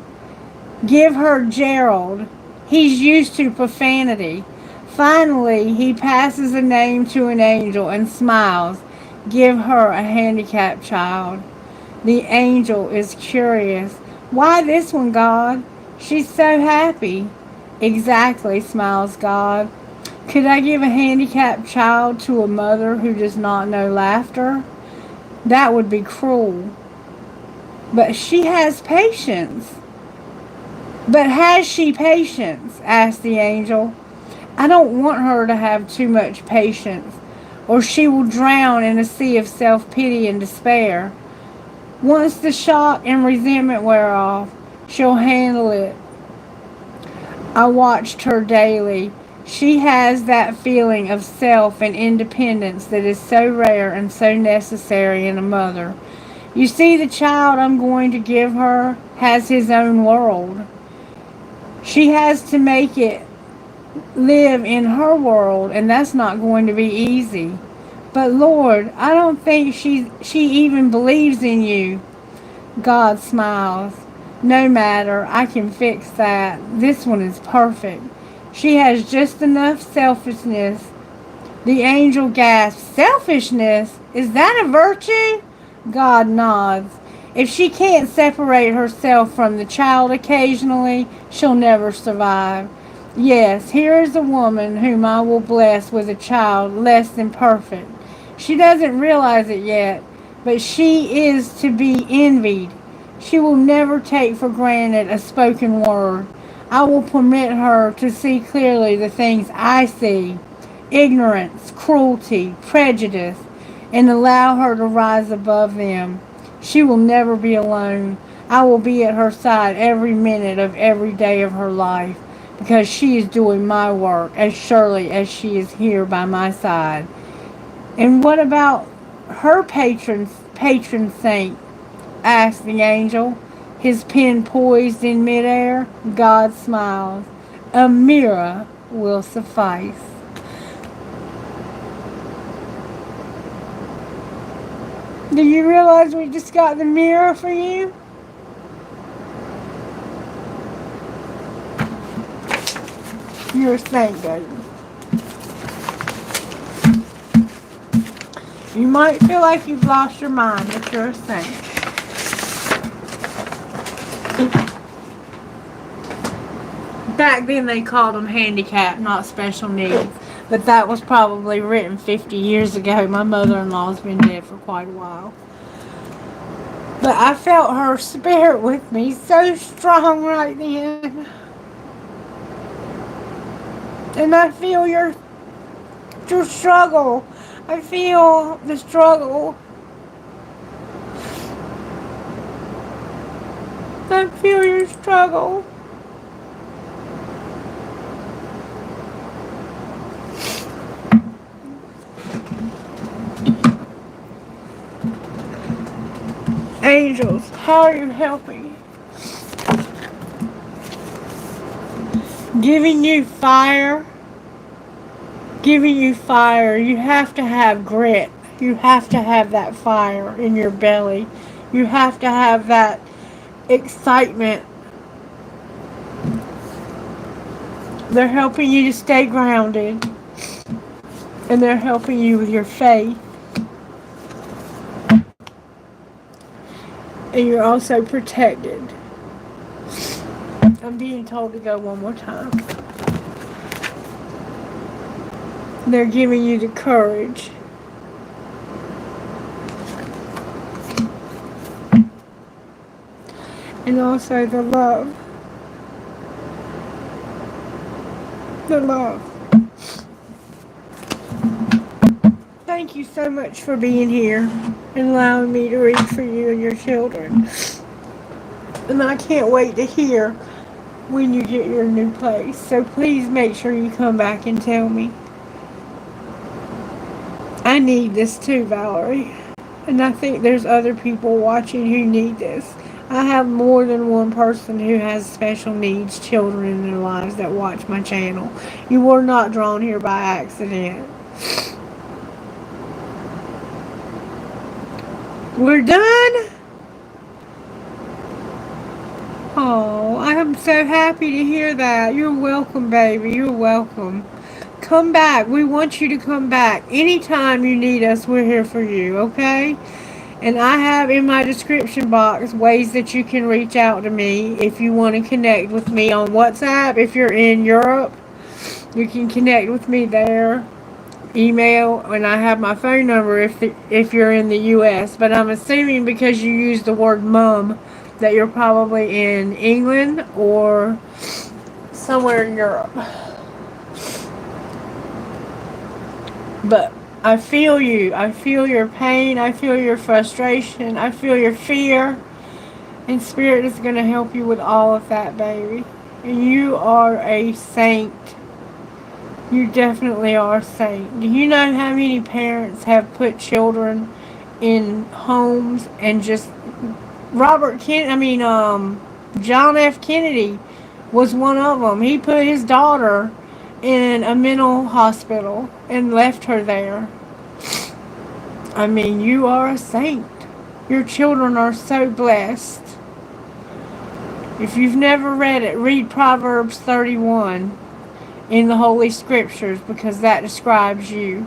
Give her Gerald. He's used to profanity. Finally, he passes a name to an angel and smiles. Give her a handicapped child. The angel is curious. Why this one, God? She's so happy. Exactly, smiles God. Could I give a handicapped child to a mother who does not know laughter? That would be cruel. But she has patience. But has she patience? Asked the angel. I don't want her to have too much patience, or she will drown in a sea of self-pity and despair. Once the shock and resentment wear off, she'll handle it. I watched her daily. She has that feeling of self and independence that is so rare and so necessary in a mother. You see, the child I'm going to give her has his own world. She has to make it live in her world, and that's not going to be easy. But Lord, I don't think she even believes in you. God smiles. No matter, I can fix that. This one is perfect. She has just enough selfishness. The angel gasps, selfishness? Is that a virtue? God nods. If she can't separate herself from the child occasionally, she'll never survive. Yes, here is a woman whom I will bless with a child less than perfect. She doesn't realize it yet, but she is to be envied. She will never take for granted a spoken word. I will permit her to see clearly the things I see, ignorance, cruelty, prejudice, and allow her to rise above them. She will never be alone. I will be at her side every minute of every day of her life, because she is doing my work as surely as she is here by my side. And what about her patron saint? Asked the angel, his pen poised in midair. God smiles. A mirror will suffice. Do you realize we just got the mirror for you? You're a saint, baby. You might feel like you've lost your mind, but you're a saint. Back then they called them handicapped, not special needs. But that was probably written 50 years ago. My mother-in-law's been dead for quite a while. But I felt her spirit with me so strong right then. And I feel your struggle. I feel the struggle. I feel your struggle. Angels, how are you helping? Giving you fire. Giving you fire. You have to have grit. You have to have that fire in your belly. You have to have that excitement. They're helping you to stay grounded. And they're helping you with your faith. And you're also protected. I'm being told to go one more time. They're giving you the courage. And also the love. The love. Thank you so much for being here and allowing me to read for you and your children. And I can't wait to hear when you get your new place. So please make sure you come back and tell me. I need this too, Valerie. And I think there's other people watching who need this. I have more than one person who has special needs children in their lives that watch my channel. You were not drawn here by accident. We're done? Oh, I am so happy to hear that. You're welcome, baby. You're welcome. Come back. We want you to come back. Anytime you need us, we're here for you, okay? And I have in my description box ways that you can reach out to me if you want to connect with me on WhatsApp. If you're in Europe, you can connect with me there. Email, and I have my phone number if you're in the U.S. But I'm assuming because you use the word mum that you're probably in England or somewhere in Europe. But I feel you. I feel your pain. I feel your frustration. I feel your fear. And Spirit is going to help you with all of that, baby. And you are a saint. You definitely are a saint. Do you know how many parents have put children in homes and just... John F. Kennedy was one of them. He put his daughter in a mental hospital and left her there. I mean, you are a saint. Your children are so blessed. If you've never read it, read Proverbs 31 in the Holy Scriptures because that describes you.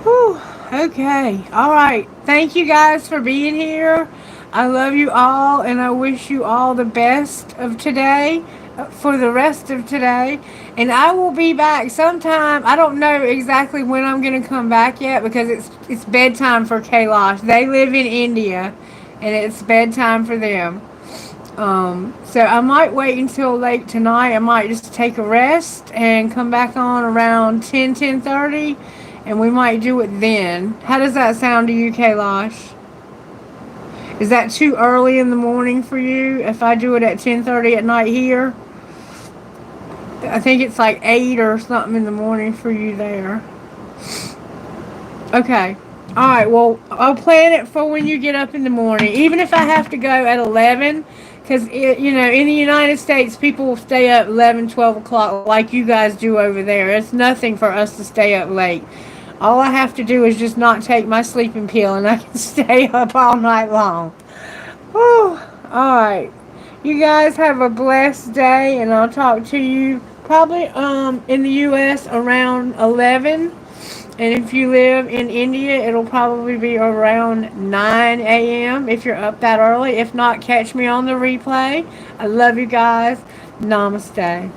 Whew. Okay. All right. Thank you guys for being here. I love you all, and I wish you all the best of today, for the rest of today. And I will be back sometime. I don't know exactly when I'm going to come back yet because it's bedtime for Kailash. They live in India, and it's bedtime for them. So I might wait until late tonight. I might just take a rest and come back on around 10:30, and we might do it then. How does that sound to you, Kailash? Is that too early in the morning for you if I do it at 10:30 at night here? I think it's like 8 or something in the morning for you there. Okay. Alright, well, I'll plan it for when you get up in the morning. Even if I have to go at 11, because, in the United States, people will stay up 11, 12 o'clock like you guys do over there. It's nothing for us to stay up late. All I have to do is just not take my sleeping pill and I can stay up all night long. Whew. Alright. You guys have a blessed day, and I'll talk to you probably in the U.S. around 11. And if you live in India, it'll probably be around 9 a.m. if you're up that early. If not, catch me on the replay. I love you guys. Namaste.